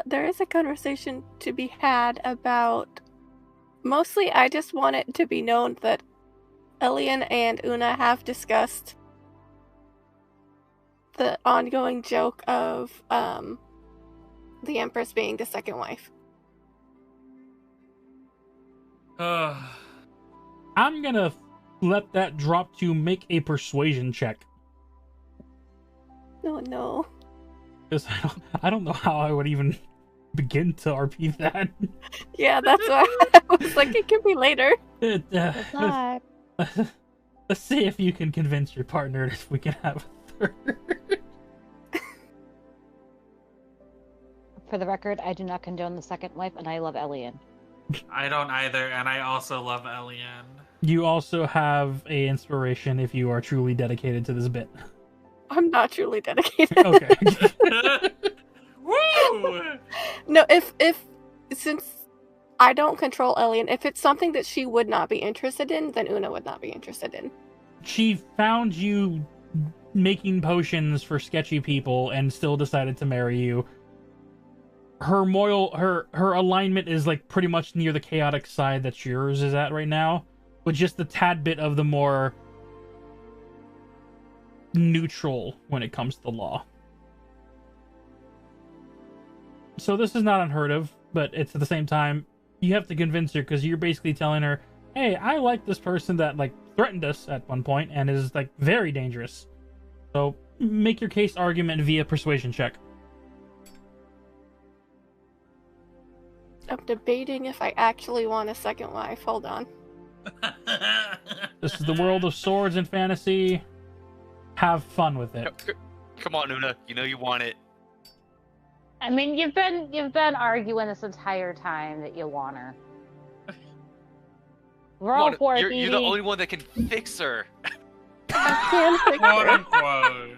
There is a conversation to be had about... Mostly, I just want it to be known that Elian and Una have discussed the ongoing joke of, the Empress being the second wife. I'm gonna let that drop to make a persuasion check. Oh no. Because I don't know how I would even begin to RP that. Yeah, that's why I was like, it can be later. Let's see if you can convince your partner if we can have a third. For the record, I do not condone the second wife, and I love Elian. I don't either, and I also love Elian. You also have a inspiration if you are truly dedicated to this bit. I'm not truly dedicated. Okay. Woo! No, since I don't control Elian, if it's something that she would not be interested in, then Una would not be interested in. She found you making potions for sketchy people and still decided to marry you. Her alignment is like pretty much near the chaotic side that yours is at right now, with just a tad bit of the more neutral when it comes to the law. So this is not unheard of, but it's at the same time you have to convince her, because you're basically telling her, hey, I like this person that like threatened us at one point and is like very dangerous. So make your case argument via persuasion check. I'm debating if I actually want a second wife. Hold on. This is the world of swords and fantasy. Have fun with it. Come on, Una. You know you want it. I mean, you've been arguing this entire time that you want her. Roll for it, you're the only one that can fix her. I can't fix Quote her. unquote.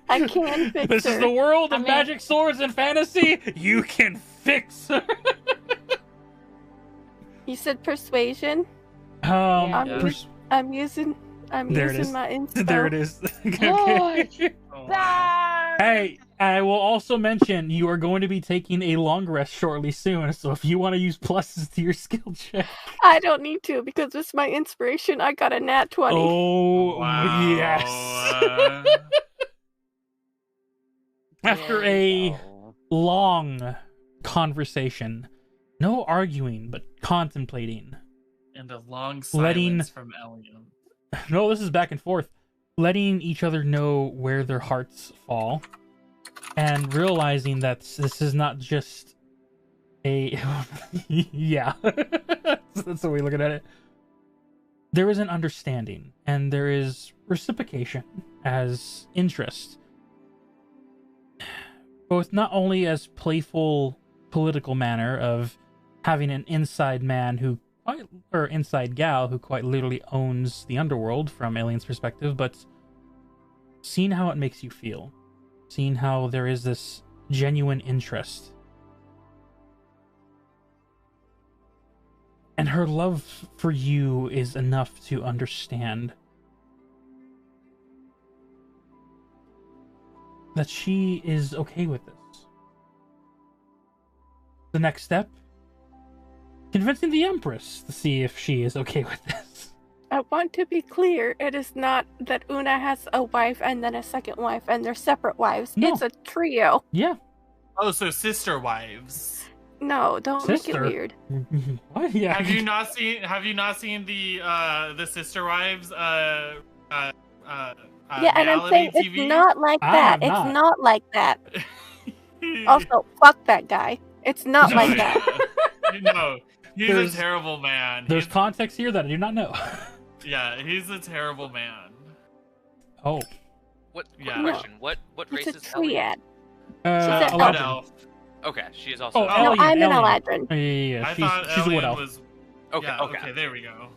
I can't fix This her. is the world of magic, swords, and fantasy. You can fix her. You said persuasion? Yeah. I'm using my inspo. There it is. Oh, Hey, I will also mention you are going to be taking a long rest shortly soon, so if you want to use pluses to your skill check. I don't need to, because it's my inspiration. I got a nat 20. Oh, Wow. yes. After a long conversation, no arguing, but contemplating. And a long Letting- silence from Elian. No, this is back and forth. Letting each other know where their hearts fall. And realizing that this is not just a... yeah. That's the way of looking at it. There is an understanding, and there is reciprocation as interest. Both not only as playful political manner of having an inside man who or inside gal who quite literally owns the underworld from Alien's perspective, but seeing how it makes you feel, seeing how there is this genuine interest. And her love for you is enough to understand that she is okay with this. The next step, convincing the Empress to see if she is okay with this. I want to be clear. It is not that Una has a wife and then a second wife and they're separate wives. No. It's a trio. Yeah. Oh, so sister wives. No, don't make it Sister? weird. What? Yeah. Have you not seen the sister wives Yeah, and I'm reality saying TV? it's not like I that. have It's not. not like that. Also, fuck that guy. It's not No, like that. No, he's There's- a terrible man. There's He's, context here that I do not know. yeah, he's a terrible man. Oh. What Yeah. question? What race It's a is Elian? triad. Uh, a Wood Eladrin. elf. Okay, she is also. Oh, Oh, No, Alien, I'm an Alien. Eladrin. Oh, yeah. I She's thought a wood Elian elf. was. Okay, Yeah, okay. there we go.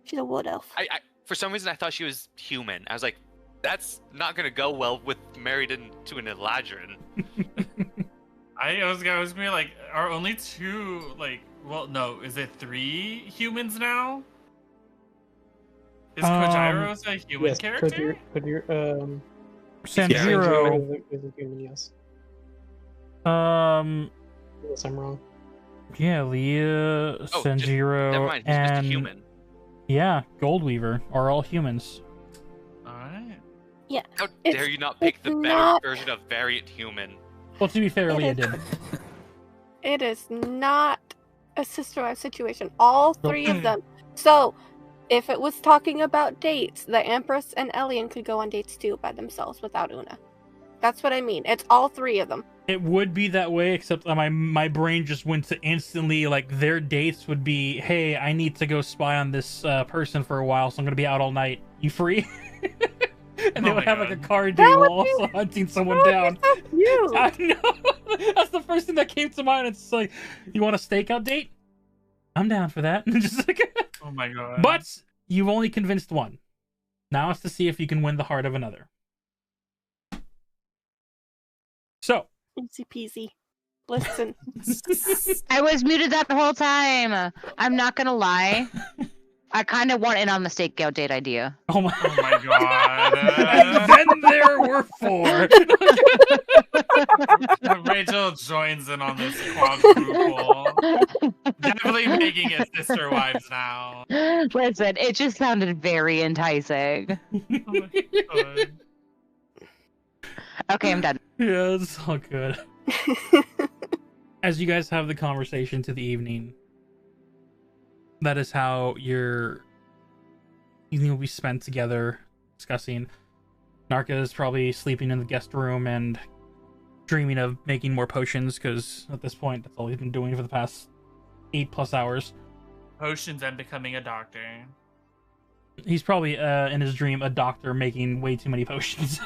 She's a wood elf. I for some reason I thought she was human. I was like, that's not gonna go well with married into an Eladrin. I was gonna be like, are only two like? Well, no, is it 3 humans now? Is Kojiros a human Yes, character? Sanjiro. Is a human, yes. Unless I'm wrong. Yeah, Leah, Sanjiro, never mind. He's just a and human. yeah, Goldweaver are all humans. All right. Yeah. How It's- dare you not pick the it's better not- version of variant human? Well, to be fair, It Leah is- did. It is not a sister wife situation. All three Nope. of them. So, if it was talking about dates, the Empress and Elian could go on dates too by themselves without Una. That's what I mean. It's all three of them. It would be that way, except my brain just went to instantly, like, their dates would be, hey, I need to go spy on this person for a while, so I'm going to be out all night. You free? And they Oh would my have, like, a God. card day while also hunting someone down. So cute. I know! That's the first thing that came to mind. It's like, you want a stakeout date? I'm down for that. Just like, Oh my god. but you've only convinced one. Now it's to see if you can win the heart of another. So, Easy peasy. Listen. I was muted that the whole time. I'm not gonna lie. I kind of want in on the stakeout date idea. oh my, Oh my god. and then there were four. Rachel joins in on this quadruple. Definitely making it sister wives now. Listen, it just sounded very enticing. Oh my god. Okay, I'm done. Yeah, it's all good. As you guys have the conversation to the evening, that is how your evening will be spent together discussing. Narca is probably sleeping in the guest room and dreaming of making more potions, because at this point, that's all he's been doing for the past 8+ hours. Potions and becoming a doctor. He's probably, in his dream, a doctor making way too many potions.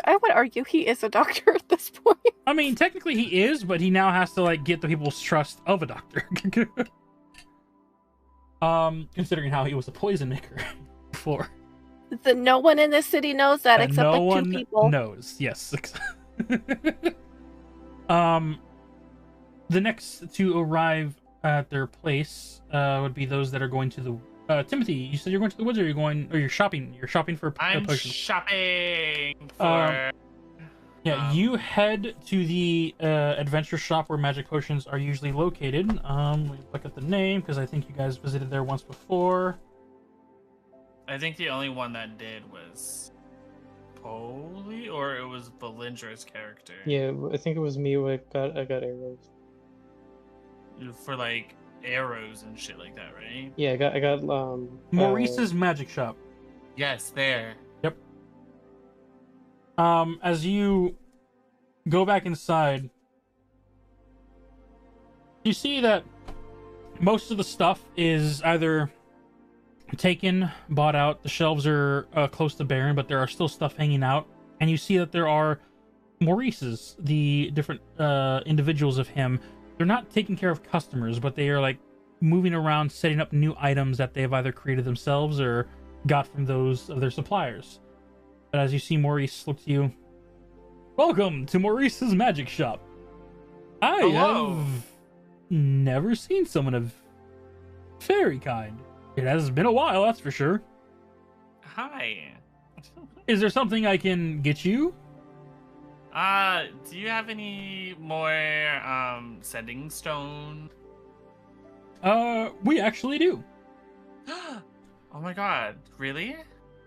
I would argue he is a doctor at this point. I mean, technically he is, but he now has to, like, get the people's trust of a doctor. Considering how he was a poison maker before. No one in this city knows that And except no like one two people. knows. Yes. The next to arrive at their place would be those that are going to the Timothy, you said you're going to the woods, or you're shopping? You're shopping for I'm potions. shopping for. Yeah, you head to the adventure shop where magic potions are usually located. Let me look at the name, because I think you guys visited there once before. I think the only one that did was Polly, or it was Belindra's character. Yeah, I think it was me. I got arrows. For like arrows and shit like that, right? Yeah, I got Maurice's magic shop. Yes, there. Yep. As you go back inside, you see that most of the stuff is either taken, bought out. The shelves are close to barren, but there are still stuff hanging out. And you see that there are Maurice's, the different individuals of him. They're not taking care of customers, but they are like moving around, setting up new items that they've either created themselves or got from those of their suppliers. But as you see Maurice look to you, welcome to Maurice's magic shop. I Hello. have never seen someone of fairy kind. It has been a while, that's for sure. Hi. Is there something I can get you? Do you have any more sending stone? We actually do. Oh my god, really?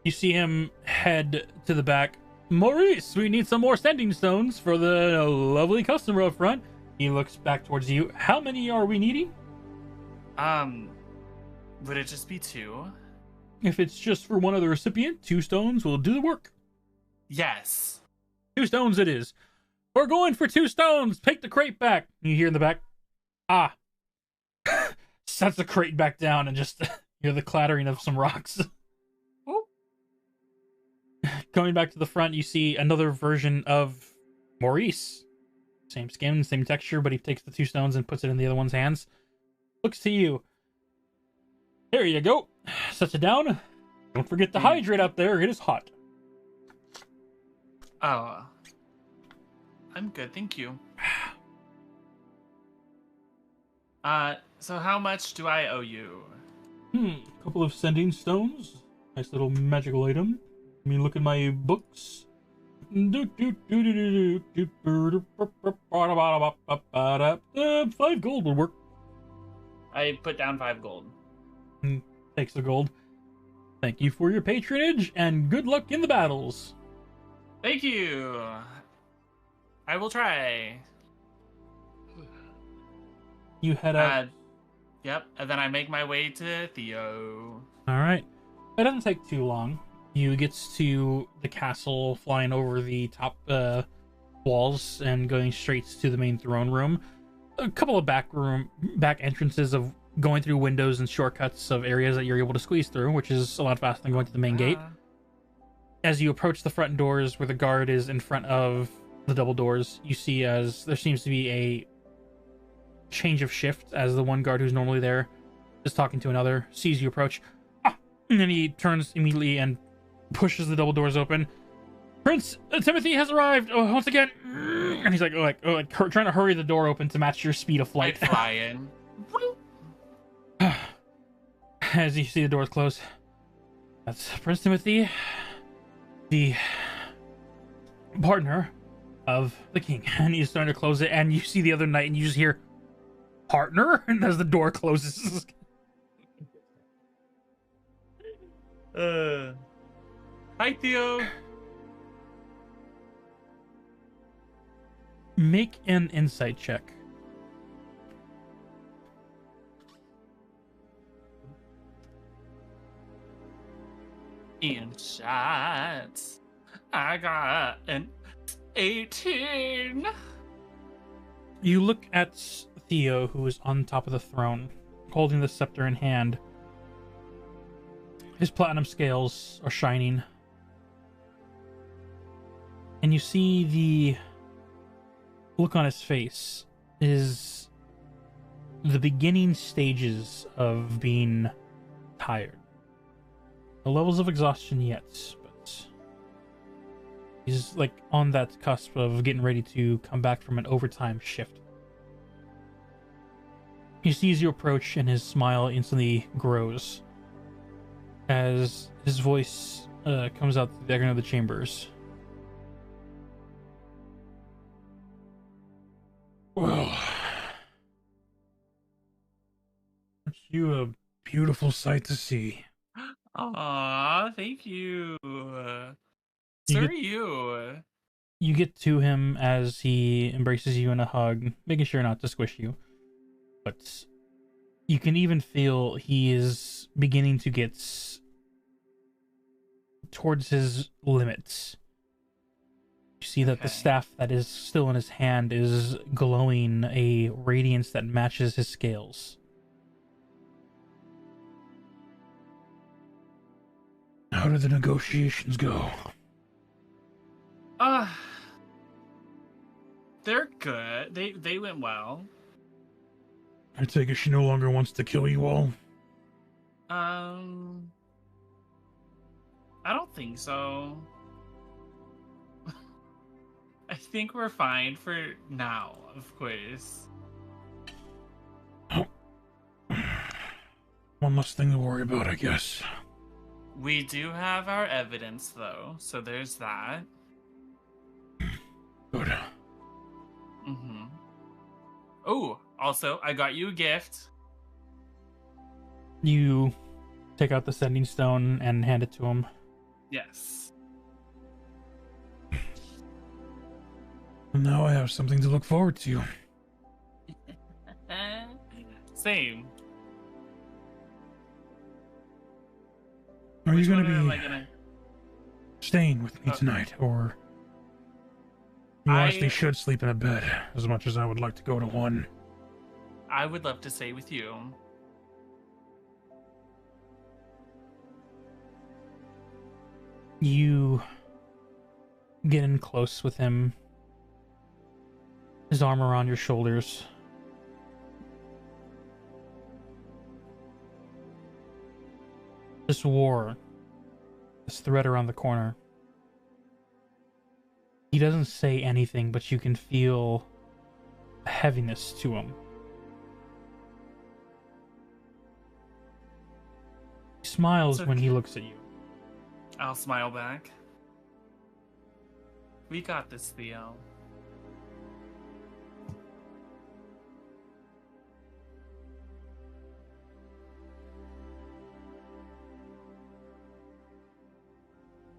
You see him head to the back. Maurice, we need some more sending stones for the lovely customer up front. He looks back towards you. How many are we needing? Would it just be 2? If it's just for one of the recipient, 2 stones will do the work. Yes. 2 stones it is. We're going for 2 stones. Take the crate back. You hear in the back. Ah. Sets the crate back down and just hear the clattering of some rocks. Coming back to the front, you see another version of Maurice. Same skin, same texture, but he takes the 2 stones and puts it in the other one's hands. Looks to you. There you go. Sets it down. Don't forget to hydrate out there. It is hot. Oh. I'm good, thank you. So how much do I owe you? Couple of sending stones. Nice little magical item. Let me look at my books. 5 gold will work. I put down 5 gold. Takes the gold. Thank you for your patronage, and good luck in the battles. Thank you. I will try. You head out. Yep, and then I make my way to Theo. Alright. It doesn't take too long. You get to the castle, flying over the top walls and going straight to the main throne room. A couple of back entrances of going through windows and shortcuts of areas that you're able to squeeze through, which is a lot faster than going to the main gate. As you approach the front doors where the guard is in front of the double doors, you see as there seems to be a change of shift as the one guard who's normally there is talking to another, sees you approach, and then he turns immediately and pushes the double doors open. Prince Timothy has arrived once again, and he's like trying to hurry the door open to match your speed of flight. I fly in. As you see the doors close, that's Prince Timothy, the partner of the king, and he's starting to close it. And you see the other knight, and you just hear partner, and as the door closes. Hi, Theo. Make an insight check. Insights. I got an 18. You look at Theo, who is on top of the throne, holding the scepter in hand. His platinum scales are shining. And you see the look on his face is the beginning stages of being tired. No levels of exhaustion yet, but he's like on that cusp of getting ready to come back from an overtime shift. He sees you approach and his smile instantly grows as his voice comes out through the echo of the chambers. Well, aren't you a beautiful sight to see? Aw, thank you. So are you. You get to him as he embraces you in a hug, making sure not to squish you. But you can even feel he is beginning to get towards his limits. You see that the staff that is still in his hand is glowing a radiance that matches his scales. How did the negotiations go? They're good. They went well. I take it she no longer wants to kill you all? I don't think so. I think we're fine for now, of course. One less thing to worry about, I guess. We do have our evidence, though, so there's that. Good. Mm-hmm. Oh, also, I got you a gift. You take out the sending stone and hand it to him. Yes. And now I have something to look forward to. Same. Are you Which going one am to I be gonna... staying with me tonight, or you honestly should sleep in a bed, as much as I would like to go to one? I would love to stay with you. You get in close with him, his arm around your shoulders. This war, this threat around the corner. He doesn't say anything, but you can feel a heaviness to him. He smiles when he looks at you. I'll smile back. We got this, Theo.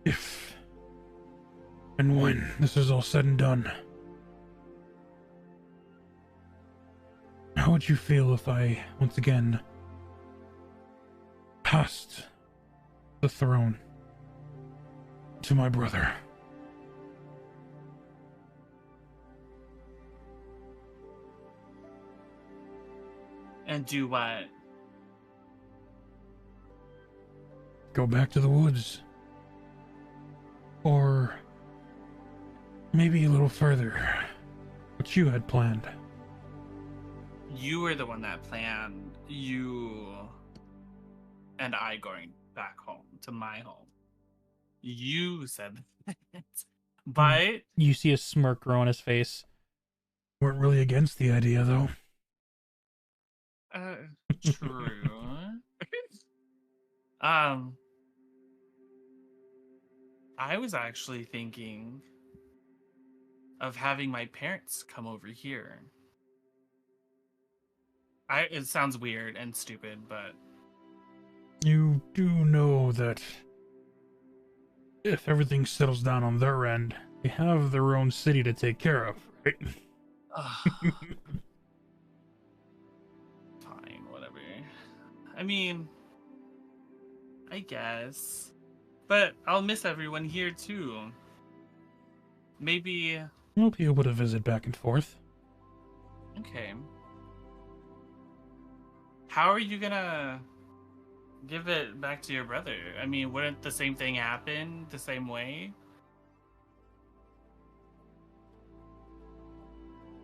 If and when this is all said and done, how would you feel if I once again passed the throne to my brother? And do what? Go back to the woods. Or maybe a little further. What you had planned. You were the one that planned you and I going back home to my home. You said that. But You see a smirk grow on his face. Weren't really against the idea, though. True. I was actually thinking of having my parents come over here. It sounds weird and stupid, but You do know that if everything settles down on their end, they have their own city to take care of, right? fine, whatever. I mean, I guess. But I'll miss everyone here too. Maybe. We'll be able to visit back and forth. Okay. How are you gonna give it back to your brother? I mean, wouldn't the same thing happen the same way?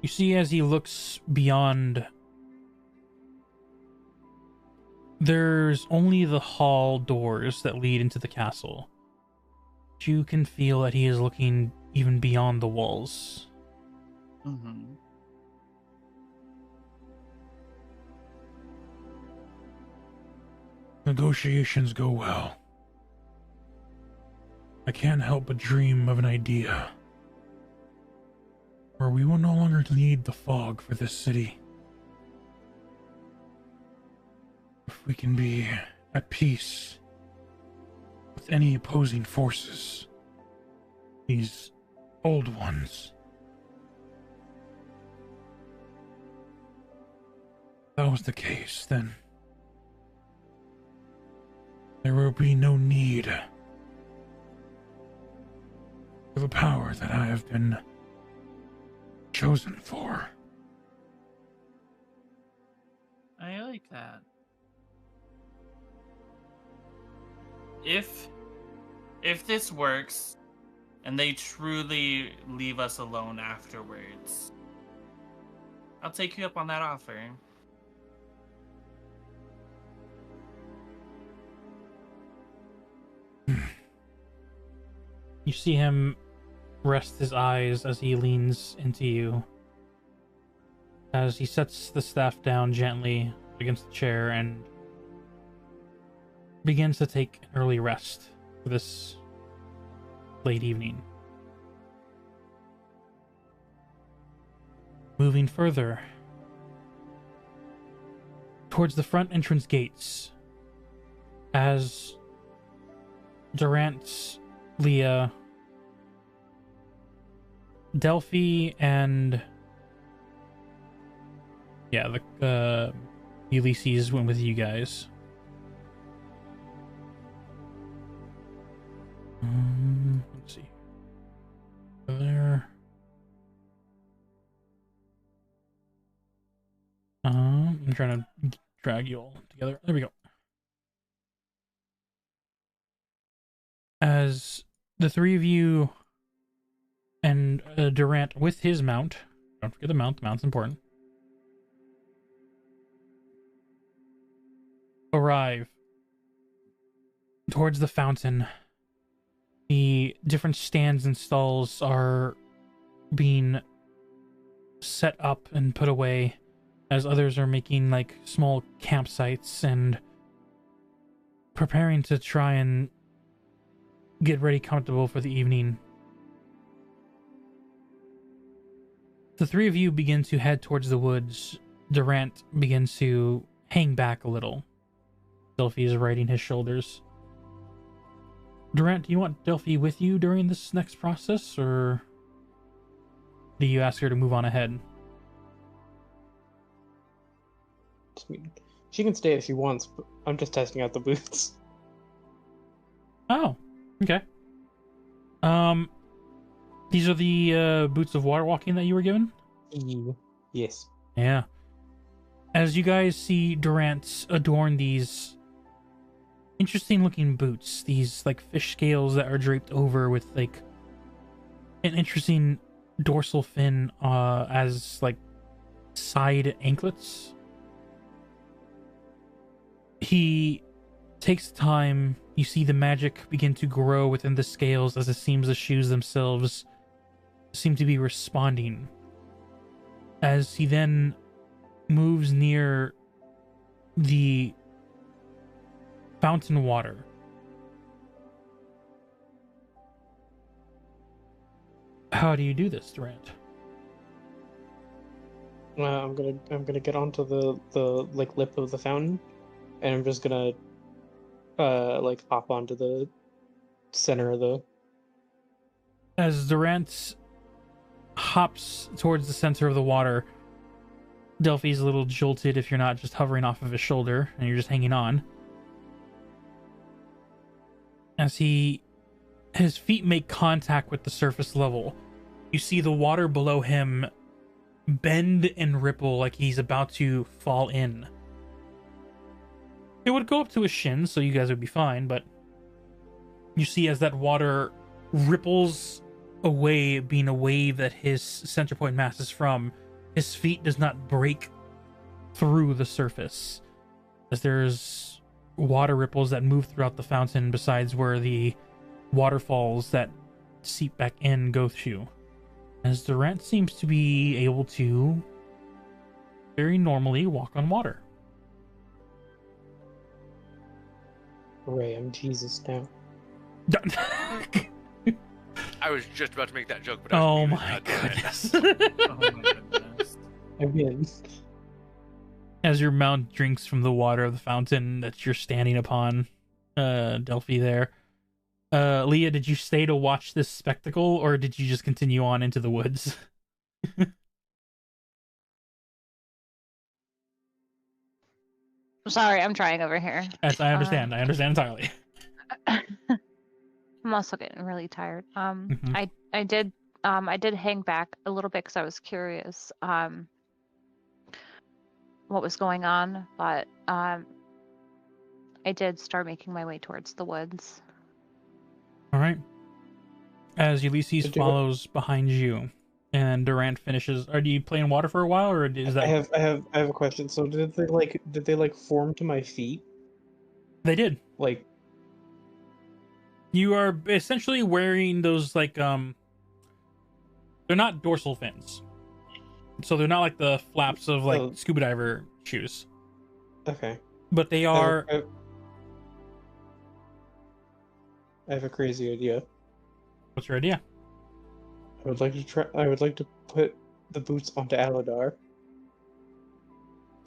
You see as he looks beyond, there's only the hall doors that lead into the castle. You can feel that he is looking even beyond the walls. Mm-hmm. Negotiations go well. I can't help but dream of an idea where we will no longer need the fog for this city. If we can be at peace with any opposing forces, these old ones. If that was the case, then there will be no need for the power that I have been chosen for. I like that. If this works and they truly leave us alone afterwards, I'll take you up on that offer. You see him rest his eyes as he leans into you. As he sets the staff down gently against the chair and begins to take an early rest for this late evening. Moving further towards the front entrance gates, as Durant, Leah, Delphi, and Ulysses went with you guys. Let's see. There. I'm trying to drag you all together. There we go. As the three of you and Durant with his mount, don't forget the mount's important, arrive towards the fountain. The different stands and stalls are being set up and put away, as others are making like small campsites and preparing to try and get ready comfortable for the evening. The three of you begin to head towards the woods. Durant begins to hang back a little. Delphi is riding his shoulders. Durant, do you want Delphi with you during this next process, or do you ask her to move on ahead? She can stay if she wants, but I'm just testing out the boots. Oh, okay. These are the boots of water walking that you were given? Yes. Yeah. As you guys see Durant adorn these interesting looking boots, these like fish scales that are draped over with like an interesting dorsal fin as like side anklets. He takes time. You see the magic begin to grow within the scales as it seems the shoes themselves seem to be responding. As he then moves near the fountain water. How do you do this, Durant? I'm gonna get onto the like lip of the fountain, and I'm just gonna like hop onto the center of the. As Durant hops towards the center of the water, Delphi's a little jolted if you're not just hovering off of his shoulder and you're just hanging on. As his feet make contact with the surface level, you see the water below him bend and ripple like he's about to fall in. It would go up to his shins, so you guys would be fine, but you see as that water ripples away, being a wave that his center point mass is from, his feet does not break through the surface, as there's water ripples that move throughout the fountain besides where the waterfalls that seep back in go to. As Durant seems to be able to very normally walk on water. Hooray, I'm Jesus now. I was just about to make that joke, but oh my goodness. Oh my goodness. Again. As your mount drinks from the water of the fountain that you're standing upon, Delphi there. Leah, did you stay to watch this spectacle, or did you just continue on into the woods? Sorry, I'm trying over here. As I understand entirely. I'm also getting really tired. I did hang back a little bit because I was curious what was going on, but I did start making my way towards the woods. All right. As Ulysses follows behind you, and Durant finishes. Are you playing water for a while, or is that? I have a question. So did they form to my feet? They did. Like, you are essentially wearing those like they're not dorsal fins, so they're not like the flaps of like scuba diver shoes. Okay. But they are. I have a crazy idea. What's your idea? I would like to put the boots onto Aladar.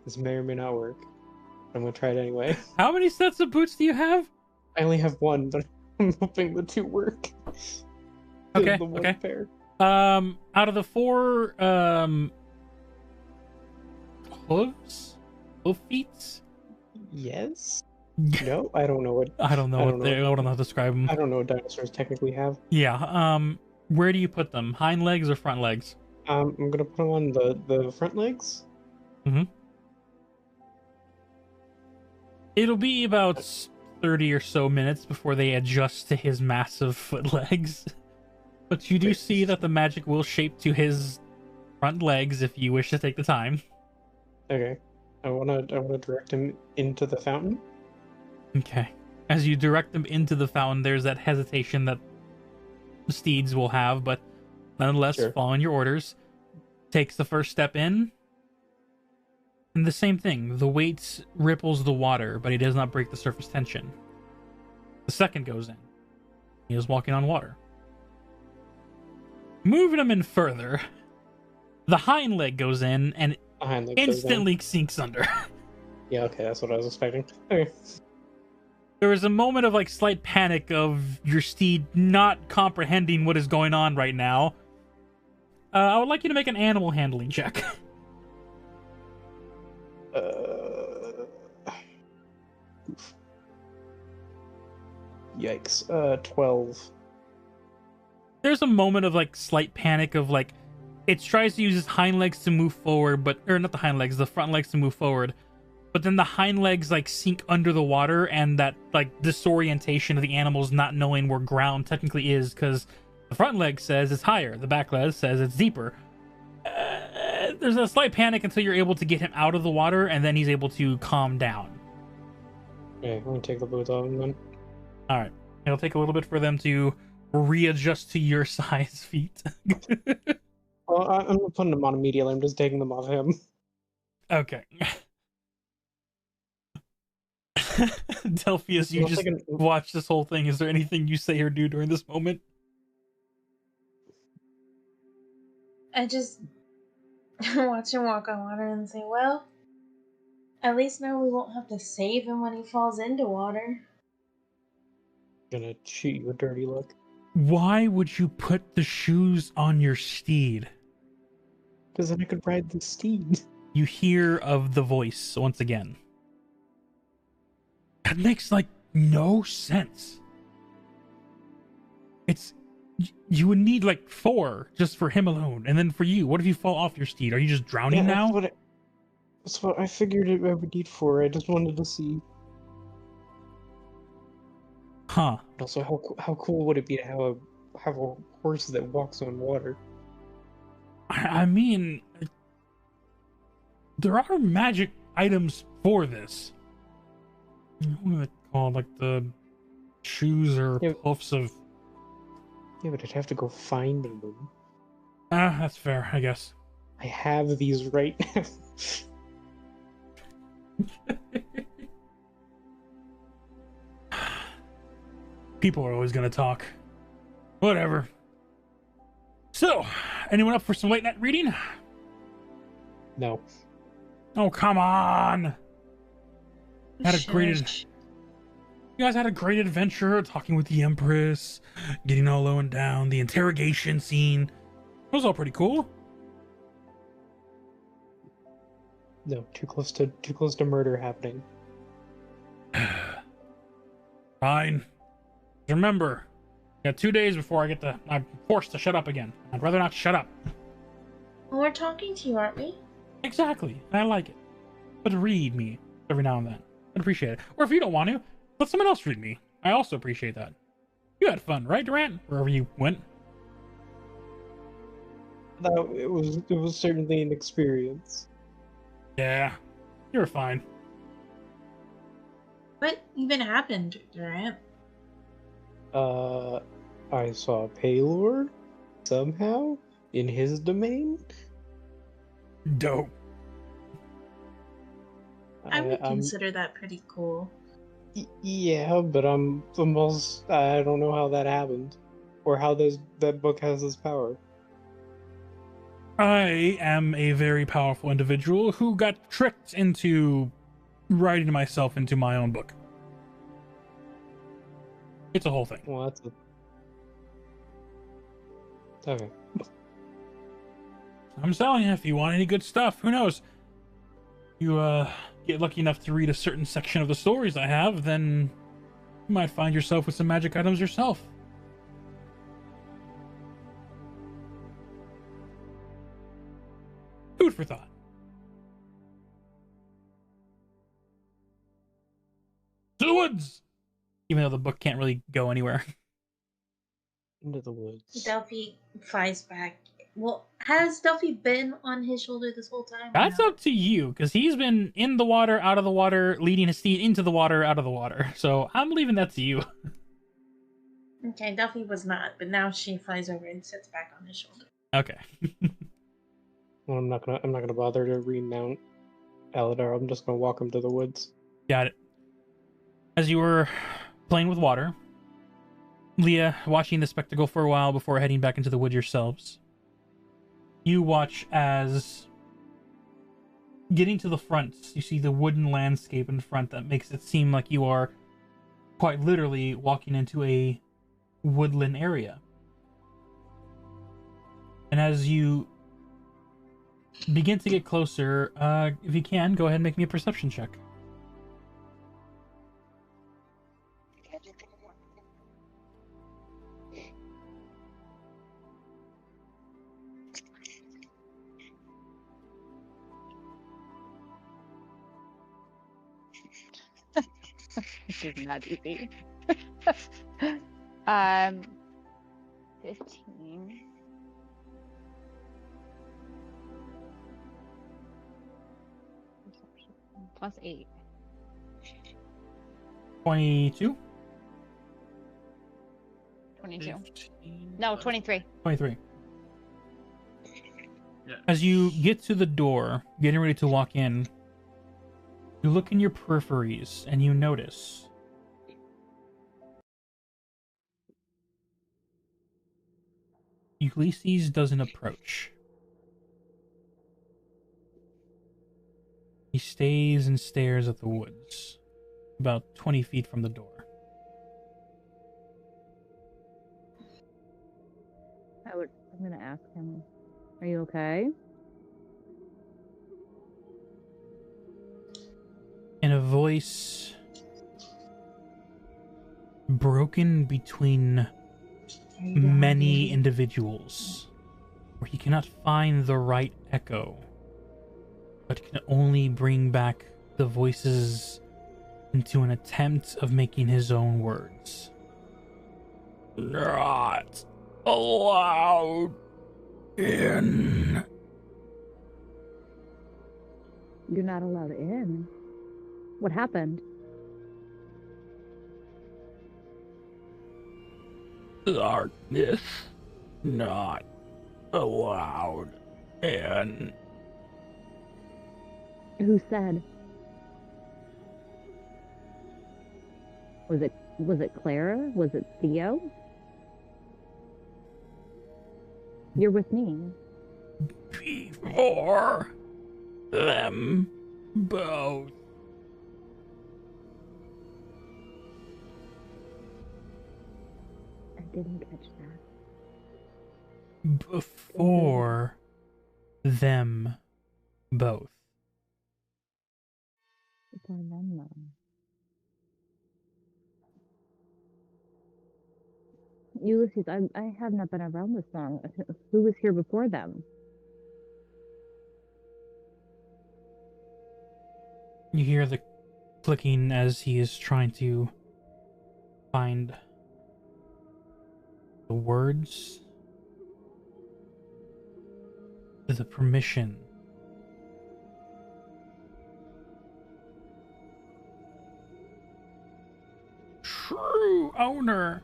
This may or may not work. I'm gonna try it anyway. How many sets of boots do you have? I only have one, but I'm hoping the two work. Okay. The one okay. pair. Out of the 4 hoof feet? Yes. No, I don't know what. I don't know what I don't know how to describe them. I don't know what dinosaurs technically have. Yeah. Where do you put them? Hind legs or front legs? I'm gonna put them on the front legs. Mm-hmm. It'll be about 30 or so minutes before they adjust to his massive foot legs. But you do see that the magic will shape to his front legs if you wish to take the time. Okay. I wanna direct him into the fountain. Okay. As you direct them into the fountain, there's that hesitation that the steeds will have, but nonetheless, following your orders, takes the first step in. And the same thing, the weight ripples the water, but he does not break the surface tension. The second goes in. He is walking on water. Moving him in further, the hind leg goes in and instantly sinks under. Yeah, okay, that's what I was expecting. Okay. There is a moment of like slight panic of your steed not comprehending what is going on right now. I would like you to make an animal handling check. Yikes. 12. There's a moment of like slight panic of like it tries to use its hind legs to move forward, or not the hind legs, the front legs to move forward. But then the hind legs like sink under the water, and that like disorientation of the animals not knowing where ground technically is, because the front leg says it's higher, the back leg says it's deeper. There's a slight panic until you're able to get him out of the water, and then he's able to calm down. Okay, I'm gonna take the boots off then. All right, it'll take a little bit for them to readjust to your size feet. Well, I'm not putting them on immediately. I'm just taking them off him. Okay. Delphius, you just watch this whole thing. Is there anything you say or do during this moment? I just watch him walk on water and say, well, at least now we won't have to save him when he falls into water. Gonna shoot you a dirty look. Why would you put the shoes on your steed? Because then I could ride the steed. You hear of the voice once again. That makes like no sense. You would need like 4 just for him alone, and then for you, what if you fall off your steed? Are you just drowning now? That's what I figured I would need 4. I just wanted to see. Huh. Also, how cool would it be to have a horse that walks on water? I mean, there are magic items for this. What are they called? Like the shoes or hoofs of... Yeah, but I'd have to go find them. That's fair, I guess. I have these right now. People are always gonna talk. Whatever. So, anyone up for some late night reading? No. Oh, come on! You guys had a great adventure, talking with the Empress, getting all low and down, the interrogation scene. It was all pretty cool. No, too close to murder happening. Fine. Remember, I got 2 days before I'm forced to shut up again. I'd rather not shut up. Well, we're talking to you, aren't we? Exactly. I like it. But read me every now and then. I'd appreciate it. Or if you don't want to, let someone else read me. I also appreciate that. You had fun, right, Durant? Wherever you went. No, it was certainly an experience. Yeah, you were fine. What even happened, Durant? I saw Paylor somehow in his domain. Dope. I would consider that pretty cool. Yeah, but I don't know how that happened, or how that book has this power. I am a very powerful individual who got tricked into writing myself into my own book. It's a whole thing. Well, that's okay. I'm telling you, if you want any good stuff, who knows? You get lucky enough to read a certain section of the stories I have, then you might find yourself with some magic items yourself. Food for thought. To the woods! Even though the book can't really go anywhere. Into the woods. Delphi flies back. Well, has Delphi been on his shoulder this whole time? That's up to you, because he's been in the water, out of the water, leading his steed into the water, out of the water. So I'm leaving that to you. Okay, Delphi was not, but now she flies over and sits back on his shoulder. Okay. Well, I'm not gonna bother to remount Aladar. I'm just gonna walk him to the woods. Got it. As you were playing with water, Leah, watching the spectacle for a while before heading back into the wood yourselves, you watch as, getting to the front, you see the wooden landscape in front that makes it seem like you are quite literally walking into a woodland area. And as you begin to get closer, if you can, go ahead and make me a perception check. This is not easy. 15. Plus 8. 22? 22. No, 23. 23. Yeah. As you get to the door, getting ready to walk in, you look in your peripheries and you notice Ulysses doesn't approach. He stays and stares at the woods, about 20 feet from the door. I'm gonna ask him, are you okay? In a voice broken between many individuals, where he cannot find the right echo, but can only bring back the voices into an attempt of making his own words. Not allowed in. You're not allowed in. What happened? Darkness not allowed in. Who said? Was it Clara? Was it Theo? You're with me. Before them both. I didn't catch that. Before them both. Before them, though. Ulysses, I have not been around this long. Who was here before them? You hear the clicking as he is trying to find the words, the permission. True owner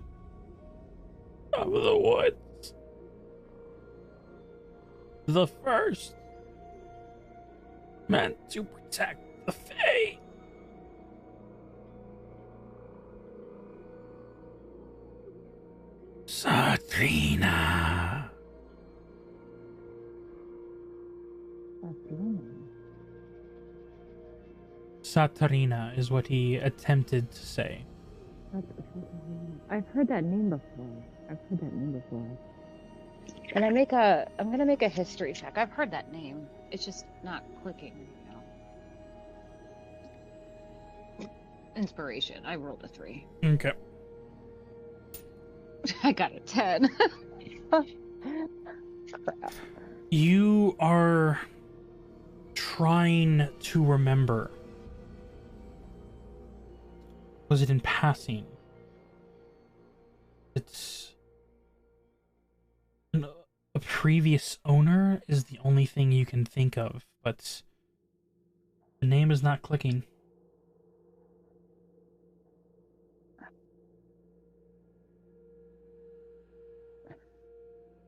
of the woods. The first meant to protect the Fae. Satrina. Satarina is what he attempted to say. I've heard that name before. And I'm gonna make a history check. I've heard that name. It's just not clicking right now. Inspiration. I rolled a 3. Okay. I got a 10. Crap. You are trying to remember. Was it in passing? It's a previous owner is the only thing you can think of, but the name is not clicking.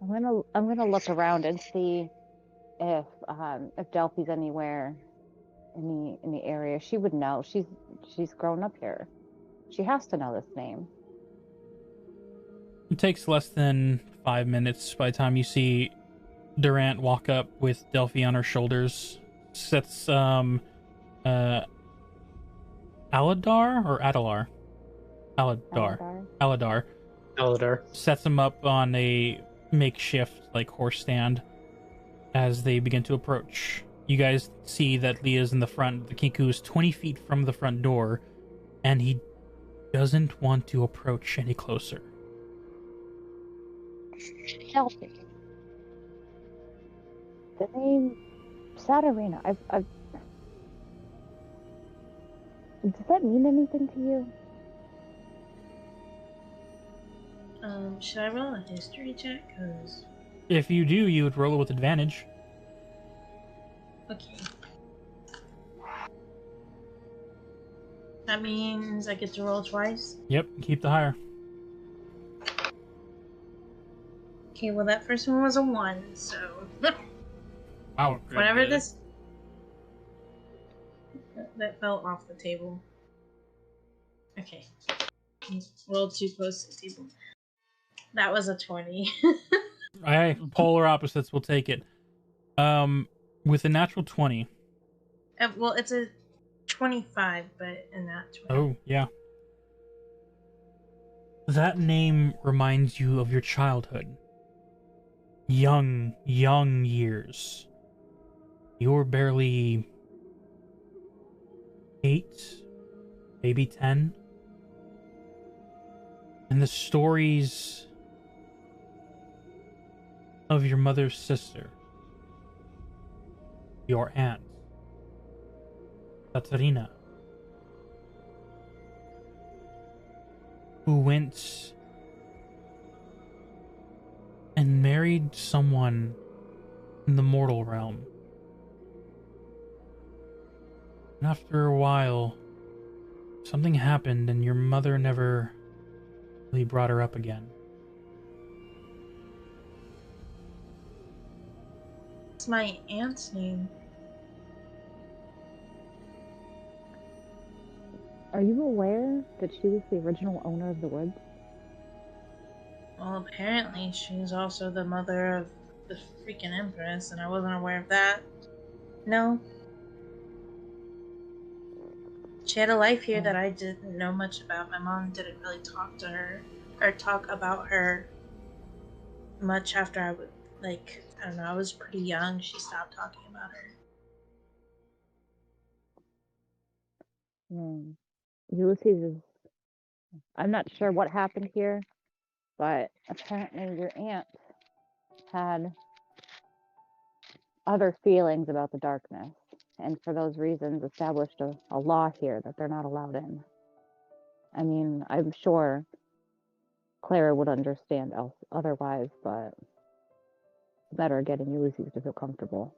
I'm gonna look around and see if Delphi's anywhere in the area. She would know. She's grown up here. She has to know this name. It takes less than 5 minutes by the time you see Durant walk up with Delphi on her shoulders. Sets Aladar or Adalar? Aladar. Eldar. Sets him up on a makeshift like horse stand as they begin to approach. You guys see that Leah's in the front. The Kinku is 20 feet from the front door, and he doesn't want to approach any closer. Chelsea. The name Saturina. Does that mean anything to you? Should I roll a history check? Cause If you do, you would roll it with advantage. okay. That means I get to roll twice. Yep, keep the higher. Okay, well that first one was a 1, so Wow. whatever this that fell off the table. Okay. Rolled too close to the table. That was a 20. Aye, polar opposites will take it. With a natural 20. Well, it's a 25, but in that 20. Oh, yeah. That name reminds you of your childhood. Young years. You were barely 8, maybe 10. And the stories of your mother's sister, your aunt, Katarina, who went and married someone in the mortal realm. And after a while, something happened and your mother never really brought her up again. It's my aunt's name. Are you aware that she was the original owner of the woods? Well, apparently she's also the mother of the freaking Empress, and I wasn't aware of that. No. She had a life here that I didn't know much about. My mom didn't really talk to her, or talk about her much after I would, like, I don't know, I was pretty young. She stopped talking about her. Ulysses is... I'm not sure what happened here, but apparently your aunt had other feelings about the darkness, and for those reasons established a law here that they're not allowed in. I mean, I'm sure Clara would understand otherwise, but it's better getting Ulysses to feel comfortable.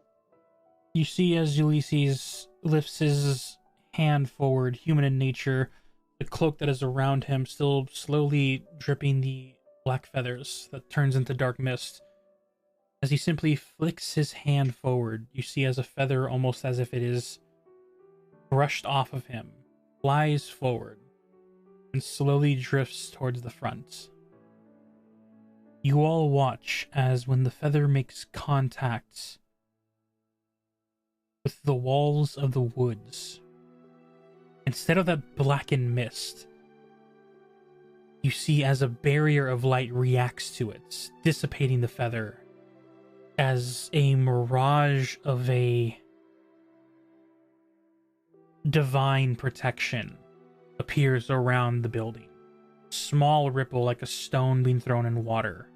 You see as Ulysses lifts his hand forward, human in nature, the cloak that is around him still slowly dripping the black feathers that turns into dark mist. As he simply flicks his hand forward, you see as a feather, almost as if it is brushed off of him, flies forward and slowly drifts towards the front. You all watch as when the feather makes contact with the walls of the woods, instead of that blackened mist, you see as a barrier of light reacts to it, dissipating the feather, as a mirage of a divine protection appears around the building. Small ripple like a stone being thrown in water.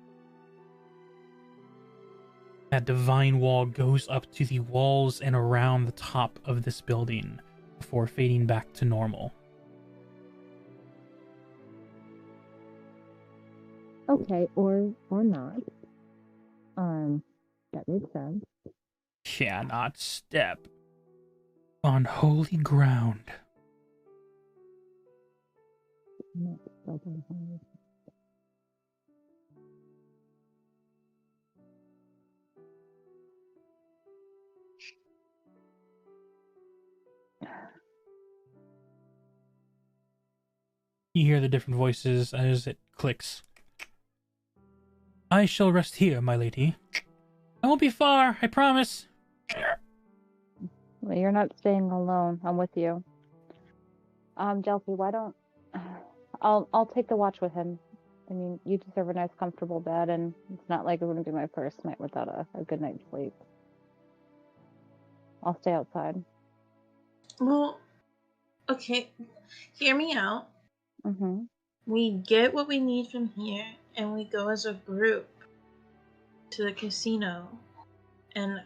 That divine wall goes up to the walls and around the top of this building before fading back to normal. Okay, or not. That makes sense. Cannot step on holy ground. Not step on holy. You hear the different voices as it clicks. I shall rest here, my lady. I won't be far, I promise. Well, you're not staying alone. I'm with you. Delphi, why don't I'll take the watch with him. I mean, you deserve a nice, comfortable bed, and it's not like it wouldn't be my first night without a good night's sleep. I'll stay outside. Well, okay, hear me out. Mm-hmm. We get what we need from here, and we go as a group to the casino and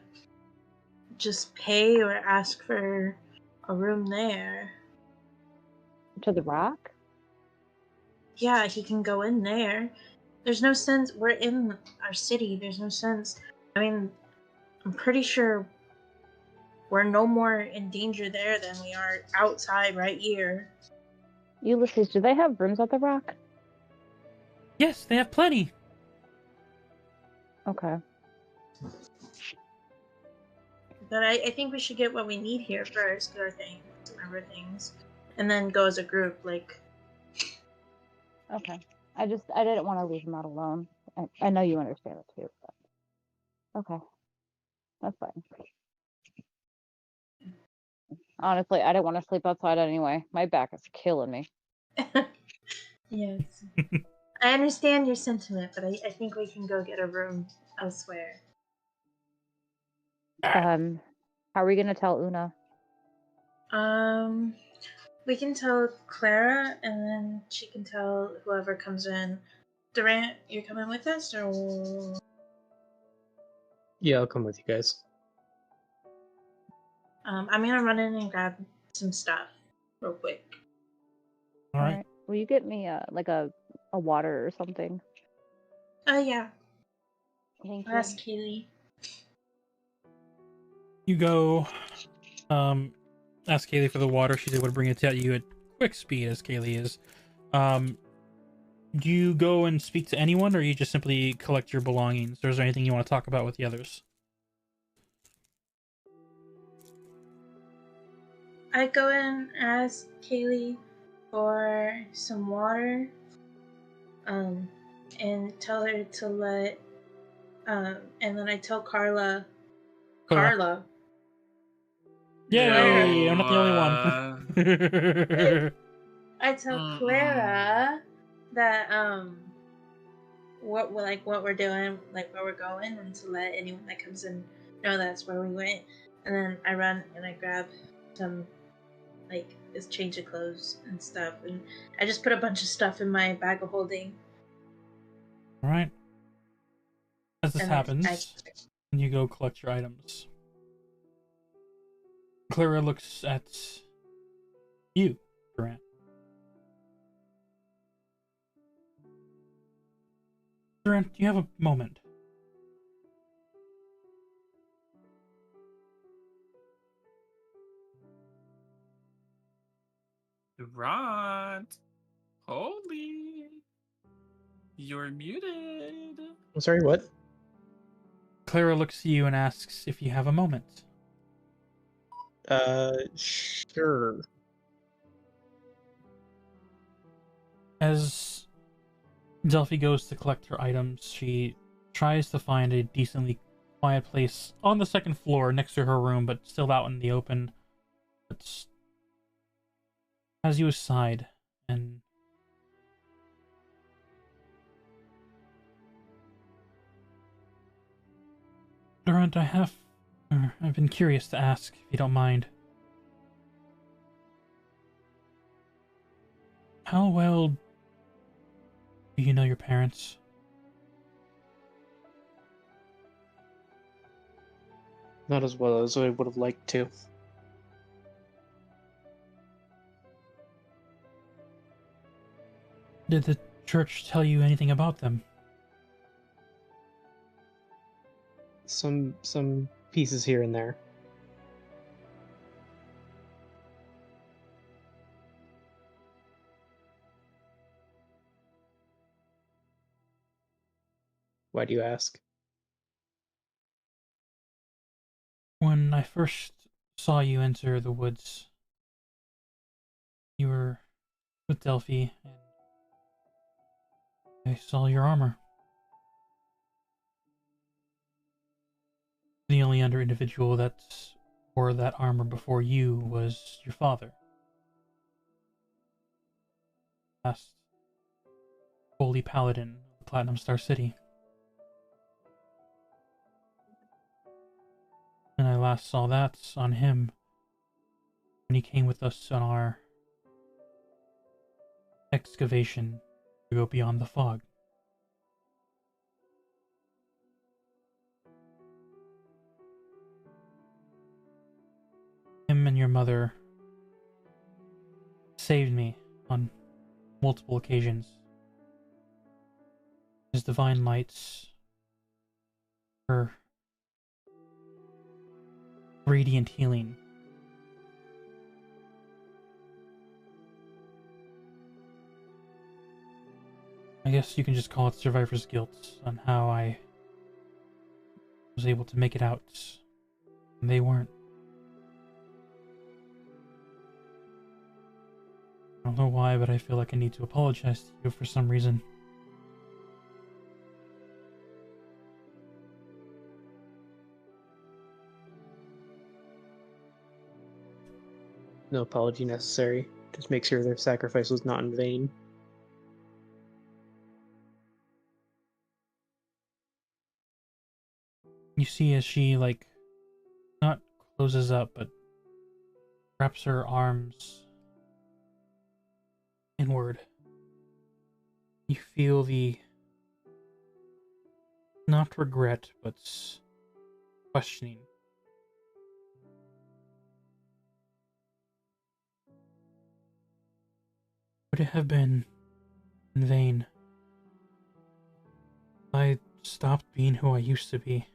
just pay or ask for a room there. To the Rock? Yeah, he can go in there. There's no sense. We're in our city. There's no sense. I mean, I'm pretty sure we're no more in danger there than we are outside right here. Ulysses, do they have rooms at the Rock? Yes, they have plenty. Okay. But I think we should get what we need here first, get our things, and then go as a group. Like, Okay. I didn't want to leave him out alone. I know you understand it too. But... Okay. That's fine. Honestly, I didn't want to sleep outside anyway. My back is killing me. yes, I understand your sentiment, but I think we can go get a room elsewhere. How are we gonna tell Una? We can tell Clara, and then she can tell whoever comes in. Durant, you're coming with us, or? Yeah, I'll come with you guys. I'm gonna run in and grab some stuff real quick. All right. Will you get me like a water or something? Oh yeah. Thank I'll you. ask Kaylee. You go, ask Kaylee for the water. She's able to bring it to you at quick speed, as Kaylee is. Do you go and speak to anyone, or you just simply collect your belongings? Or is there anything you want to talk about with the others? I go and ask Kaylee for some water, and tell her to let, and then I tell Carla. Yay! I'm not the only one. I tell Clara that what we're doing, like where we're going, and to let anyone that comes in know that's where we went. And then I run and I grab some, like, this change of clothes and stuff, and I just put a bunch of stuff in my bag of holding. All right. As this And happens, and you go collect your items, Clara looks at you, Durant. Durant, do you have a moment? Durant, holy, you're muted. I'm sorry, what? Clara looks at you and asks if you have a moment. Sure. As Delphi goes to collect her items, she tries to find a decently quiet place on the second floor next to her room, but still out in the open. But has you aside, and Durant, I've been curious to ask, if you don't mind. How well do you know your parents? Not as well as I would have liked to. Did the church tell you anything about them? Some pieces here and there. Why do you ask? When I first saw you enter the woods, you were with Delphi, and I saw your armor. The only other individual that wore that armor before you was your father. Last holy paladin of the Platinum Star City. And I last saw that on him when he came with us on our excavation to go beyond the fog. Him and your mother saved me on multiple occasions. His divine lights were radiant healing. I guess you can just call it survivor's guilt on how I was able to make it out, and they weren't. I don't know why, but I feel like I need to apologize to you for some reason. No apology necessary. Just make sure their sacrifice was not in vain. You see as she, not closes up, but wraps her arms inward. You feel the, not regret, but questioning. Would it have been in vain if I stopped being who I used to be?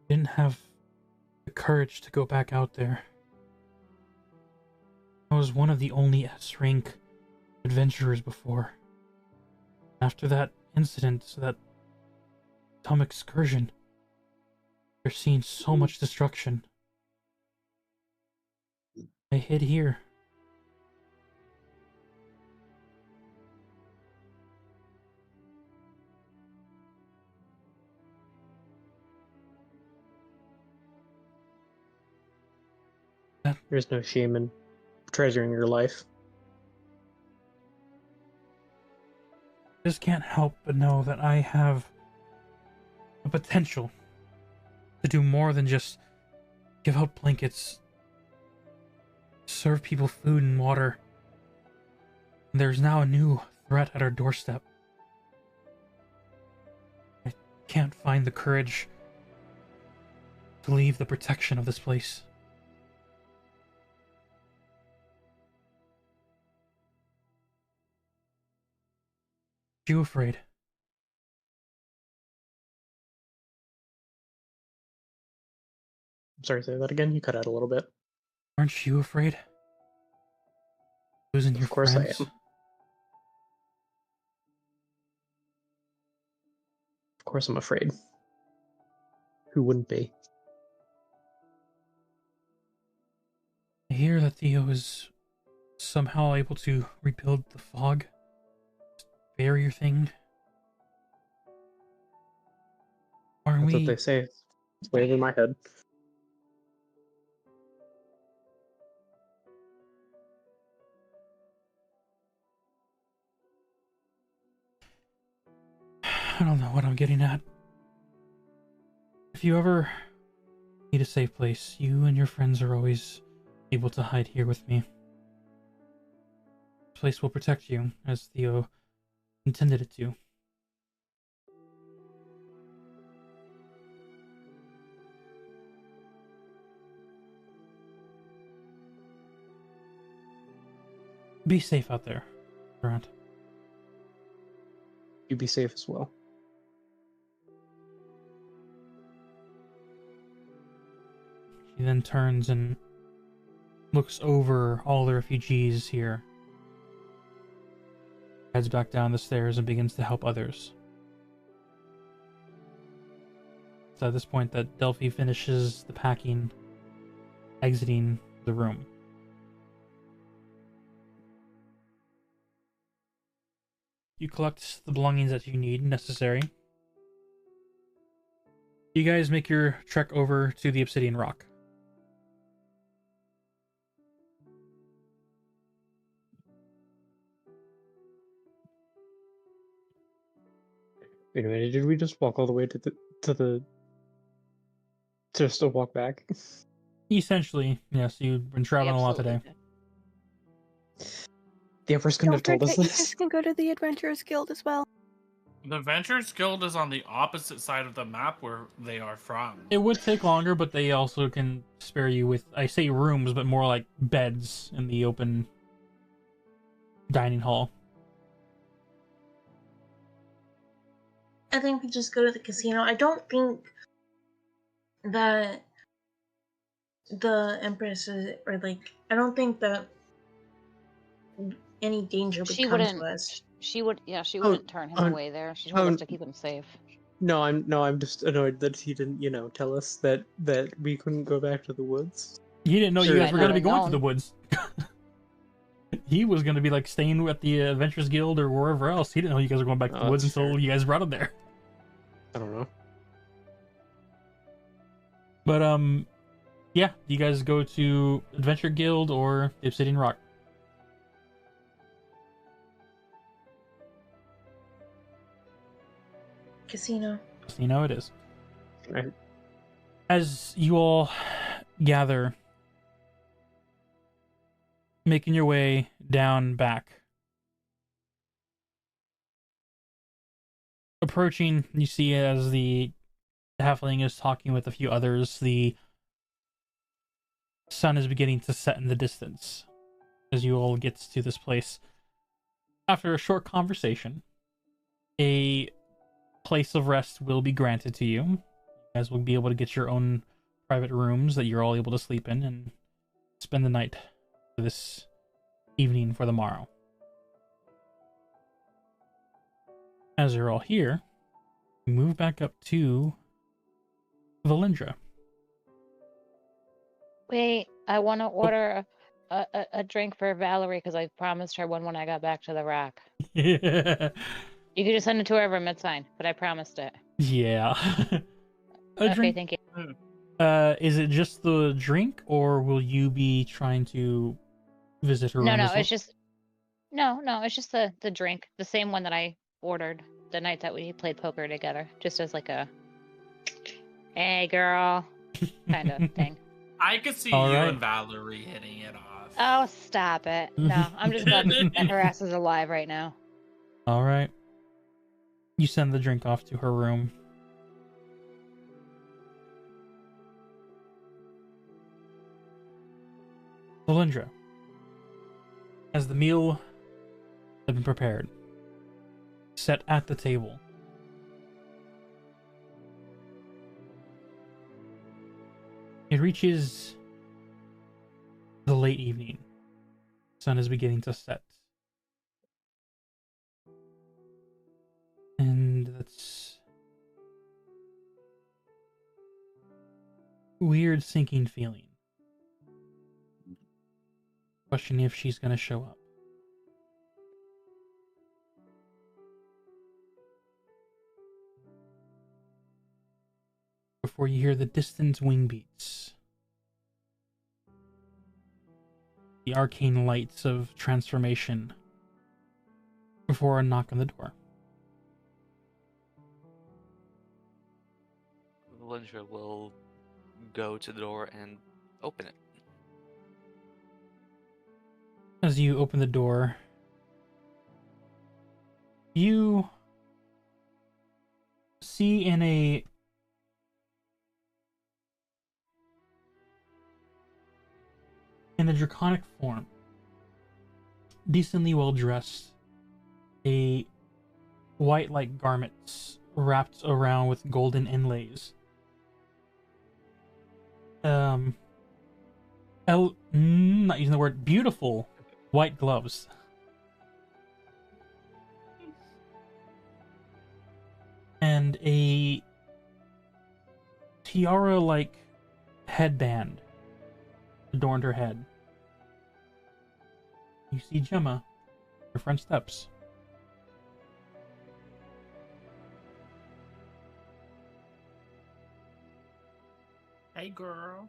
Didn't have the courage to go back out there. I was one of the only S-rank adventurers before. After that incident, that dumb excursion, they're seeing so much destruction. I hid here. There's no shame in treasuring your life. Just can't help but know that I have a potential to do more than just give out blankets, serve people food and water. There's now a new threat at our doorstep. I can't find the courage to leave the protection of this place. Are you afraid? I'm sorry, say that again? You cut out a little bit. Aren't you afraid? Losing your Of course friends? I am. Of course I'm afraid. Who wouldn't be? I hear that Theo is somehow able to rebuild the fog barrier thing. Are That's we? what they say. It's way over my head. I don't know what I'm getting at. If you ever need a safe place, you and your friends are always able to hide here with me. This place will protect you, as Theo intended it to. Be safe out there, Durant. You be safe as well. She then turns and looks over all the refugees here, heads back down the stairs and begins to help others. It's at this point that Delphi finishes the packing, exiting the room. You collect the belongings that you need necessary. You guys make your trek over to the Obsidian Rock. Wait a minute, did we just walk all the way to the just to walk back? Essentially, yes, you've been traveling a lot today. The Empress couldn't have Don't told us forget, you this. guys can go to the Adventurers Guild as well. The Adventurers Guild is on the opposite side of the map where they are from. It would take longer, but they also can spare you with, I say rooms, but more like beds in the open dining hall. I think we just go to the casino. I don't think that the Empress is, or like, I don't think that any danger would She come wouldn't. to us. She would. Yeah, she Oh, wouldn't turn him away there. She told us to keep him safe. No, I'm just annoyed that he didn't, tell us that we couldn't go back to the woods. He didn't know Sure, you guys were going to be I'd going known. to the woods. He was going to be like staying at the Adventurers Guild or wherever else. He didn't know you guys were going back to the Oh, woods that's until fair. you guys brought him there. I don't know. But yeah, you guys go to Adventure Guild or the Obsidian Rock. Casino. Casino it is. Right. As you all gather, making your way down back, approaching, you see as the halfling is talking with a few others, the sun is beginning to set in the distance as you all get to this place. After a short conversation, a place of rest will be granted to you. You guys will be able to get your own private rooms that you're all able to sleep in and spend the night for this evening for the morrow. As you're all here, we move back up to Valindra. Wait, I want to order a drink for Valerie because I promised her one when I got back to the rack. Yeah. You can just send it to her room. It's fine, but I promised it. Yeah. Okay, Drink. thank you. Is it just the drink, or will you be trying to visit her room? No, as well? it's just it's just the drink, the same one that I ordered the night that we played poker together, just as like a hey girl kind of thing. I could see All you right. and Valerie hitting it off. Oh, stop it! No, I'm just glad that her ass is alive right now. All right. You send the drink off to her room. Valindra, as the meal has been prepared, set at the table, it reaches the late evening. Sun is beginning to set. And that's weird sinking feeling. Questioning if she's gonna show up. Before you hear the distant wing beats, the arcane lights of transformation, before a knock on the door. Valindra will go to the door and open it. As you open the door, you see in a draconic form, decently well dressed, a white like garments wrapped around with golden inlays. Not using the word, beautiful white gloves. And a tiara-like headband adorned her head. You see Gemma, your front steps. Hi, girl.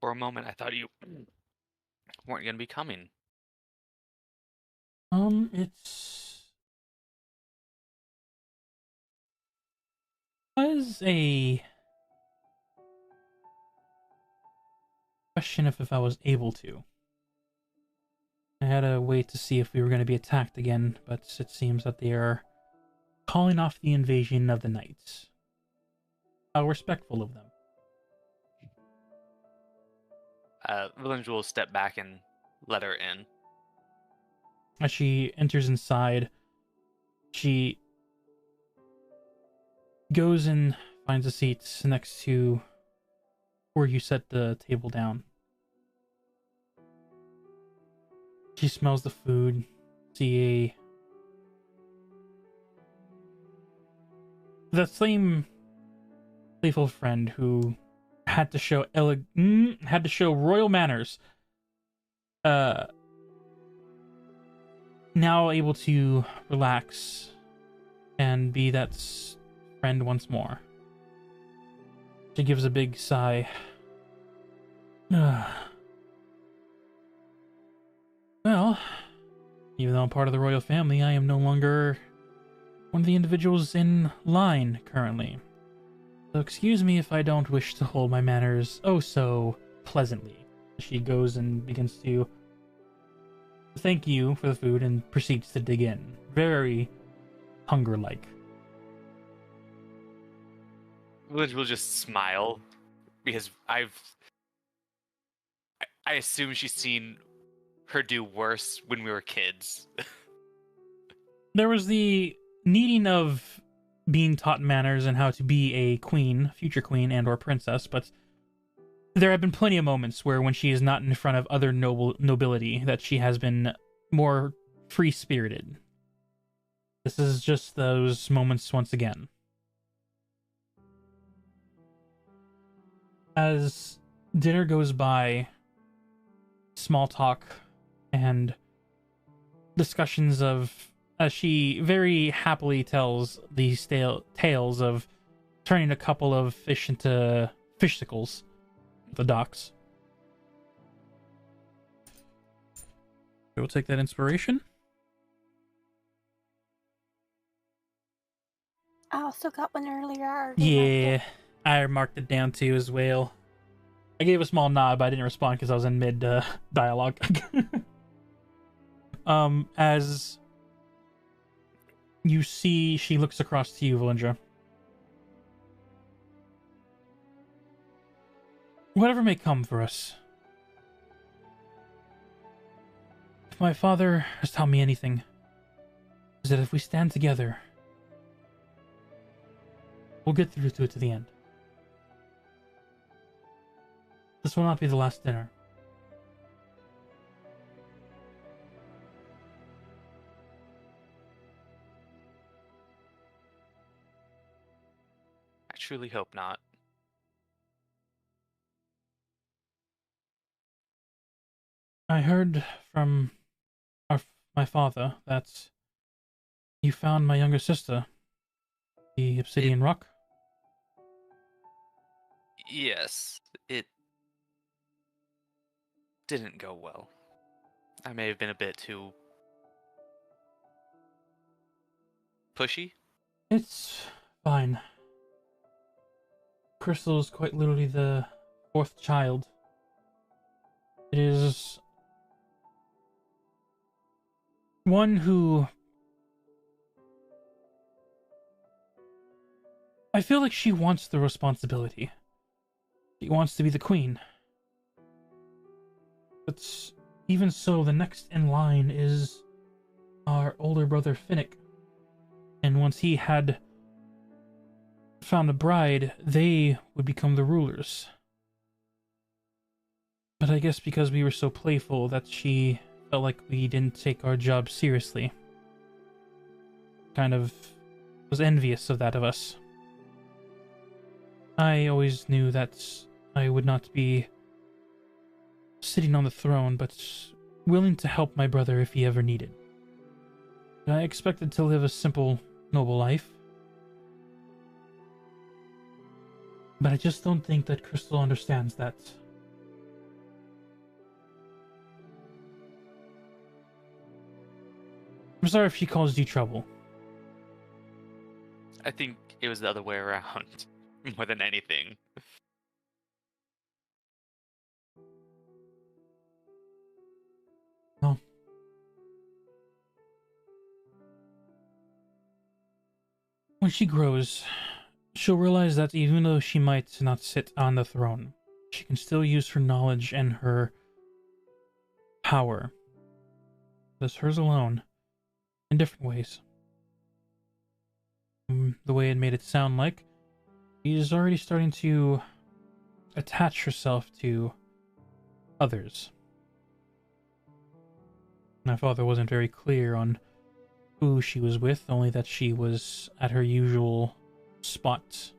For a moment, I thought you weren't going to be coming. It's was a question if I was able to. I had to wait to see if we were going to be attacked again, but it seems that they are calling off the invasion of the knights. How respectful of them. Village will step back and let her in. As she enters inside, she goes and finds a seat next to where you set the table down. She smells the food, that same playful friend who had to show royal manners. Now able to relax and be that friend once more. She gives a big sigh. Well, even though I'm part of the royal family, I am no longer one of the individuals in line currently. So excuse me if I don't wish to hold my manners oh so pleasantly. She goes and begins to thank you for the food and proceeds to dig in. Very hunger-like. Village will just smile because I assume she's seen her do worse when we were kids. There was the needing of being taught manners and how to be a queen, future queen and or princess, but there have been plenty of moments where when she is not in front of other nobility that she has been more free-spirited. This is just those moments once again. As dinner goes by, small talk and discussions of, as she very happily tells these tales of turning a couple of fish into fishsicles at the docks. We'll take that inspiration. I also got one earlier. I already marked Yeah, it. I marked it down too as well. I gave a small nod, but I didn't respond because I was in mid dialogue. As you see, she looks across to you, Valindra. Whatever may come for us. If my father has taught me anything, is that if we stand together, we'll get through to it to the end. This will not be the last dinner. I truly hope not. I heard from my father that you found my younger sister, the Obsidian Rock. Yes, it didn't go well. I may have been a bit too pushy. It's fine. Crystal is quite literally the fourth child. It is one who I feel like she wants the responsibility. She wants to be the queen. But even so, the next in line is our older brother Finnick. And once he had found a bride, they would become the rulers. But I guess because we were so playful that she felt like we didn't take our job seriously. Kind of was envious of that of us. I always knew that I would not be sitting on the throne, but willing to help my brother if he ever needed. I expected to live a simple, noble life. But I just don't think that Crystal understands that. I'm sorry if she caused you trouble. I think it was the other way around, more than anything. Well, when she grows, she'll realize that even though she might not sit on the throne, she can still use her knowledge and her power, that's hers alone, in different ways. The way it made it sound like, she's already starting to attach herself to others. My father wasn't very clear on who she was with, only that she was at her usual spot,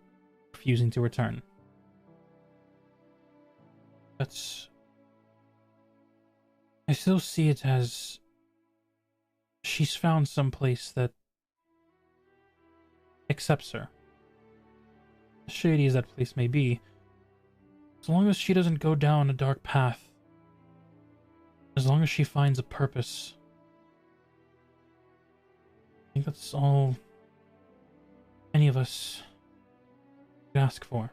refusing to return. But I still see it as she's found some place that accepts her. As shady as that place may be, as long as she doesn't go down a dark path, as long as she finds a purpose, I think that's all any of us could ask for.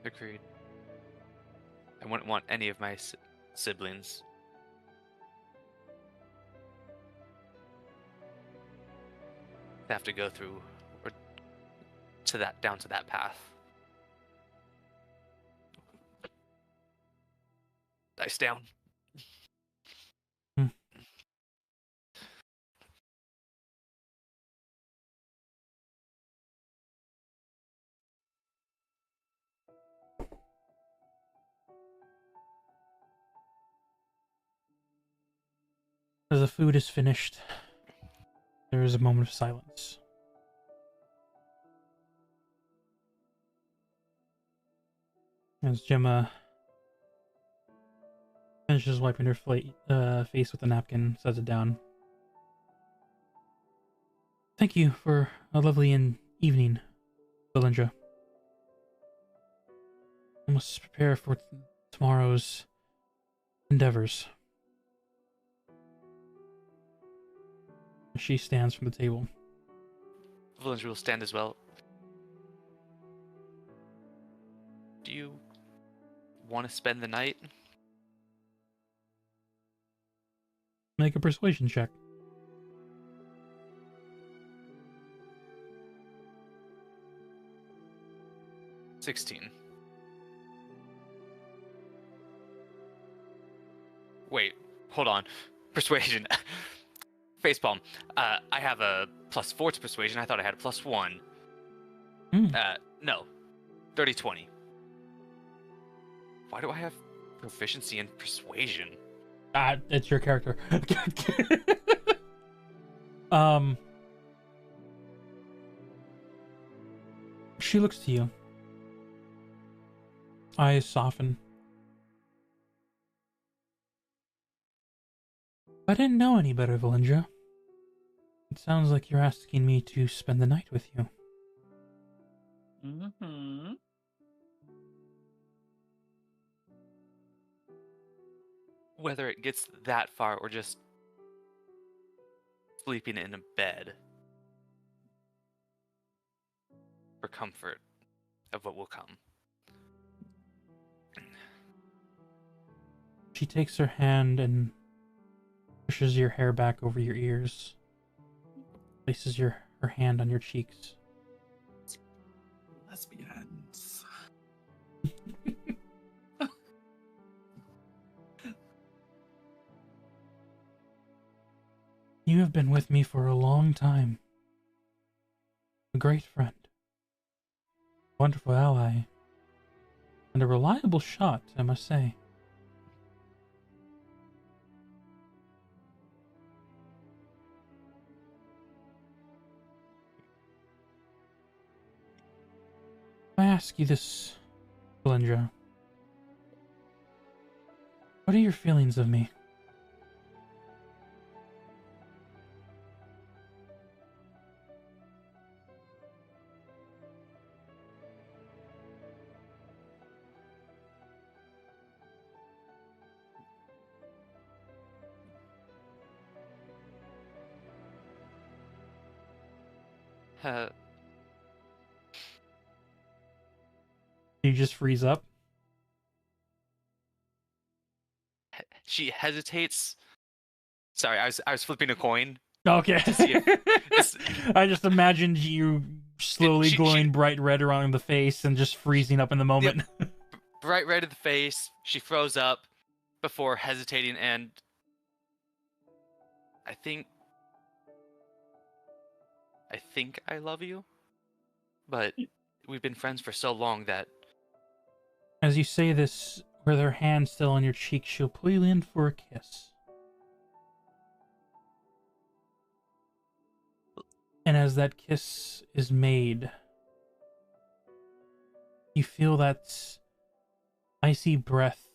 Agreed. I wouldn't want any of my siblings to have to go through or down to that path. Dice down. As the food is finished, there is a moment of silence. As Gemma finishes wiping her face with a napkin, sets it down. Thank you for a lovely evening, Valindra. I must prepare for tomorrow's endeavors. She stands from the table. Village will stand as well. Do you want to spend the night? Make a persuasion check. $16. Wait, hold on. Persuasion. Facepalm. I have a +4 to persuasion. I thought I had a +1. No. 30-20. Why do I have proficiency in persuasion? It's your character. She looks to you. Eyes soften. I didn't know any better, Valindra. It sounds like you're asking me to spend the night with you. Mm-hmm. Whether it gets that far or just sleeping in a bed for comfort of what will come. She takes her hand and pushes your hair back over your ears. Places her hand on your cheeks. Lesbians. You have been with me for a long time. A great friend. A wonderful ally. And a reliable shot, I must say. I ask you this, Valindra. What are your feelings of me? You just freeze up. She hesitates. Sorry, I was flipping a coin. Okay. To see if I just imagined you slowly glowing bright red around the face and just freezing up in the moment. Yep. Bright red in the face. She froze up before hesitating, and I think I love you, but we've been friends for so long that... As you say this, with her hand still on your cheek, she'll pull you in for a kiss. And as that kiss is made, you feel that icy breath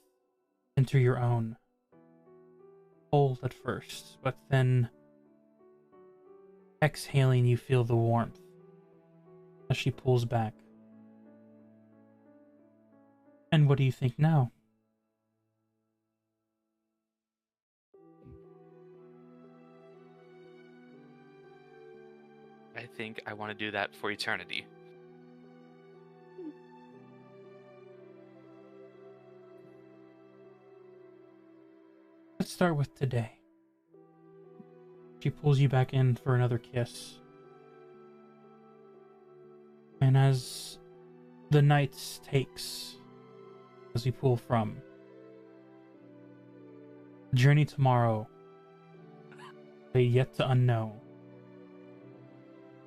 enter your own. Cold at first, but then exhaling, you feel the warmth as she pulls back. And what do you think now? I think I want to do that for eternity. Let's start with today. She pulls you back in for another kiss. And as the night takes, as you pull from, the journey tomorrow, they yet to unknow.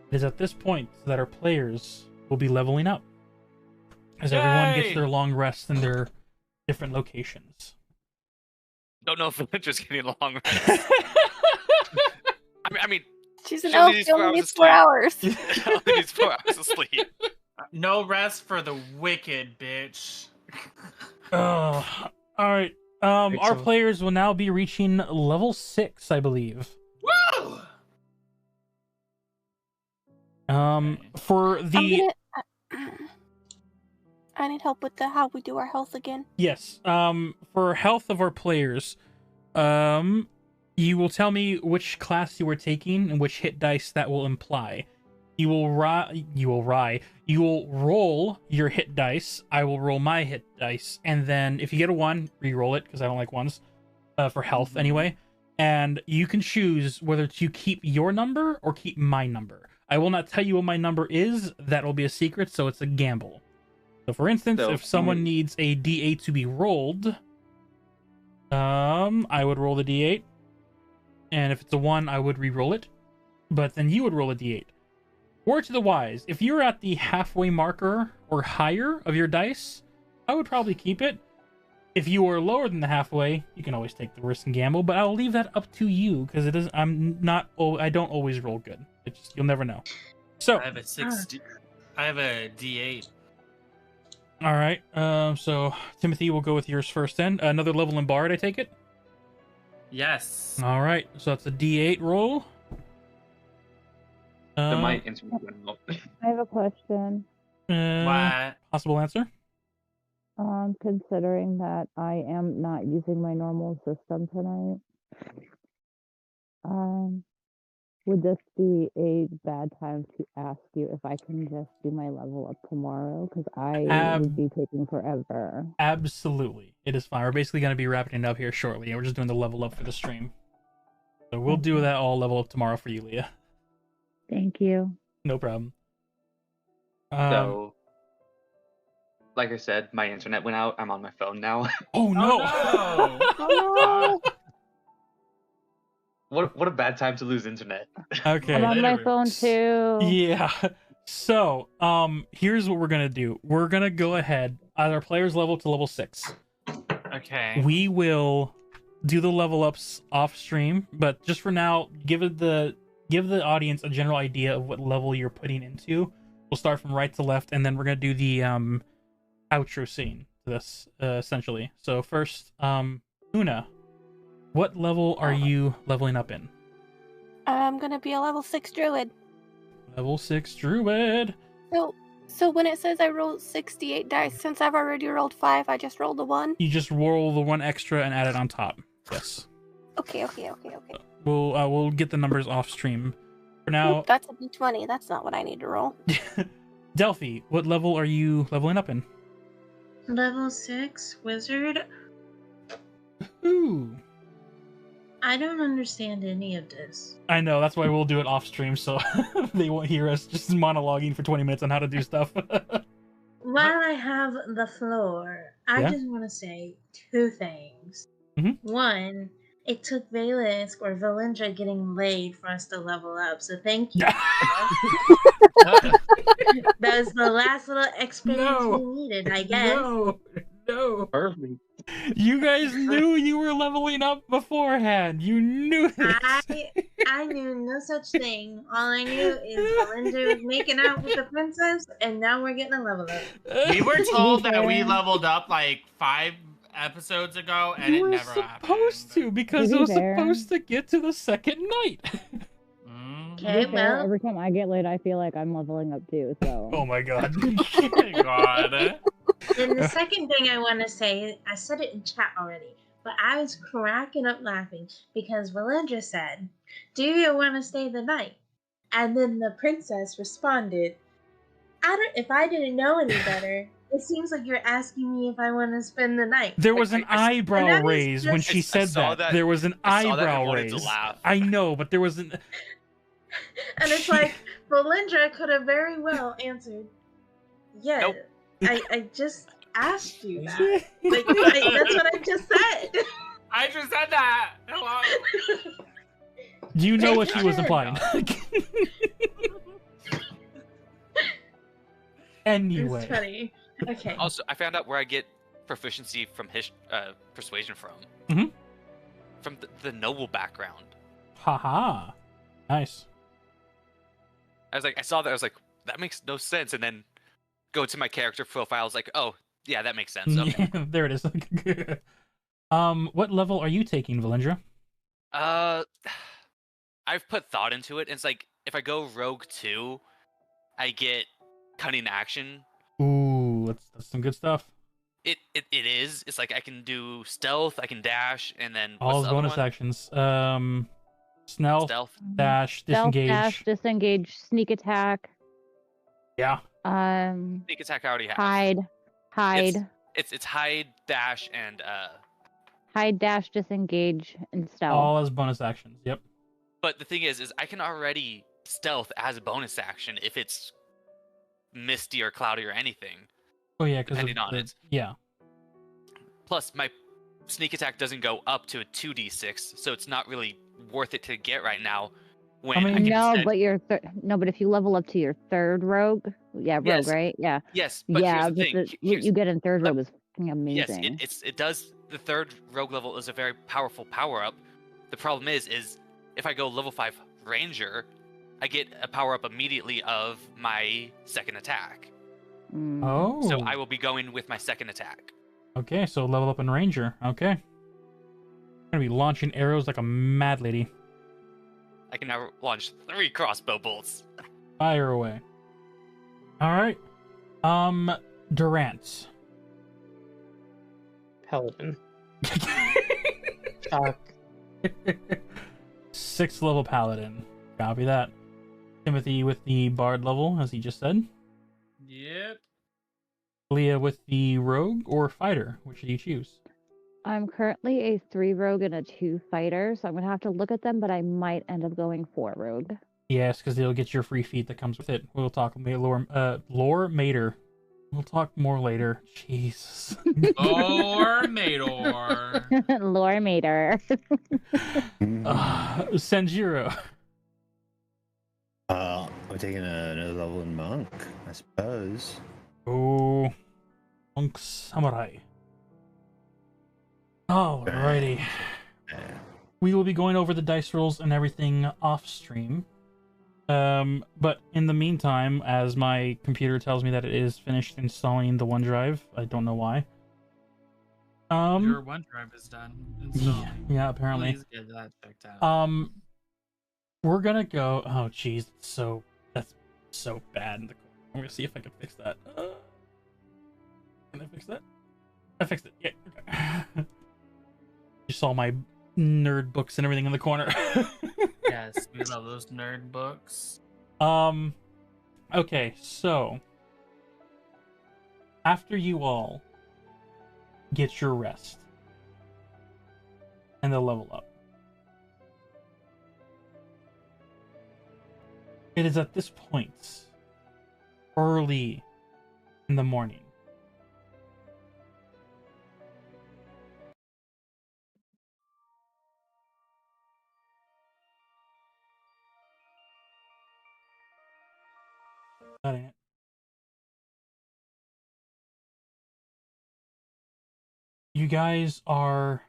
It is at this point that our players will be leveling up, as everyone gets their long rests in their different locations. Don't know if Villager's getting a long rest. I mean, she's an elf. She only needs 4 hours. She only needs 4 hours of sleep. No rest for the wicked, bitch. All right. Our players will now be reaching level 6, I believe. Woo! For the... I need help with how we do our health again. Yes. For health of our players, you will tell me which class you are taking and which hit dice that will imply. You will roll your hit dice. I will roll my hit dice, and then if you get a 1, re-roll it because I don't like 1s for health anyway. And you can choose whether to keep your number or keep my number. I will not tell you what my number is. That will be a secret, so it's a gamble. So, for instance, if someone needs a D8 to be rolled, I would roll the D8, and if it's a 1, I would re-roll it. But then you would roll a D8. Word to the wise, if you're at the halfway marker or higher of your dice, I would probably keep it. If you are lower than the halfway, you can always take the risk and gamble, but I'll leave that up to you because it is. I don't always roll good. It's just, you'll never know. So I have a D8. All right. So Timothy, will go with yours first. Then another level in Bard, I take it. Yes. All right. So that's a D8 roll. My internet went out. I have a question. What? Possible answer? Considering that I am not using my normal system tonight, would this be a bad time to ask you if I can just do my level up tomorrow? Because I would be taking forever. Absolutely. It is fine. We're basically going to be wrapping it up here shortly, and we're just doing the level up for the stream. So we'll do that all level up tomorrow for you, Leah. Thank you. No problem. So, like I said, my internet went out. I'm on my phone now. Oh no! Oh, no. What a bad time to lose internet. Okay. I'm on my phone too. Yeah. So, here's what we're gonna do. We're gonna go ahead at our players level to level 6. Okay. We will do the level ups off stream, but just for now, give the audience a general idea of what level you're putting into. We'll start from right to left, and then we're gonna do the outro scene to this essentially. So first, Una, what level are you leveling up in? I'm gonna be a level 6 druid. Level 6 druid. So when it says I rolled 68 dice, since I've already rolled 5, I just rolled a 1. You just roll the 1 extra and add it on top. Yes. Okay. We'll get the numbers off stream. For now, Oop, that's a d20. That's not what I need to roll. Delphi, what level are you leveling up in? Level 6 wizard. Ooh. I don't understand any of this. I know, that's why we'll do it off stream, so they won't hear us just monologuing for 20 minutes on how to do stuff. While I have the floor, I just want to say 2 things. Mm-hmm. 1, it took Valence or Valendra getting laid for us to level up, so thank you. That was the last little experience we needed, I guess. No. Perfect. You guys knew you were leveling up beforehand. You knew this. I knew no such thing. All I knew is Valendra was making out with the princess, and now we're getting a level up. We were told that we leveled up like 5 episodes ago, and You it were never happened. supposed to, because it was supposed to get to the second night. Okay, well, every time I get laid, I feel like I'm leveling up too. So. Oh my god. God. And the second thing I want to say, I said it in chat already, but I was cracking up laughing because Valendra said, "Do you want to stay the night?" And then the princess responded, if I didn't know any better, it seems like you're asking me if I want to spend the night. There was an eyebrow raise when she said that. There was an eyebrow raise. I know, but there was an... And it's like, Valendra could have very well answered, "Yeah, Nope. I just asked you that." Like, that's what I just said. I just said that. Hello. Do you know what she was implying? Anyway. It's funny. Okay. Also, I found out where I get proficiency from persuasion from. Mm-hmm. From the noble background. Haha. Nice. I saw that, I was like, that makes no sense, and then go to my character profile, I was like, oh, yeah, that makes sense. Okay. There it is. What level are you taking, Valendra? I've put thought into it, and it's like, if I go Rogue 2, I get Cunning Action. Ooh, that's some good stuff. It is. It's like I can do Stealth, I can Dash, and then All what's his the other bonus one? actions. Stealth, dash, Stealth, disengage. dash, disengage, sneak attack. Yeah. Sneak attack I already have. Hide. It's hide, dash, and hide, dash, disengage, and stealth. All as bonus actions. Yep. But the thing is I can already stealth as a bonus action if it's misty or cloudy or anything. Oh yeah, because depending on it. Yeah. Plus, my sneak attack doesn't go up to a 2d6, so it's not really worth it to get right now. When I can no, instead... but but if you level up to your 3rd rogue, rogue, right? Yeah. Yes, but yeah, here's the thing. What you get in 3rd rogue is fucking amazing. Yes, it does. The 3rd rogue level is a very powerful power up. The problem is if I go level 5 ranger, I get a power up immediately of my 2nd attack. Oh. So I will be going with my 2nd attack. Okay, so level up in ranger. Okay. I'm gonna be launching arrows like a mad lady. I can now launch 3 crossbow bolts. Fire away. Alright. Durant. Paladin. Shock. 6th level paladin. Copy that. Timothy with the bard level, as he just said. Yep. Leah with the rogue or fighter. Which do you choose? I'm currently a 3 rogue and a 2 fighter, so I'm gonna have to look at them, but I might end up going 4 rogue. Yes, because they'll get your free feat that comes with it. We'll talk lore mater. We'll talk more later. Jesus. Lore mater. Lore mater. Sanjiro. I'm taking another level in monk, I suppose. Oh, monk samurai. Alrighty. We will be going over the dice rolls and everything off stream. But in the meantime, as my computer tells me that it is finished installing the OneDrive, I don't know why. Your OneDrive is done installing. Yeah, apparently. Please get that checked out. We're gonna go. Oh, jeez, that's so bad. I'm gonna see if I can fix that. Can I fix that? I fixed it. Yeah. Okay. You saw my nerd books and everything in the corner. Yes, we love those nerd books. Okay, so after you all get your rest and the level up, it is at this point, early in the morning, that ain't it. You guys are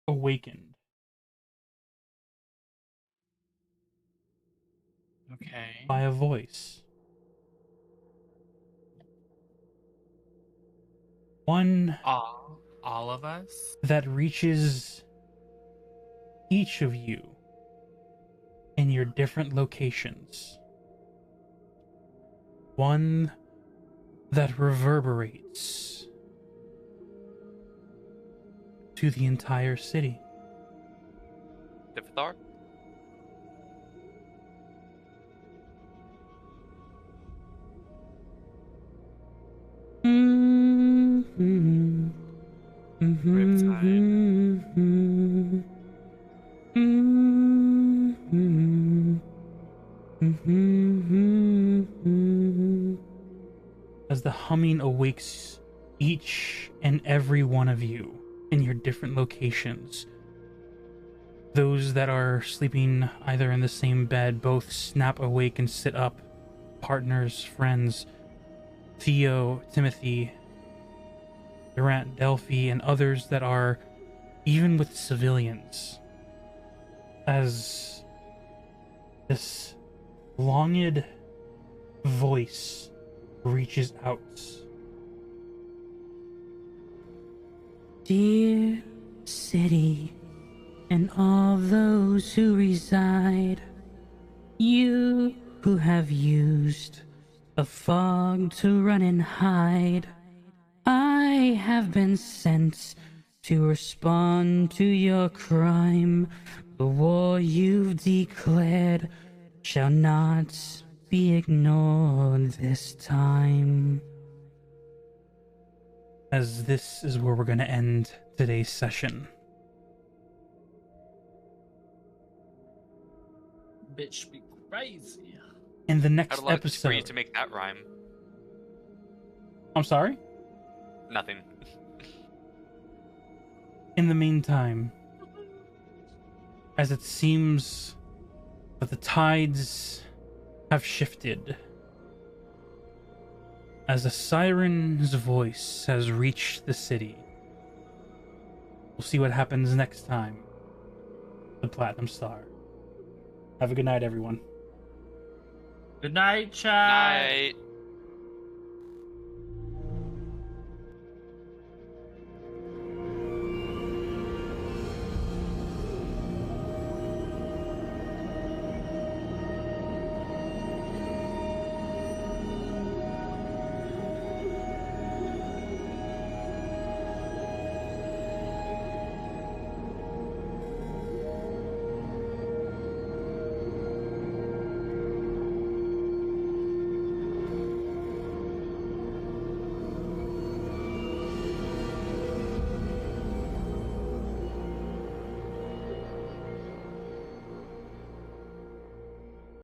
awakened Okay. by a voice. One All of us? that reaches each of you in your different locations. One that reverberates to the entire city. Tifthar? As the humming awakes each and every one of you in your different locations. Those that are sleeping either in the same bed both snap awake and sit up. Partners, friends, Theo, Timothy, Durant, Delphi, and others that are even with civilians. As this longed voice reaches out. Dear city, and all those who reside, you who have used the fog to run and hide, I have been sent to respond to your crime. The war you've declared shall not be ignored this time. As this is where we're going to end today's session. Bitch be crazy. In the next I'd love for you episode. to make that rhyme. I'm sorry? Nothing. In the meantime, as it seems that the tides have shifted, as a siren's voice has reached the city, we'll see what happens next time. The Platinum Star. Have a good night, everyone. Good night, chat. Night.